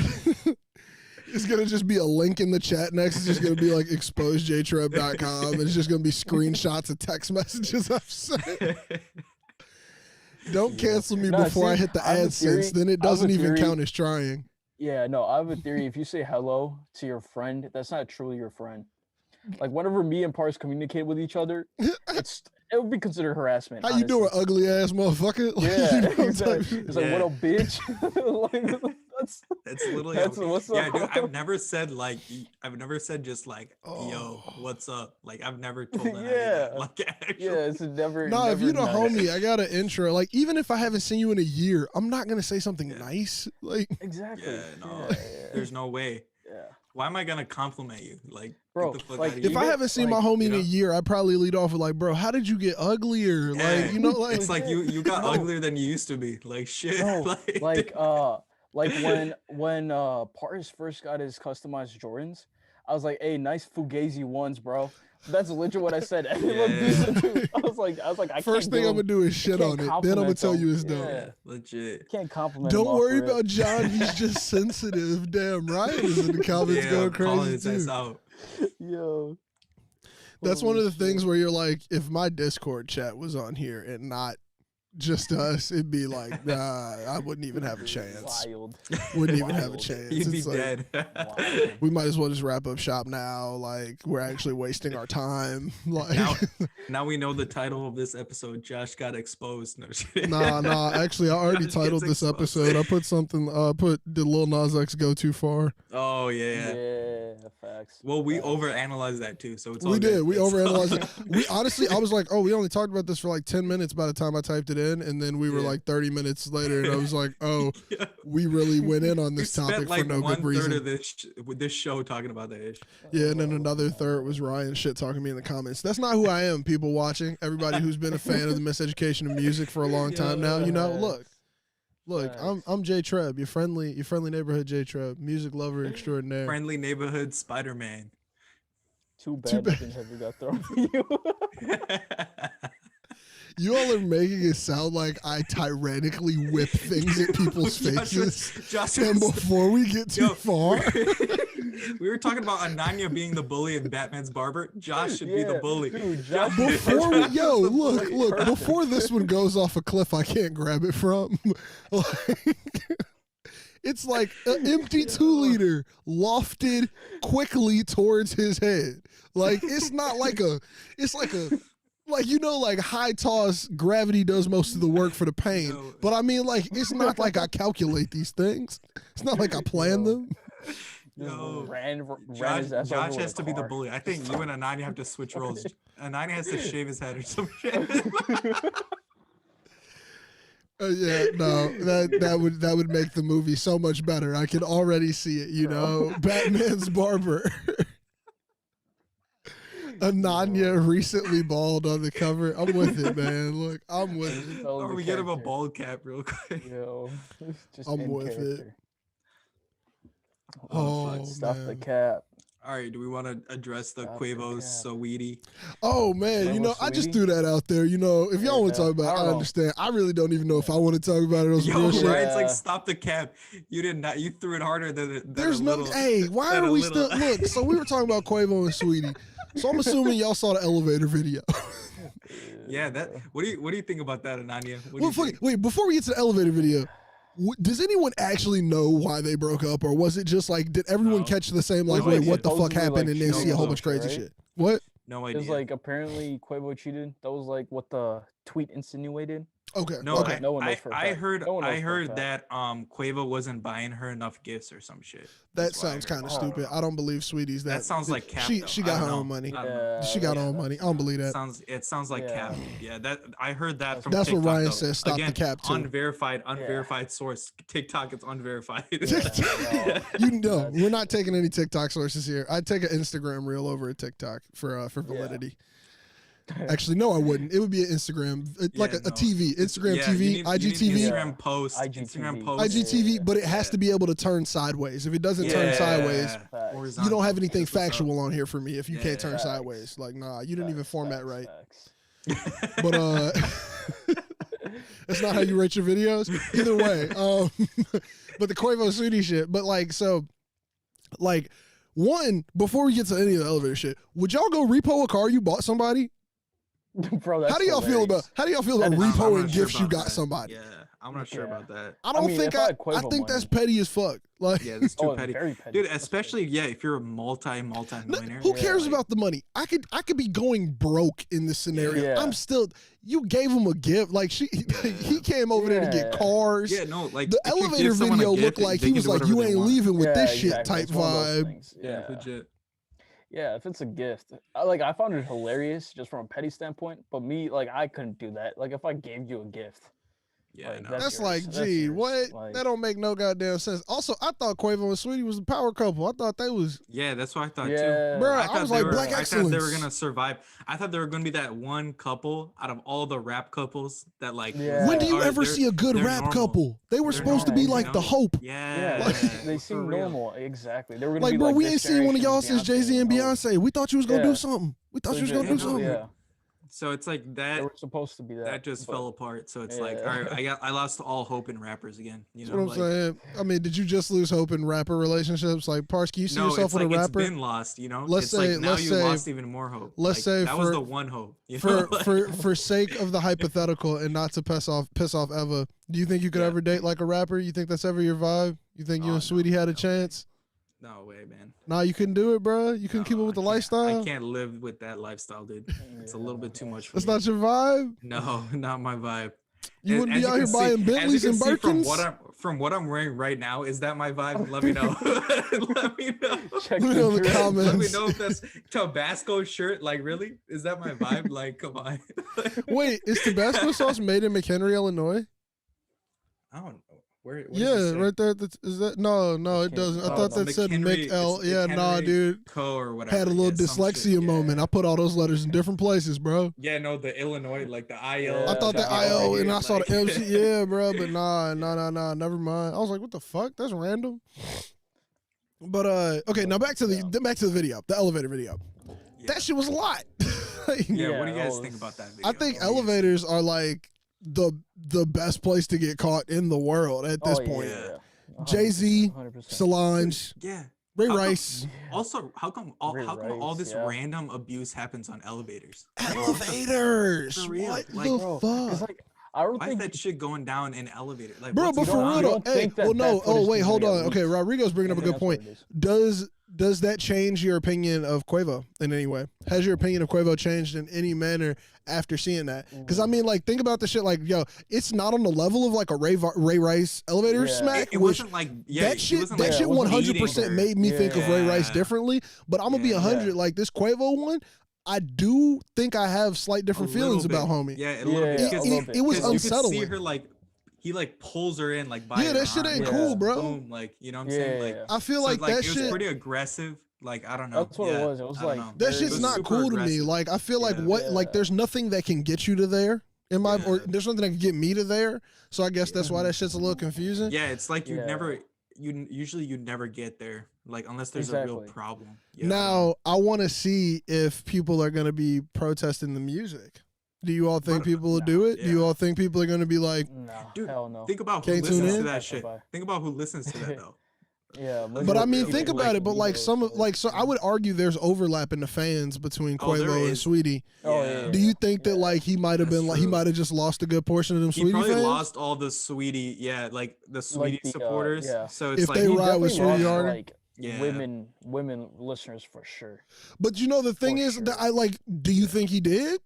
S2: It's gonna just be a link in the chat next. It's just gonna be like exposejtreb.com, and it's just gonna be screenshots of text messages I've sent. Don't cancel me
S3: Nah,
S2: before I
S3: see,
S2: hit the
S3: I have a theory-
S2: AdSense. Then it
S3: I have a
S2: doesn't even
S3: theory.
S2: count as trying.
S3: Yeah, no, I have a theory. If you say hello to your friend, that's not truly your friend. Like whenever me and Pars communicate with each other, it would be considered harassment.
S2: How you doing, ugly ass motherfucker? Like,
S3: Yeah,
S2: you know,
S3: exactly.
S2: type-
S3: It's like, what up, bitch? Like,
S1: That's literally
S3: That's what's
S1: yeah,
S3: up.
S1: dude. I've never said just like, yo, what's up? Like I've never told that.
S3: Yeah.
S1: Like actually.
S3: yeah, it's never.
S2: No, if
S3: never
S2: you the
S3: nice.
S2: homie, I got an intro. Like, even if I haven't seen you in a year, I'm not gonna say something nice. Like,
S3: Exactly.
S1: Yeah, no,
S3: Yeah,
S1: there's no way.
S3: yeah.
S1: Why am I gonna compliment you? Like,
S3: Bro,
S1: get the fuck
S3: like,
S1: out of
S3: You
S2: if I
S1: here.
S2: haven't seen my
S3: like,
S2: homie
S1: you
S2: in a
S1: know-
S2: year, I'd probably lead off with like, bro, how did you get uglier?
S1: Yeah.
S2: Like, you know, like
S1: It's like you got
S3: No.
S1: uglier than you used to be. Like shit.
S3: No, like
S1: dude.
S3: when Pars first got his customized Jordans, I was like, "Hey, nice Fugazi ones, bro." That's legit what I said. And it looked
S1: Yeah.
S3: decent too. I was like, I
S2: first
S3: can't
S2: thing
S3: give
S2: I'm gonna
S3: him-
S2: do is shit
S3: can't
S2: on it. Then I'm gonna
S3: compliment
S2: tell you
S3: them.
S2: it's dope.
S3: Yeah.
S1: Legit.
S3: can't compliment. him
S2: Don't
S3: off
S2: worry
S3: rip.
S2: about John. He's just sensitive. Damn, Ryan is in the comments
S1: Yeah,
S2: going
S1: calling
S2: crazy
S1: his ass
S2: too.
S1: out.
S3: Yo.
S2: That's one of
S3: Holy
S2: the things
S3: shit.
S2: where you're like, if my Discord chat was on here and not just us, it'd be like, nah, I wouldn't even have a chance.
S3: Wild.
S2: Wouldn't even have a
S3: Wild.
S2: chance.
S1: You'd be
S2: It's like,
S1: dead.
S3: Wild.
S2: we might as well just wrap up shop now. Like, we're actually wasting our time. Like,
S1: Now we know the title of this episode. Josh got exposed. No shit.
S2: nah. Actually, I already
S1: Josh
S2: titled
S1: gets
S2: this
S1: exposed.
S2: episode. I put something. Did Lil Nas X go too far?
S1: Oh yeah.
S3: Yeah, facts.
S1: Well, we
S3: Facts.
S1: overanalyzed that too, so it's all
S2: We
S1: good.
S2: did. We
S1: It's all
S2: overanalyzed it.
S1: good.
S2: We honestly, I was like, oh, we only talked about this for like 10 minutes by the time I typed it in, and then we were
S1: Yeah.
S2: like 30 minutes later, and I was like, oh,
S1: Yeah.
S2: we really went in on
S1: We
S2: this
S1: spent
S2: topic
S1: like
S2: for no good
S1: 1/3
S2: reason.
S1: of with this show talking about that ish.
S2: Yeah, and then another third was Ryan shit talking me in the comments. That's not who I am, people watching. Everybody who's been a fan of the miseducation of music for a long time now, you know, look, I'm J-Treb, your friendly neighborhood J-Treb, music lover extraordinaire.
S1: Friendly neighborhood Spider-Man.
S3: Too
S2: Too
S3: bad
S2: bad.
S3: things ever got thrown for you.
S2: You all are making it sound like I tyrannically whip things at people's faces.
S1: Josh
S2: And
S1: was,
S2: before we get too
S1: Yo,
S2: far,
S1: We were talking about Ananya being the bully and Batman's barber. Josh should be the
S3: Yeah,
S1: bully.
S3: dude, Josh-
S2: Before we,
S1: Josh
S2: yo,
S1: is the
S2: look,
S1: bully.
S2: look, before this one goes off a cliff I can't grab it from, like, it's like an empty 2-liter lofted quickly towards his head. Like, it's not like it's like like high toss, gravity does most of the work for the pain.
S1: No.
S2: But I mean, like, it's not like I calculate these things. It's not like I plan them.
S1: Yo,
S3: ran
S1: Josh,
S3: his ass
S1: Josh
S3: over
S1: has
S3: a
S1: to be the
S3: car.
S1: bully. I think you and Ananya have to switch roles. Ananya has to shave his head or some shit.
S2: Yeah, no, that would make the movie so much better. I can already see it, you know. Batman's barber. Ananya recently bald on the cover. I'm with it, man. Look, I'm with it.
S1: Or we get him a bald cap real quick.
S3: Yo, just
S2: I'm
S3: in
S2: with it.
S3: character.
S2: Oh,
S3: Stuff the
S2: man.
S3: cap.
S1: All right, do we want to address the
S3: Stop the
S1: Quavo
S3: cap.
S1: Saweetie?
S2: Oh man, you
S3: Quavo
S2: know, I just
S3: Sweetie?
S2: threw that out there. You know, if y'all want to
S3: Yeah,
S2: talk about
S3: I
S2: it,
S3: don't
S2: I
S3: know.
S2: understand. I really don't even know if I want to talk about it on some
S1: Yo,
S2: real shit.
S1: Ryan's like,
S3: Yeah.
S1: stop the cap. You did not. You threw it harder than
S2: There's
S1: a
S2: no.
S1: little,
S2: Hey, why
S1: than
S2: are
S1: a
S2: we
S1: little-
S2: still? Look, so we were talking about Quavo and Sweetie. So I'm assuming y'all saw the elevator video.
S1: Yeah, that. What do you think about that, Ananya? What do
S2: Well,
S1: you think?
S2: wait, before we get to the elevator video, does anyone actually know why they broke up, or was it just like, did everyone
S1: No.
S2: catch the same, like,
S1: No
S2: wait,
S1: idea.
S2: what the fuck
S3: Supposedly,
S2: happened,
S3: like,
S2: and then
S1: no
S2: see a whole
S1: clue,
S2: bunch of crazy
S3: right?
S2: shit? What?
S1: No
S3: It
S1: idea.
S3: was like apparently Quavo cheated. That was like what the tweet insinuated.
S2: Okay.
S1: No,
S2: okay.
S3: No one knows for a
S1: I
S3: fact.
S1: heard
S3: No one knows
S1: I
S3: for a
S1: heard
S3: fact.
S1: that Quavo wasn't buying her enough gifts or some shit.
S2: That
S1: That's what I
S2: sounds
S1: heard.
S2: kind of
S3: Oh.
S2: stupid. I don't believe Sweetie's that.
S1: That sounds like cap.
S2: She
S1: though.
S2: she
S1: I
S2: got
S1: don't
S2: her
S1: know.
S2: own money.
S1: I don't know.
S2: She got her own
S3: yeah,
S2: money. I don't believe that.
S1: It sounds like
S3: Yeah.
S1: cap. Yeah, that I heard that from
S2: That's what
S1: TikTok,
S2: Ryan
S1: though.
S2: says, stop the
S1: Again,
S2: cap, too.
S1: unverified source. TikTok, it's unverified.
S3: Yeah,
S2: You know,
S3: That's-
S2: we're not taking any TikTok sources here. I'd take an Instagram reel over a TikTok for validity. Actually, no, I wouldn't. It would be an Instagram, like
S1: Yeah,
S2: a
S1: no.
S2: TV, Instagram
S1: Yeah,
S2: TV,
S1: you need
S2: IGTV,
S1: Instagram post, Instagram
S3: IGTV.
S1: post.
S2: IGTV, but it has
S1: Yeah.
S2: to be able to turn sideways. If it doesn't turn
S1: Yeah.
S2: sideways,
S3: Facts.
S2: you don't
S1: Horizontal.
S2: have anything
S1: That's what's up.
S2: factual on here for me. If you can't turn
S1: Yeah.
S2: sideways, like, nah, you didn't even
S3: Facts,
S2: format
S3: facts,
S2: right.
S3: facts.
S2: But that's not how you rate your videos. Either way, but the Quavo Sweetie shit. But like, so, like, one, before we get to any of the elevator shit, would y'all go repo a car you bought somebody?
S3: Bro, that's
S2: How do y'all feel about
S3: That is-
S2: repoing
S1: not sure
S2: gifts you
S1: about
S2: got
S1: that.
S2: somebody?
S1: Yeah, I'm not sure
S3: Yeah.
S1: about that.
S2: I don't
S3: mean,
S2: think
S3: if I
S2: I
S3: had Quavo
S2: think that's
S3: money-
S2: petty as fuck. Like,
S1: Yeah, that's too
S3: Oh,
S1: petty.
S3: very petty.
S1: Dude,
S3: That's
S1: especially yeah, if you're a multi-millionaire.
S2: who cares
S3: like-
S2: about the money? I could be going broke in this scenario.
S3: Yeah.
S2: I'm still. You gave him a gift. Like he came over there to get
S3: Yeah.
S2: cars.
S1: Yeah, no, like
S2: The
S1: if you
S2: elevator
S1: give someone a
S2: video
S1: gift,
S2: looked like
S1: they
S2: he
S1: can
S2: was
S1: do
S2: like,
S1: whatever
S2: "You
S1: they
S2: ain't
S1: want."
S2: leaving with
S3: Yeah,
S2: this shit"
S3: exactly.
S2: type
S3: It's one of those
S2: vibe.
S3: things.
S1: Yeah,
S3: Yeah.
S1: legit.
S3: Yeah, if it's a gift, I found it hilarious just from a petty standpoint. But me, like, I couldn't do that. Like, if I gave you a gift,
S1: Yeah,
S3: Like,
S1: no.
S2: That's
S3: yours.
S2: like,
S3: That's
S2: gee,
S3: yours.
S2: what?
S3: Like-
S2: That don't make no goddamn sense. Also, I thought Quavo and Sweetie was a power couple. I thought they was.
S1: Yeah, that's what I thought too.
S3: Yeah.
S2: Bruh, I
S1: thought
S2: was
S1: they
S2: like,
S1: were-
S2: black
S1: I thought they were
S2: excellence.
S1: gonna survive. I thought they were gonna be that one couple out of all the rap couples that like.
S3: Yeah.
S2: When do you
S1: are-
S2: ever
S1: they're-
S2: see a good
S1: they're
S2: rap
S1: normal.
S2: couple? They were
S1: They're
S2: supposed to be
S3: normal,
S2: like
S1: you
S2: the
S1: know?
S2: hope.
S3: yeah,
S1: Yeah,
S3: they
S1: for
S3: seem
S1: real.
S3: normal. Exactly. They were gonna
S2: Like,
S3: be
S2: bro,
S3: like
S2: we
S3: this
S2: ain't seen one of y'all
S3: generation's
S2: since Jay-Z and
S3: Hope.
S2: Beyonce. We thought you was gonna do
S3: Yeah.
S2: something. We thought you was gonna
S3: Legit,
S2: do something.
S3: Yeah,
S1: So it's like
S3: they
S1: that.
S3: were supposed to be that.
S1: That just
S3: but-
S1: fell apart. So it's like,
S3: Yeah.
S1: all right, I lost all hope in rappers again. You
S2: That's
S1: know,
S2: what I'm
S1: like,
S2: saying. I mean, did you just lose hope in rapper relationships? Like, Pars, can you see
S1: no,
S2: yourself
S1: it's
S2: with
S1: like
S2: a
S1: it's
S2: rapper?
S1: been lost. You know,
S2: Let's
S1: it's
S2: say-
S1: like now
S2: let's
S1: you
S2: say-
S1: lost even more hope.
S2: let's
S1: Like,
S2: say
S1: that was
S2: for-
S1: the one hope. You
S2: For
S1: know? Like-
S2: for sake of the hypothetical and not to piss off Eva, do you think you could
S1: Yeah.
S2: ever date like a rapper? You think that's ever your vibe? You think you
S1: Oh,
S2: and Sweetie
S1: no,
S2: had a
S1: no.
S2: chance?
S1: No way, man.
S2: Nah, you couldn't do it, bro. You couldn't keep
S1: No,
S2: up with the
S1: I can't-
S2: lifestyle.
S1: I can't live with that lifestyle, dude. It's a little bit too much for
S2: That's
S1: me.
S2: not your vibe.
S1: No, not my vibe.
S2: You
S1: As-
S2: wouldn't
S1: as
S2: be out
S1: you
S2: here
S1: can
S2: buying
S1: see-
S2: Bentleys and
S1: as you can see
S2: Birkins.
S1: from what I'm wearing right now, is that my vibe? Let me know. Let me know.
S3: Check
S2: Let me know in the
S3: drip.
S2: comments.
S1: Let me know if that's Tabasco shirt. Like, really? Is that my vibe? Like, come on.
S2: Wait, is Tabasco sauce made in McHenry, Illinois?
S1: I don't know. Where? What does
S2: Yeah,
S1: it say?
S2: right there. Is that no? It
S3: McHenry.
S2: doesn't. I
S3: Oh,
S2: thought
S3: it's
S2: that said
S1: McHenry-
S2: McL.
S1: it's
S2: Yeah, nah,
S1: McHenry
S2: dude.
S1: Co or whatever.
S2: Had a little
S1: Yeah, some
S2: dyslexia
S1: shit.
S2: moment. I put all those letters in different places, bro.
S1: Yeah, no, the Illinois, like the IO.
S2: I thought the
S3: Yeah,
S2: IO and I
S1: like-
S2: saw the MC. Yeah, bro. But nah. Never mind. I was like, what the fuck? That's random. But okay. Now back to the video, the elevator video.
S1: Yeah.
S2: That shit was a lot. Like,
S1: Yeah, what do you
S3: Yeah,
S1: guys
S3: that
S1: think
S3: was-
S1: about that video?
S2: I think
S1: What do you-
S2: elevators are like the best place to get caught in the world at this
S3: Oh,
S2: point.
S3: yeah.
S2: Jay-Z,
S3: 100%.
S2: Solange,
S1: Yeah.
S2: Ray
S1: How come,
S2: Rice.
S1: also,
S3: Ray
S1: how come all
S3: Rice,
S1: this
S3: yeah.
S1: random abuse happens on elevators?
S2: Elevators.
S1: For real,
S2: What
S1: like,
S2: the
S3: Bro, because
S2: fuck?
S3: like I don't
S1: why is
S3: think
S1: that shit going down in elevator? Like,
S2: Bro,
S1: what's
S2: but
S3: you
S2: for
S3: don't
S1: going
S2: real
S3: you
S1: on?
S2: though,
S3: don't
S2: hey,
S3: think
S2: well,
S3: that that
S2: no,
S3: footage
S2: wait,
S3: is
S2: hold
S3: gonna
S2: on.
S3: get
S2: Okay,
S3: leaked.
S2: Rodrigo's bringing
S3: I
S2: up a
S3: think
S2: good
S3: that's what
S2: point.
S3: it is.
S2: Does that change your opinion of Quavo in any way? Has your opinion of Quavo changed in any manner after seeing that? Because I
S3: Ooh.
S2: mean, like, think about the shit. Like, yo, it's not on the level of like a Ray Rice elevator
S3: Yeah.
S2: smack,
S1: It
S2: which
S1: wasn't like, yeah, he wasn't
S2: that
S1: like
S3: Yeah,
S2: shit
S3: it wasn't
S2: 100%
S1: beating her.
S2: made me think of Ray Rice
S1: Yeah,
S2: differently. But I'm gonna be
S1: yeah,
S2: 100.
S3: Yeah.
S2: Like this Quavo one, I do think I have slight
S1: a
S2: different
S1: little
S2: feelings about
S1: bit.
S2: homie.
S1: Yeah, a little
S3: Yeah,
S1: bit.
S3: yeah,
S2: It
S3: a
S1: Because
S3: little
S2: it,
S3: bit.
S2: it
S3: A
S2: was
S3: little
S1: you
S3: bit.
S1: could see
S2: unsettling.
S1: her like, he like pulls her in like by
S2: Yeah,
S1: her
S2: that shit
S1: arm,
S2: ain't
S1: like
S2: cool,
S3: Yeah.
S2: bro.
S1: boom, like, you know what I'm
S3: Yeah,
S1: saying?
S3: yeah,
S1: Like,
S3: yeah.
S2: I feel
S1: so
S2: like
S1: like
S2: that
S1: it was
S2: shit.
S1: pretty aggressive. Like, I don't know.
S3: That's what it
S1: Yeah,
S3: was. It was
S1: I don't
S3: like
S1: know.
S2: That
S3: very
S1: It
S2: shit's
S1: was
S2: not
S1: super
S2: cool to me.
S1: aggressive.
S2: Like I feel like
S1: Yeah.
S2: what like
S3: Yeah.
S2: there's nothing that can get you to there in my or
S1: Yeah.
S2: there's nothing that can get me to there. So I guess
S1: Yeah.
S2: that's why that shit's a little confusing.
S1: Yeah, it's like
S3: Yeah.
S1: usually you'd never get there, like unless there's a real
S3: Exactly.
S1: problem. Yeah, I don't know.
S2: Now I want to see if people are going to be protesting the music. Do you all think
S1: But
S2: people will
S3: Nah.
S2: do it? Do you
S1: yeah,
S2: all think people are going to be like,
S3: No.
S1: dude,
S3: Hell no.
S1: think about who
S2: can't tune
S1: listens
S3: They'll
S1: to
S2: in?
S1: that
S3: pass it
S1: shit.
S3: by.
S1: Think about who listens to that though.
S3: Yeah.
S1: Like
S2: But I
S1: for
S2: mean,
S1: real,
S2: think
S1: man.
S2: about
S1: Like,
S2: it. But like some of like so, I would argue there's overlap in the fans between
S1: oh, there
S2: Quavo and
S1: is.
S2: Sweetie.
S3: Oh,
S1: Yeah,
S3: yeah.
S2: Do you think that
S3: Yeah.
S2: like he might have
S1: that's
S2: been like he
S1: true.
S2: might have just lost a good portion of them
S1: He
S2: Sweetie
S1: probably
S2: fans
S1: lost all the Sweetie, yeah, like the
S3: Like
S1: Sweetie
S3: the
S1: supporters.
S3: yeah.
S1: So it's
S2: if
S1: like,
S2: they
S3: He
S2: ride with
S3: definitely
S2: Sweetie
S3: lost
S2: harder?
S3: like
S1: yeah,
S3: women listeners for sure.
S2: But you know the thing
S3: For
S2: is that
S3: sure.
S2: I like. Do you think he did?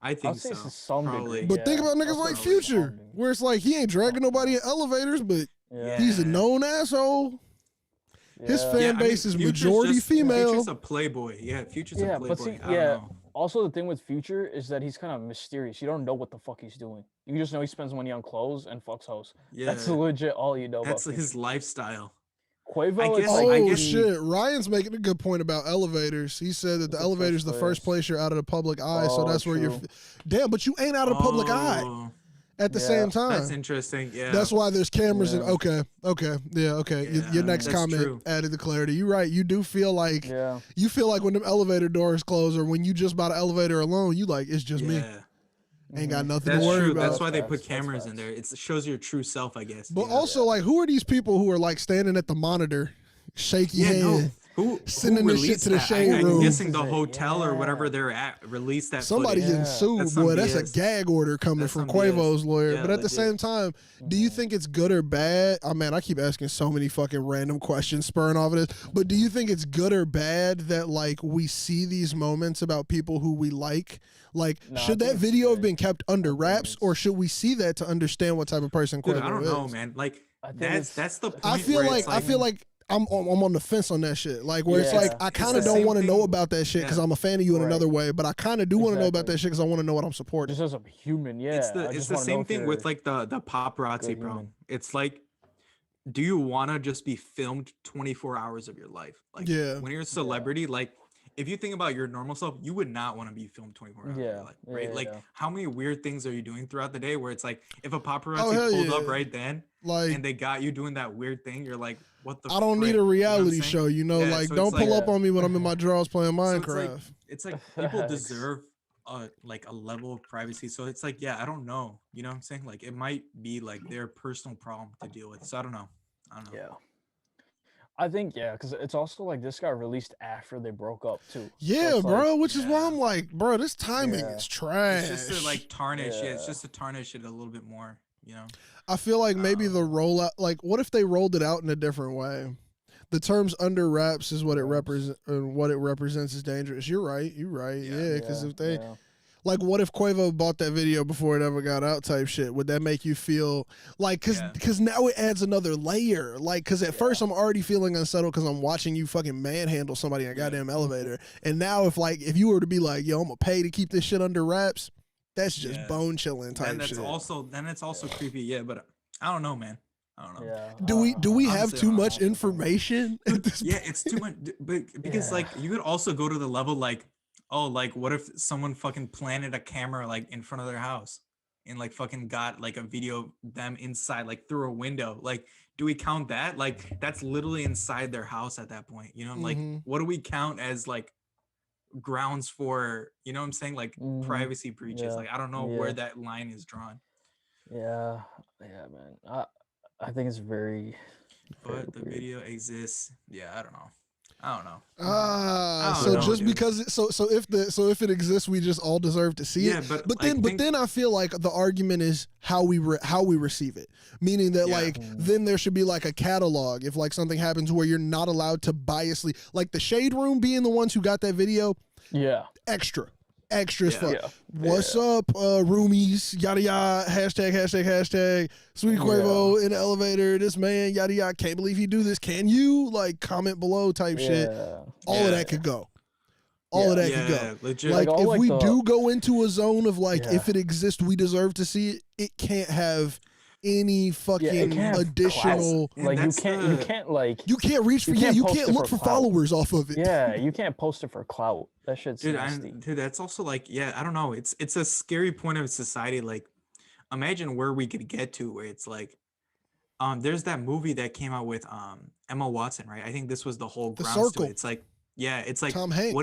S1: I
S3: I'd
S1: think
S3: say to
S1: so.
S3: some
S1: Probably.
S3: degree.
S2: But think
S3: Yeah.
S2: about
S3: I'll
S2: niggas
S3: say
S2: like
S3: to
S1: Probably.
S2: Future,
S3: some degree.
S2: where it's like he ain't dragging nobody in elevators, but
S3: Yeah.
S2: he's a
S1: Yeah.
S2: known asshole. His
S3: Yeah.
S2: fan
S1: Yeah, I mean,
S2: base is
S1: Future's
S2: majority
S1: just
S2: female.
S1: Future's a playboy. Yeah, Future's a
S3: Yeah, but
S1: playboy.
S3: see,
S1: I don't know.
S3: Also, the thing with Future is that he's kind of mysterious. You don't know what the fuck he's doing. You just know he spends money on clothes and fucks hoes. That's
S1: Yeah,
S3: legit all you know
S1: that's
S3: about
S1: his
S3: Future.
S1: lifestyle.
S3: Quavo,
S1: I
S3: it's
S1: guess-
S3: like
S1: I
S2: Oh
S1: guess-
S2: shit! Ryan's making a good point about elevators. He said that the
S3: It's the
S2: elevator's the
S3: first
S2: first
S3: place.
S2: place you're out of the public eye, so
S3: Oh,
S2: that's where you're.
S3: true.
S2: Damn, but you ain't out of the public eye
S1: Oh,
S2: at the
S3: Yeah.
S2: same time.
S1: that's interesting. Yeah,
S2: That's why there's cameras.
S3: Yeah.
S2: Okay. Yeah. Okay.
S1: Yeah,
S2: Your next
S1: that's
S2: comment
S1: true.
S2: added the clarity. You're right. You do feel like
S3: Yeah.
S2: you feel like when them elevator doors close, or when you just bought an elevator alone, you like it's just me.
S1: Yeah,
S2: Ain't got
S3: Mhm.
S2: nothing
S1: that's
S2: to worry
S1: true.
S2: about.
S1: That's why they
S3: facts,
S1: put
S3: that's
S1: cameras in
S3: facts.
S1: there. It shows your true self, I guess.
S2: But
S1: you know?
S2: also, like, who are these people who are like standing at the monitor, shaky
S1: yeah, no.
S2: hand?
S1: Who
S2: Sending this shit
S1: released
S2: to the
S1: that?
S2: shade
S1: I'm
S2: room.
S1: guessing the
S3: Releases it,
S1: hotel or whatever
S3: yeah.
S1: they're at released that
S2: Somebody
S1: footage.
S2: getting
S3: Yeah.
S2: sued,
S1: That's some
S2: boy. That's a
S1: BS.
S2: gag order coming
S1: That's
S2: from
S1: some BS.
S2: Quavo's lawyer.
S1: Yeah,
S2: But at the
S1: legit.
S2: same time, do you think it's good or bad? Oh man, I keep asking so many fucking random questions spurring off of this. But do you think it's good or bad that like we see these moments about people who we like? Like,
S3: No, I
S2: should
S3: think
S2: that
S3: it's
S2: video have
S3: good.
S2: been kept under
S3: I think
S2: wraps, or
S3: it's-
S2: should we see that to understand what type of person Quavo
S1: Dude, I don't know,
S2: is?
S1: man. Like
S3: I think
S1: that's the point
S2: I feel
S1: where
S2: like
S1: it's
S2: I feel like I'm on the fence on that shit. Like where it's
S3: Yeah.
S2: like I
S1: It's
S2: kind
S1: the
S2: of don't
S1: same
S2: want to know
S1: thing-
S2: about that shit because
S1: yeah.
S2: I'm a fan of you in
S3: Right.
S2: another way, but I kind of do want to know about
S3: Exactly.
S2: that shit because I want to know what I'm supporting.
S3: Just as a human, yeah.
S1: it's
S3: I
S1: the
S3: just wanna know
S1: same
S3: if
S1: thing
S3: you're
S1: with like the
S3: good
S1: paparazzi, bro.
S3: human.
S1: It's like, do you want to just be filmed 24 hours of your life? Like,
S2: Yeah.
S1: when you're a celebrity, like if you think about your normal self, you would not want to be filmed 24 hours of
S3: Yeah,
S1: your life, right?
S3: yeah,
S1: Like,
S3: yeah.
S1: how many weird things are you doing throughout the day where it's like, if a
S2: Oh,
S1: paparazzi
S2: hell
S1: pulled up
S2: yeah.
S1: right then
S2: Like
S1: and they got you doing that weird thing, you're like, what the
S2: I don't need
S1: frick?
S2: a
S1: You know what I'm
S2: reality
S1: saying?
S2: show, you know.
S1: Yeah,
S2: like
S1: so
S2: don't
S1: it's
S2: pull
S1: like-
S2: up on me when I'm in my drawers playing
S1: So
S2: Minecraft.
S1: it's like people
S3: Facts.
S1: deserve like a level of privacy. So it's like, yeah, I don't know. You know what I'm saying? Like it might be like their personal problem to deal with. So I don't know.
S3: Yeah. I think because it's also like this got released after they broke up too. So
S2: Yeah,
S3: it's
S2: bro.
S3: like,
S2: which is why
S1: yeah.
S2: I'm like, bro, this timing
S3: Yeah.
S2: is trash.
S1: It's just to like tarnish. Yeah, it's
S3: Yeah.
S1: just to tarnish it a little bit more. You know?
S2: I feel like maybe the rollout, like, what if they rolled it out in a different way? The terms under wraps is what it represents, and what it represents is dangerous. You're right. You're right. Yeah, because if they, like, what if Quavo bought that video before it ever got out? Type shit. Would that make you feel like, because now it adds another layer. Like, because at first I'm already feeling unsettled because I'm watching you fucking manhandle somebody in a goddamn elevator, and now if you were to be like, yo, I'm gonna pay to keep this shit under wraps, that's just bone chilling type
S1: And that's
S2: shit.
S1: it's also creepy. Yeah, but I don't know, man. I don't know.
S3: Yeah.
S2: Do we have
S1: Honestly,
S2: too
S1: I don't
S2: much
S3: know.
S2: information at this
S1: Yeah, it's too much. But because
S3: Yeah.
S1: like you could also go to the level like, oh, like what if someone fucking planted a camera like in front of their house and like fucking got like a video of them inside like through a window? Like, do we count that? Like that's literally inside their house at that point. You know, like
S2: Mhm.
S1: what do we count as like grounds for? You know what I'm saying? Like
S3: Mhm.
S1: privacy breaches.
S3: Yeah.
S1: Like I don't know
S3: Yeah.
S1: where that line is drawn.
S3: Yeah, man. I think it's very
S1: but the video exists. Yeah, I don't know. I don't know. I don't
S2: So
S1: know,
S2: just
S1: dude.
S2: because if it exists, we just all deserve to see
S1: Yeah,
S2: it.
S1: but
S2: But
S1: like,
S2: then I feel like the argument is how we receive it, meaning that
S1: Yeah.
S2: like then there should be like a catalog if like something happens where you're not allowed to biasly like the Shade Room being the ones who got that video
S3: Yeah.
S2: extra as
S1: Yeah.
S2: fuck.
S3: Yeah.
S2: What's up, roomies? Yada yada. Hashtag. Sweetie Quavo in the elevator. This man. Yada yada. Can't believe he do this. Can you like comment below type shit?
S3: Yeah.
S2: All of
S1: Yeah.
S2: that could go. All of that could go.
S1: Yeah, legit.
S2: Like
S3: all
S2: if
S3: like
S2: we
S3: the-
S2: do go into a zone of like
S3: Yeah.
S2: if it exists, we deserve to see it. It can't have any
S3: Yeah,
S2: fucking
S3: it can't have
S2: additional.
S3: clout. Like you
S1: that's
S3: can't like
S2: You can't reach for.
S3: You
S2: Yeah,
S3: can't
S2: you
S3: post
S2: can't
S3: it
S2: look
S3: for
S2: for
S3: clout.
S2: followers off of it.
S3: yeah, you can't post it for clout. That shit's
S1: dude,
S3: nasty.
S1: dude, that's also like, yeah, I don't know. It's a scary point of society. Like, imagine where we could get to where it's like, there's that movie that came out with Emma Watson, right? I think this was the whole
S2: The
S1: grounds to
S2: Circle.
S1: it. It's like, yeah, it's like,
S2: Tom Hanks.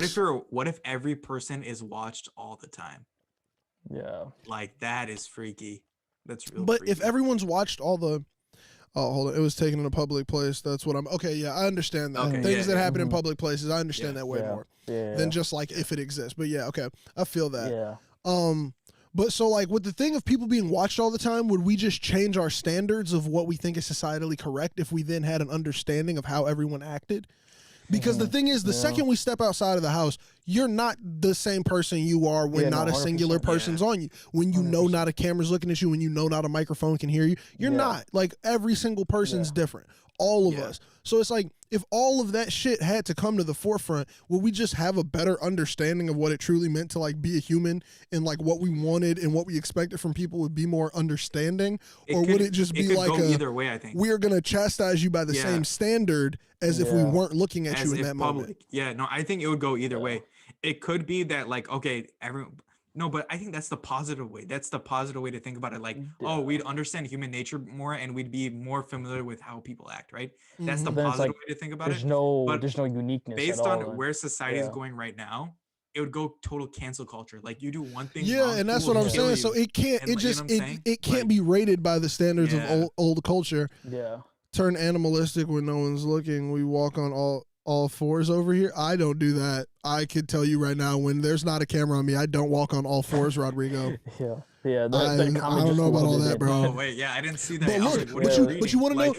S1: what if every person is watched all the time?
S3: Yeah.
S1: Like that is freaky. That's real.
S2: But
S1: freaky.
S2: if everyone's watched all the, oh hold on, it was taken in a public place. That's what I'm. Okay, yeah, I understand that.
S1: Okay,
S2: Things
S1: yeah,
S2: that
S1: yeah.
S2: happen in
S3: Mhm.
S2: public places, I understand
S1: Yeah.
S2: that way
S3: yeah.
S2: more
S3: Yeah.
S2: than just like if it exists. But yeah, okay, I feel that.
S3: Yeah.
S2: But so like with the thing of people being watched all the time, would we just change our standards of what we think is societally correct if we then had an understanding of how everyone acted? Because the thing is, the
S3: Yeah.
S2: second we step outside of the house, you're not the same person you are when
S3: Yeah, no,
S2: not a
S3: 100%.
S2: singular person's on you. When you know
S3: 100%.
S2: not a camera's looking at you, when you know not a microphone can hear you, you're
S3: Yeah.
S2: not. Like every single person's
S3: Yeah.
S2: different. All of
S1: Yeah.
S2: us. So it's like if all of that shit had to come to the forefront, would we just have a better understanding of what it truly meant to like be a human and like what we wanted and what we expected from people would be more understanding? Or would it just be
S1: could
S2: like
S1: go either way? I think
S2: we're gonna chastise you by the
S1: Yeah.
S2: same standard as if we
S3: Yeah.
S2: weren't looking at
S1: as
S2: you in
S1: if
S2: that
S1: public.
S2: moment?
S1: Yeah, no, I think it would go either
S3: Yeah.
S1: way. It could be that like, okay, everyone. No, but I think that's the positive way. That's the positive way to think about it. Like, oh,
S3: Yeah.
S1: we'd understand human nature more, and we'd be more familiar with how people act. Right? That's the
S2: Mhm.
S3: Then it's
S1: positive
S3: like,
S1: way to think about
S3: There's
S1: it.
S3: no
S1: But
S3: there's no uniqueness
S1: based
S3: at all.
S1: on
S3: then.
S1: where society is
S3: Yeah.
S1: going right now, it would go total cancel culture. Like you do one thing
S2: Yeah,
S1: wrong,
S2: and that's
S1: people
S2: what
S1: will
S2: I'm
S1: kill
S2: saying. So
S1: you.
S2: it can't.
S1: And,
S2: It
S1: like, you know
S2: just
S1: what I'm
S2: it,
S1: saying?
S2: it can't
S1: Like,
S2: be rated by the standards
S1: Yeah.
S2: of old culture.
S3: Yeah.
S2: Turn animalistic when no one's looking. We walk on all fours over here. I don't do that. I could tell you right now, when there's not a camera on me, I don't walk on all fours, Rodrigo.
S3: Yeah. Yeah.
S2: I don't know about all that, bro.
S1: Oh wait, yeah, I didn't see that.
S2: But
S1: I was
S2: look,
S1: like, what
S2: but
S1: are
S2: you
S1: reading?
S2: but you want to know?
S1: Like,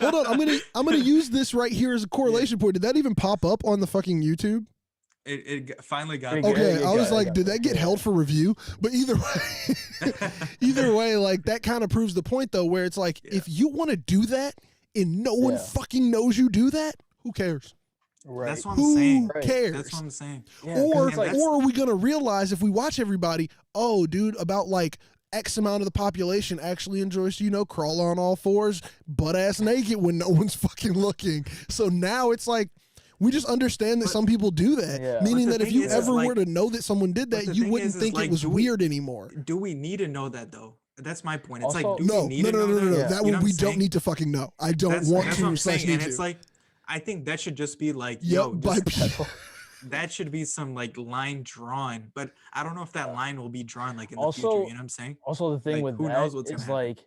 S3: Yeah.
S2: Hold on. I'm gonna use this right here as a correlation point. Did that even pop up on the fucking YouTube?
S1: it finally got
S3: It
S1: there.
S2: Okay,
S3: Yeah,
S2: I was
S3: yeah,
S2: like,
S3: yeah,
S2: did that get
S3: yeah.
S2: held for review? But either way, like that kind of proves the point though, where it's like,
S1: Yeah.
S2: if you want to do that and no one
S3: Yeah.
S2: fucking knows you do that, who cares?
S3: Right.
S1: That's what I'm
S2: Who
S1: saying.
S3: Right.
S2: cares?
S1: That's what I'm saying.
S3: Yeah, 'cause
S2: or
S3: it's like,
S2: or are we gonna realize if we watch everybody, oh, dude, about like X amount of the population actually enjoys, crawl on all fours, butt ass naked when no one's fucking looking. So now it's like we just understand that
S1: But-
S2: some people do that,
S3: Yeah.
S2: meaning
S1: But the
S2: that if
S1: thing
S2: you
S1: is,
S2: ever
S1: like-
S2: were to know that someone did
S1: but
S2: that,
S1: the
S2: you
S1: thing
S2: wouldn't
S1: is,
S2: think
S1: like,
S2: it was
S1: do we-
S2: weird anymore.
S1: Do we need to know that though? That's my point. It's
S3: Also-
S1: like, do
S2: No,
S1: we need
S2: no,
S1: to
S2: no,
S1: know
S2: no, no, no.
S1: that?
S2: That
S1: You know
S2: one
S1: what
S2: we
S1: I'm
S2: don't
S1: saying?
S2: need to fucking know. I don't
S1: That's
S2: want
S1: what
S2: to.
S1: I'm
S2: slash
S1: saying.
S2: need
S1: And
S2: to.
S1: it's like, I think that should just be like,
S2: Yep,
S1: yo,
S2: by-
S1: just, that should be some like line drawn. But I don't know if that line will be drawn like in the future.
S3: Also-
S1: You know what I'm saying?
S3: Also, the thing
S1: Like,
S3: with
S1: who
S3: that
S1: knows what's
S3: is
S1: gonna happen.
S3: like,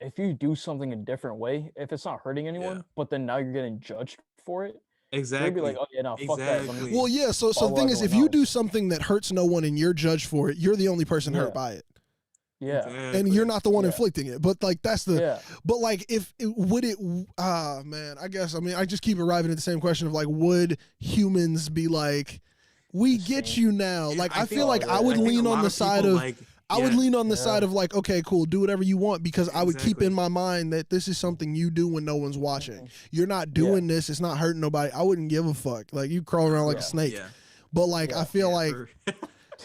S3: if you do something a different way, if it's not hurting anyone,
S1: Yeah.
S3: but then now you're getting judged for it, you'll
S1: Exactly.
S3: be like, oh yeah, no, fuck that. Let me-
S1: Exactly.
S2: Well, yeah. So the
S3: Follow
S2: thing is, if
S3: everyone
S2: you do
S3: else.
S2: something that hurts no one and you're judged for it, you're the only person hurt
S3: Yeah.
S2: by it,
S3: Yeah.
S2: and you're not the one
S3: Yeah.
S2: inflicting it. But like that's the.
S3: Yeah.
S2: But like, if would it? Man, I guess I just keep arriving at the same question of like, would humans be like, we
S3: The
S2: get
S3: same.
S2: you now?
S1: And
S2: Like, I
S1: think-
S2: feel like I
S3: I
S2: would
S1: think a
S2: lean on
S1: lot
S2: the
S1: of
S2: side
S1: people,
S2: of.
S1: like,
S2: I would
S1: yeah,
S2: lean on the
S3: Yeah.
S2: side of like, okay, cool, do whatever you want, because I would keep
S1: Exactly.
S2: in my mind that this is something you do when no one's watching. You're not doing this; it's not hurting nobody. I wouldn't give a fuck. Like you crawl around like a
S3: Yeah.
S2: snake.
S1: Yeah.
S2: But like, I
S3: Yeah.
S2: feel
S1: Yeah,
S2: like,
S1: for-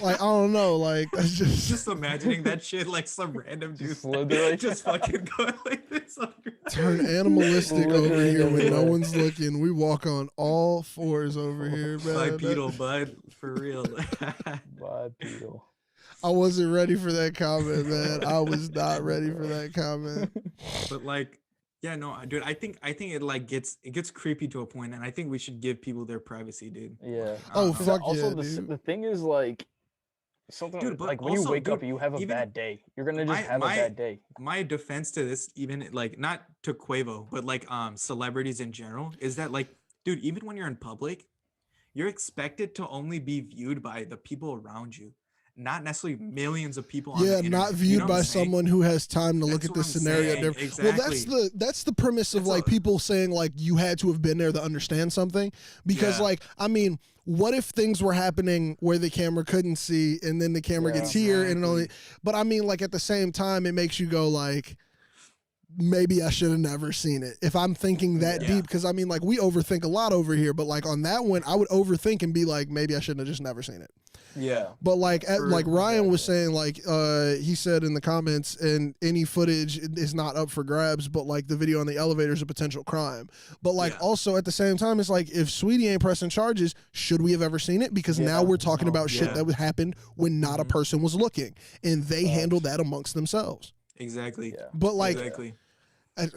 S2: I don't know, like that's just.
S1: just imagining that shit like some random dude
S3: slithering.
S1: just fucking going like this.
S2: Turn animalistic over
S3: Slithering
S2: here when no
S3: everywhere.
S2: one's looking. We walk on all fours over here, man.
S1: Bipedal, bud, for real.
S3: Bipedal.
S2: I wasn't ready for that comment, man. I was not ready for that comment.
S1: But like, yeah, no, dude, I think it like gets creepy to a point, and I think we should give people their privacy, dude.
S3: Yeah.
S1: I don't know.
S2: Oh, fuck
S3: Also,
S2: yeah,
S3: the
S2: dude.
S3: the thing is like, something
S1: Dude, but
S3: like when you
S1: also,
S3: wake up
S1: dude,
S3: and you have a
S1: even
S3: bad day, you're gonna just
S1: my
S3: have a
S1: my
S3: bad day.
S1: my defense to this, even like not to Quavo, but like celebrities in general, is that like, dude, even when you're in public, you're expected to only be viewed by the people around you, not necessarily millions of people on the
S2: Yeah, not
S1: internet. You
S2: viewed
S1: know what
S2: by
S1: I'm saying?
S2: someone who has time to look
S1: That's
S2: at
S1: what
S2: the
S1: I'm
S2: scenario
S1: saying.
S2: different. Well,
S1: Exactly.
S2: that's the premise of
S1: That's
S2: like
S1: a
S2: people saying like you had to have been there to understand something. Because
S1: yeah.
S2: like, I mean, what if things were happening where the camera couldn't see and then the camera
S3: Yeah.
S2: gets here and it only,
S1: Exactly.
S2: but I mean, like at the same time, it makes you go like, maybe I should have never seen it if I'm thinking that
S3: Yeah.
S2: deep. Because I mean, like we overthink a lot over here, but like on that one, I would overthink and be like, maybe I shouldn't have just never seen it.
S1: Yeah.
S2: But like
S1: For
S2: like
S1: real.
S2: Ryan was
S3: Exactly.
S2: saying, like he said in the comments, and any footage is not up for grabs, but like the video on the elevator is a potential crime. But like
S1: Yeah.
S2: also at the same time, it's like if Sweetie ain't pressing charges, should we have ever seen it? Because now
S3: Yeah.
S2: we're talking
S3: No.
S2: about shit
S1: Yeah.
S2: that would happen when not a
S1: Mhm.
S2: person was looking, and they
S3: Facts.
S2: handled that amongst themselves.
S1: Exactly.
S2: But
S3: Yeah.
S2: like,
S1: Exactly.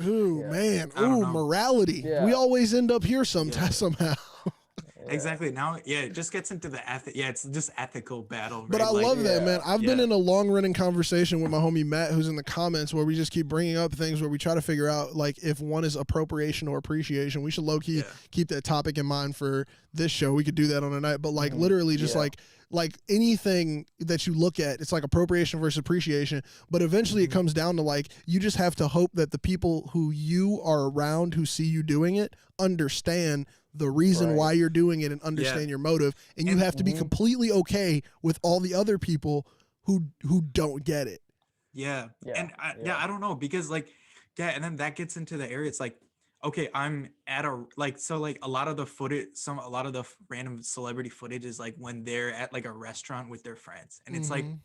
S2: ooh
S3: Yeah.
S2: man,
S1: I don't
S2: ooh
S1: know.
S2: morality.
S3: Yeah.
S2: We always end up here
S1: Yeah.
S2: sometimes somehow.
S3: Yeah.
S1: Exactly. Now, yeah, it just gets into the yeah, it's just ethical battle,
S2: But
S1: right?
S2: I
S1: Like,
S2: love that, man.
S3: Yeah.
S2: I've been
S1: yeah.
S2: in a long running conversation with my homie Matt, who's in the comments, where we just keep bringing up things where we try to figure out like if one is appropriation or appreciation. We should low key
S1: Yeah.
S2: keep that topic in mind for this show. We could do that on a night, but like
S3: Mhm.
S2: literally just
S3: Yeah.
S2: like anything that you look at, it's like appropriation versus appreciation. But eventually it
S1: Mhm.
S2: comes down to like you just have to hope that the people who you are around who see you doing it understand the reason
S3: Right.
S2: why you're doing it and understand your motive, and you
S1: And-
S2: have to be
S3: Mhm.
S2: completely okay with all the other people who don't get it.
S1: Yeah.
S3: Yeah.
S1: And yeah,
S3: Yeah.
S1: I don't know because like, yeah, and then that gets into the area. It's like, okay, I'm at a like so like a lot of the footage, a lot of the random celebrity footage is like when they're at like a restaurant with their friends, and it's like,
S2: Mhm.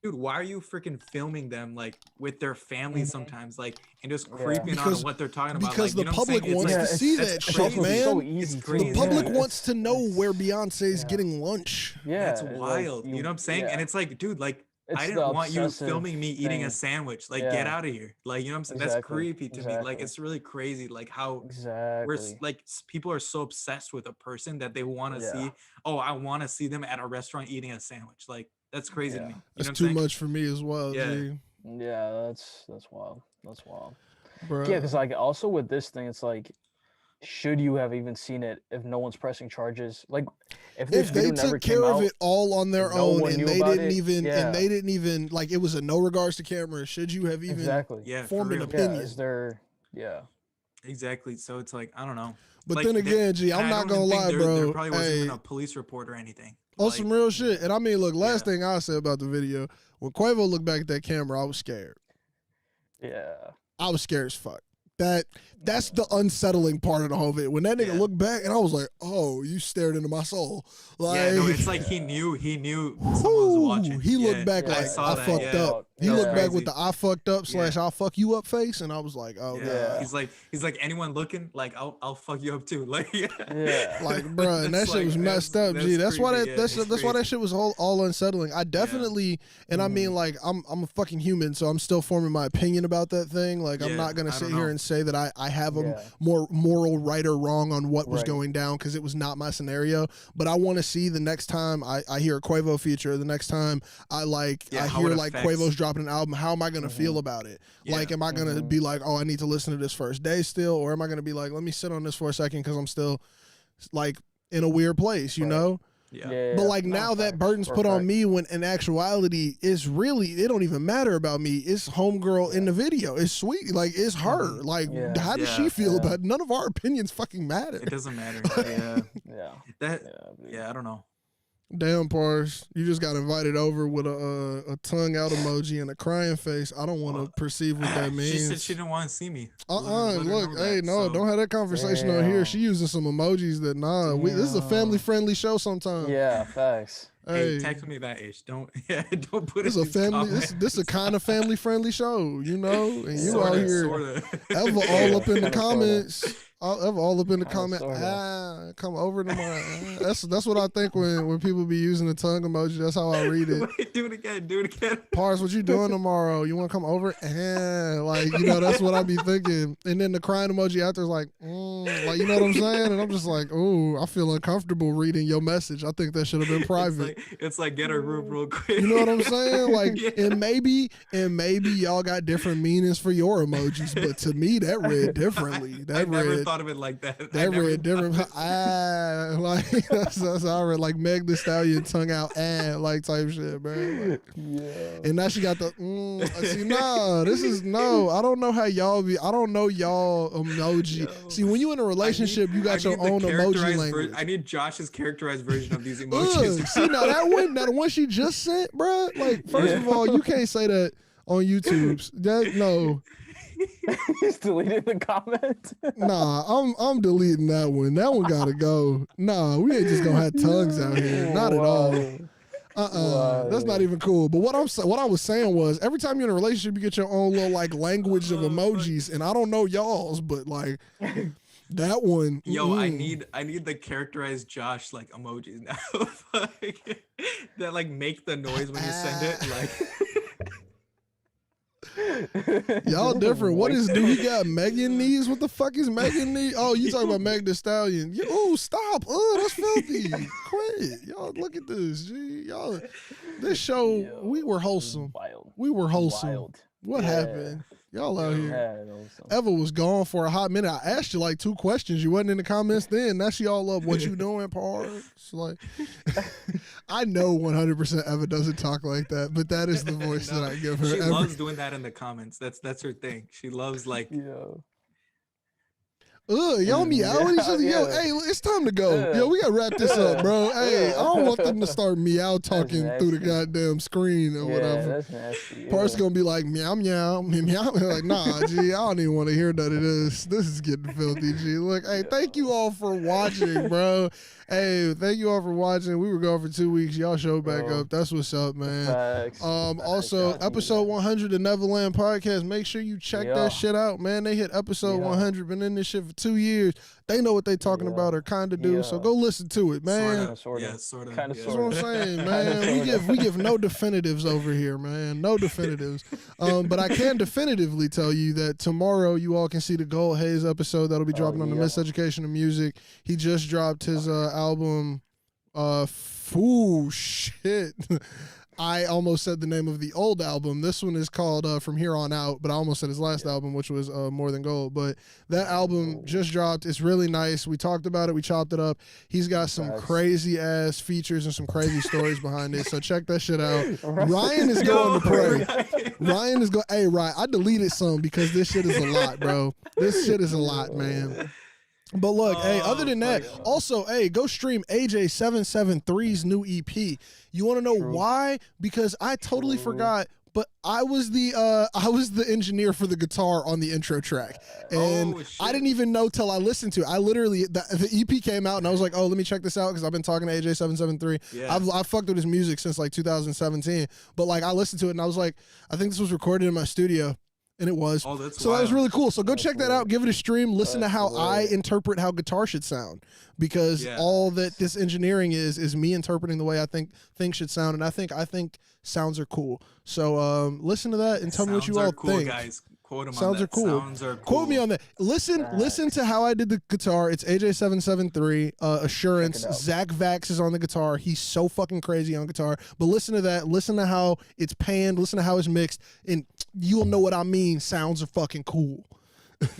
S1: dude, why are you freaking filming them like with their families
S3: Mhm.
S1: sometimes, like, and just
S3: Yeah.
S1: creeping
S2: Because-
S1: on what they're talking about?
S2: because
S1: Like, you
S2: the
S1: know what I'm saying?
S2: public
S1: It's
S2: wants
S1: like,
S2: to see
S1: that's
S2: that
S3: it's
S2: shit,
S3: also
S1: crazy.
S3: so
S2: man.
S3: easy.
S1: It's
S3: too.
S1: crazy.
S2: The public
S3: Yeah,
S2: wants to know
S3: it's-
S2: where Beyonce's
S3: yeah.
S2: getting lunch.
S3: Yeah,
S1: That's
S3: it's like
S1: wild. You know what I'm saying? And
S3: yeah.
S1: it's like, dude, like, I
S3: It's
S1: didn't
S3: the
S1: want you
S3: obsessive
S1: filming me eating a
S3: thing.
S1: sandwich. Like, get
S3: Yeah.
S1: out of here. Like, you know what I'm saying? That's
S3: Exactly.
S1: creepy to me. Like,
S3: Exactly.
S1: it's really crazy. Like how
S3: Exactly.
S1: like people are so obsessed with a person that they want to
S3: Yeah.
S1: see. Oh, I want to see them at a restaurant eating a sandwich. Like, that's crazy to
S3: Yeah.
S1: me. You
S2: That's
S1: know what
S2: too
S1: I'm saying?
S2: much for me as well,
S1: Yeah.
S2: G.
S3: Yeah, that's wild. That's wild.
S2: Bruh.
S3: Yeah, because like also with this thing, it's like, should you have even seen it if no one's pressing charges? Like, if this
S2: if they
S3: video never
S2: took
S3: came
S2: care of
S3: out,
S2: it all on their
S3: and no
S2: own
S3: one
S2: and
S3: knew
S2: they
S3: about
S2: didn't
S3: it,
S2: even
S3: yeah.
S2: and they didn't even like it was a no regards to camera, should you have even
S3: exactly.
S1: Yeah. For
S2: formed an
S1: real.
S3: Yeah,
S2: opinion?
S3: is there? Yeah.
S1: Exactly. So it's like, I don't know.
S2: But
S1: Like,
S2: then again, G,
S1: and
S2: I'm
S1: I
S2: not
S1: don't even
S2: gonna
S1: think
S2: lie,
S1: there
S2: bro.
S1: probably wasn't even
S2: Hey,
S1: a police report or anything.
S2: on
S1: Like,
S2: some real shit. And I mean, look, last
S1: Yeah.
S2: thing I said about the video, when Quavo looked back at that camera, I was scared.
S3: Yeah.
S2: I was scared as fuck. That's the unsettling part of the whole video. When that nigga
S1: Yeah.
S2: looked back and I was like, oh, you stared into my soul. Like,
S1: yeah, no, it's like he knew someone was
S2: whoo,
S1: watching.
S2: he looked
S1: Yeah.
S2: back
S3: Yeah,
S2: like
S1: I saw
S2: I
S1: that,
S2: fucked
S1: yeah.
S2: up. He
S1: That was
S2: looked back with
S1: crazy.
S2: the I fucked up /
S1: Yeah.
S2: I'll fuck you up face, and I was like, oh
S1: Yeah.
S2: god.
S1: He's like anyone looking, like I'll fuck you up too. Like yeah.
S3: Yeah.
S2: Like, bruh, and that
S1: That's
S2: shit was
S1: like-
S2: messed up, G. That's why
S1: creepy,
S2: that
S1: yeah,
S2: that's
S1: it's
S2: why that
S1: crazy.
S2: shit was all unsettling. I definitely, and I mean,
S3: Mhm.
S2: like, I'm a fucking human, so I'm still forming my opinion about that thing. Like, I'm
S1: Yeah,
S2: not gonna
S1: I
S2: sit
S1: don't
S2: here
S1: know.
S2: and say that I have a
S3: Yeah.
S2: more moral right or wrong on what was
S3: Right.
S2: going down because it was not my scenario. But I want to see the next time I hear a Quavo feature, the next time I
S1: Yeah, how
S2: hear
S1: it
S2: like
S1: affects-
S2: Quavo's dropping an album, how am I gonna feel about it? Like,
S1: Yeah.
S2: am I gonna
S3: Mhm.
S2: be like, oh, I need to listen to this first day still, or am I gonna be like, let me sit on this for a second because I'm still like in a weird place, you
S3: Right.
S2: know?
S1: Yeah.
S2: But like
S3: No,
S2: now that
S3: facts.
S2: burden's
S3: For
S2: put
S3: a
S2: on
S3: fact.
S2: me, when in actuality it's really it don't even matter about me. It's homegirl in the video. It's sweet. Like it's her.
S1: Mhm.
S2: Like
S3: Yeah.
S2: how does
S1: Yeah.
S2: she feel
S3: Yeah.
S2: about it? None of our opinions fucking matter.
S1: It doesn't matter. Yeah.
S3: Yeah.
S1: That
S3: Yeah.
S1: yeah, I don't know.
S2: Damn, Pars, you just got invited over with a tongue out emoji and a crying face. I don't want to
S1: Well,
S2: perceive what that means.
S1: She said she didn't want to see me.
S2: Look,
S1: know
S2: hey,
S1: that,
S2: no,
S1: so-
S2: don't have that conversation on here.
S3: Damn.
S2: She using some emojis that this is a
S3: Damn.
S2: family friendly show sometimes.
S3: Yeah. Facts.
S1: Hey, text me that ish. Don't don't put
S2: This
S1: it
S2: a
S1: in
S2: family.
S1: comments.
S2: This a kind of family friendly show, you know. And you
S3: Sorta,
S2: out here,
S1: sorta.
S2: Eva, all up in the
S3: Kinda, sorta.
S2: comments. all up in the
S3: Kinda
S2: comment.
S3: sorta.
S2: Come over tomorrow. That's what I think when people be using the tongue emoji. That's how I read it.
S1: Wait, do it again. Do it again.
S2: Pars, what you doing tomorrow? You want to come over? Like, you know, that's what I be thinking. And then the crying emoji after is like, like, you know what I'm saying? And I'm just like, ooh, I feel uncomfortable reading your message. I think that should have been private.
S1: It's like get a room real quick.
S2: You know what I'm saying? Like,
S1: Yeah.
S2: and maybe y'all got different meanings for your emojis, but to me that read differently.
S1: I never thought of it like that.
S2: That read different. Like that's how I read, like Meg the Stallion tongue out, like type shit, man. Like,
S3: Yeah.
S2: and now she got the see, no. I don't know how y'all be. I don't know y'all emoji.
S1: Yo.
S2: See, when you in a relationship, you got your own emoji language.
S1: I need Josh's characterized version of these emojis.
S2: See, now that one she just sent, bro. Like, first of all, you can't say that on YouTube's. No.
S3: He's deleted the comment.
S2: Nah, I'm deleting that one. That one gotta go. Nah, we ain't just gonna have tongues out here. Not at all.
S3: Wow.
S2: That's not even cool. But what I was saying was, every time you're in a relationship, you get your own little like language of emojis, and I don't know y'all's, but like that one.
S1: Yo, I need the characterized Josh like emojis now. Like, that like make the noise when you send it. Like
S2: Y'all different. What is, do he got Megan knees? What the fuck is Megan knee? Oh, you talking about Meg the Stallion. Oh, stop. Oh, that's filthy. Quit. Y'all, look at this. Gee, y'all, this show,
S3: Yo,
S2: we were wholesome.
S3: Wild.
S2: We were wholesome.
S3: Wild.
S2: What
S3: Yeah.
S2: happened? Y'all out here.
S3: Yeah, awesome.
S2: Eva was gone for a hot minute. I asked you like 2 questions. You wasn't in the comments then. Now she all up. What you doing, Parks? Like, I know 100% Eva doesn't talk like that, but that is the voice
S1: No,
S2: that I give her.
S1: she loves doing that in the comments. That's her thing. She loves like
S3: Yeah.
S2: Y'all meowing each other. Yo,
S3: Yeah.
S2: hey, it's time to go.
S3: Yeah.
S2: Yo, we gotta wrap this up, bro. Hey, I don't want them to start meow talking through the
S3: nasty.
S2: goddamn screen or
S3: Yeah,
S2: whatever.
S3: that's nasty.
S2: Parts gonna be like meow meow meow. Like, nah, G, I don't even want to hear none of this. This is getting filthy, G. Look, hey, thank you all for watching, bro. Hey, thank you all for watching. We were gone for 2 weeks. Y'all showed back
S3: Bro.
S2: up. That's what's up, man.
S3: Facts.
S2: Also,
S3: Facts.
S2: episode 100 of Nevaland podcast. Make sure you check
S3: Yeah.
S2: that shit out, man. They hit episode
S3: Yeah.
S2: 100. Been in this shit for 2 years. They know what they talking
S3: Yeah.
S2: about or kind of do. So
S3: Yeah.
S2: go listen to it, man.
S3: Sorta.
S1: Yeah, sort of.
S3: Kinda
S1: yeah.
S2: That's what I'm saying, man.
S3: Sorta.
S2: We give no definitives over here, man. No definitives. But I can definitively tell you that tomorrow you all can see the Gold Haze episode that'll be dropping on the
S3: yeah.
S2: Miseducation of Music. He just dropped his album. Shit. I almost said the name of the old album. This one is called From Here On Out, but I almost said his last album, which was More Than Gold. But that album just dropped. It's really nice. We talked about it. We chopped it up. He's got some
S3: Facts.
S2: crazy ass features and some crazy stories behind it. So check that shit out. Ryan is going to pray. Ryan is going. Hey, Ryan, I deleted some because this shit is a lot, bro. This shit is a lot, man. But look, hey, other than that, also, hey, go stream AJ773's new EP. You want to know why? Because I totally forgot, but I was the engineer for the guitar on the intro track. And I didn't even know till I listened to it. I literally, the EP came out and I was like, oh, let me check this out because I've been talking to AJ773.
S1: Yeah.
S2: I've fucked with his music since like 2017. But like I listened to it and I was like, I think this was recorded in my studio. And it was.
S1: Oh, that's
S2: so that was
S1: wild.
S2: really cool. So go check that out. Give it a stream. Listen to
S3: That's
S2: how I
S3: lit.
S2: interpret how guitar should sound, because
S1: Yeah.
S2: all that this engineering is me interpreting the way I think things should sound, and I think sounds are cool. So listen to that and tell me what you
S1: Sounds
S2: all
S1: are cool,
S2: think.
S1: guys. Quote 'em on
S2: Sounds
S1: that.
S2: are cool.
S1: Sounds are cool.
S2: Quote me on that. Listen to how I did the guitar. It's AJ773, Assurance.
S3: Check it out.
S2: Zach Vax is on the guitar. He's so fucking crazy on guitar. But listen to that. Listen to how it's panned. Listen to how it's mixed. And you'll know what I mean. Sounds are fucking cool.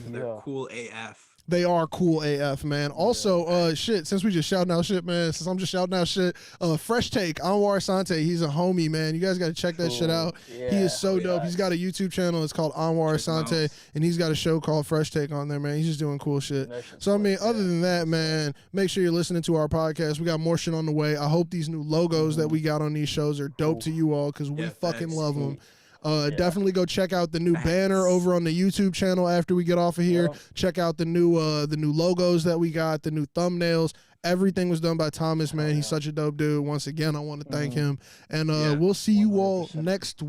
S1: They're
S3: Yeah.
S1: cool AF.
S2: They are cool AF, man. Also, shit, since we just shouting out shit, man, since I'm just shouting out shit, Fresh Take, Anwar Sante, he's a homie, man. You guys got to check that shit out. He is so dope. He's got a YouTube channel. It's called Anwar
S1: Check him out.
S2: Sante, and he's got a show called Fresh Take on there, man. He's just doing cool shit. So, I mean, other than that, man, make sure you're listening to our podcast. We got more shit on the way. I hope these new logos that we got on these shows are dope to you all, because we
S1: Yeah,
S2: fucking
S1: facts.
S2: love them. Definitely go check out the new banner over on the YouTube channel after we get off of here.
S3: Yeah.
S2: Check out the new logos that we got, the new thumbnails. Everything was done by Thomas, man. He's such a dope dude. Once again, I want to thank him. And
S1: Yeah.
S2: we'll see you all
S3: 100%.
S2: next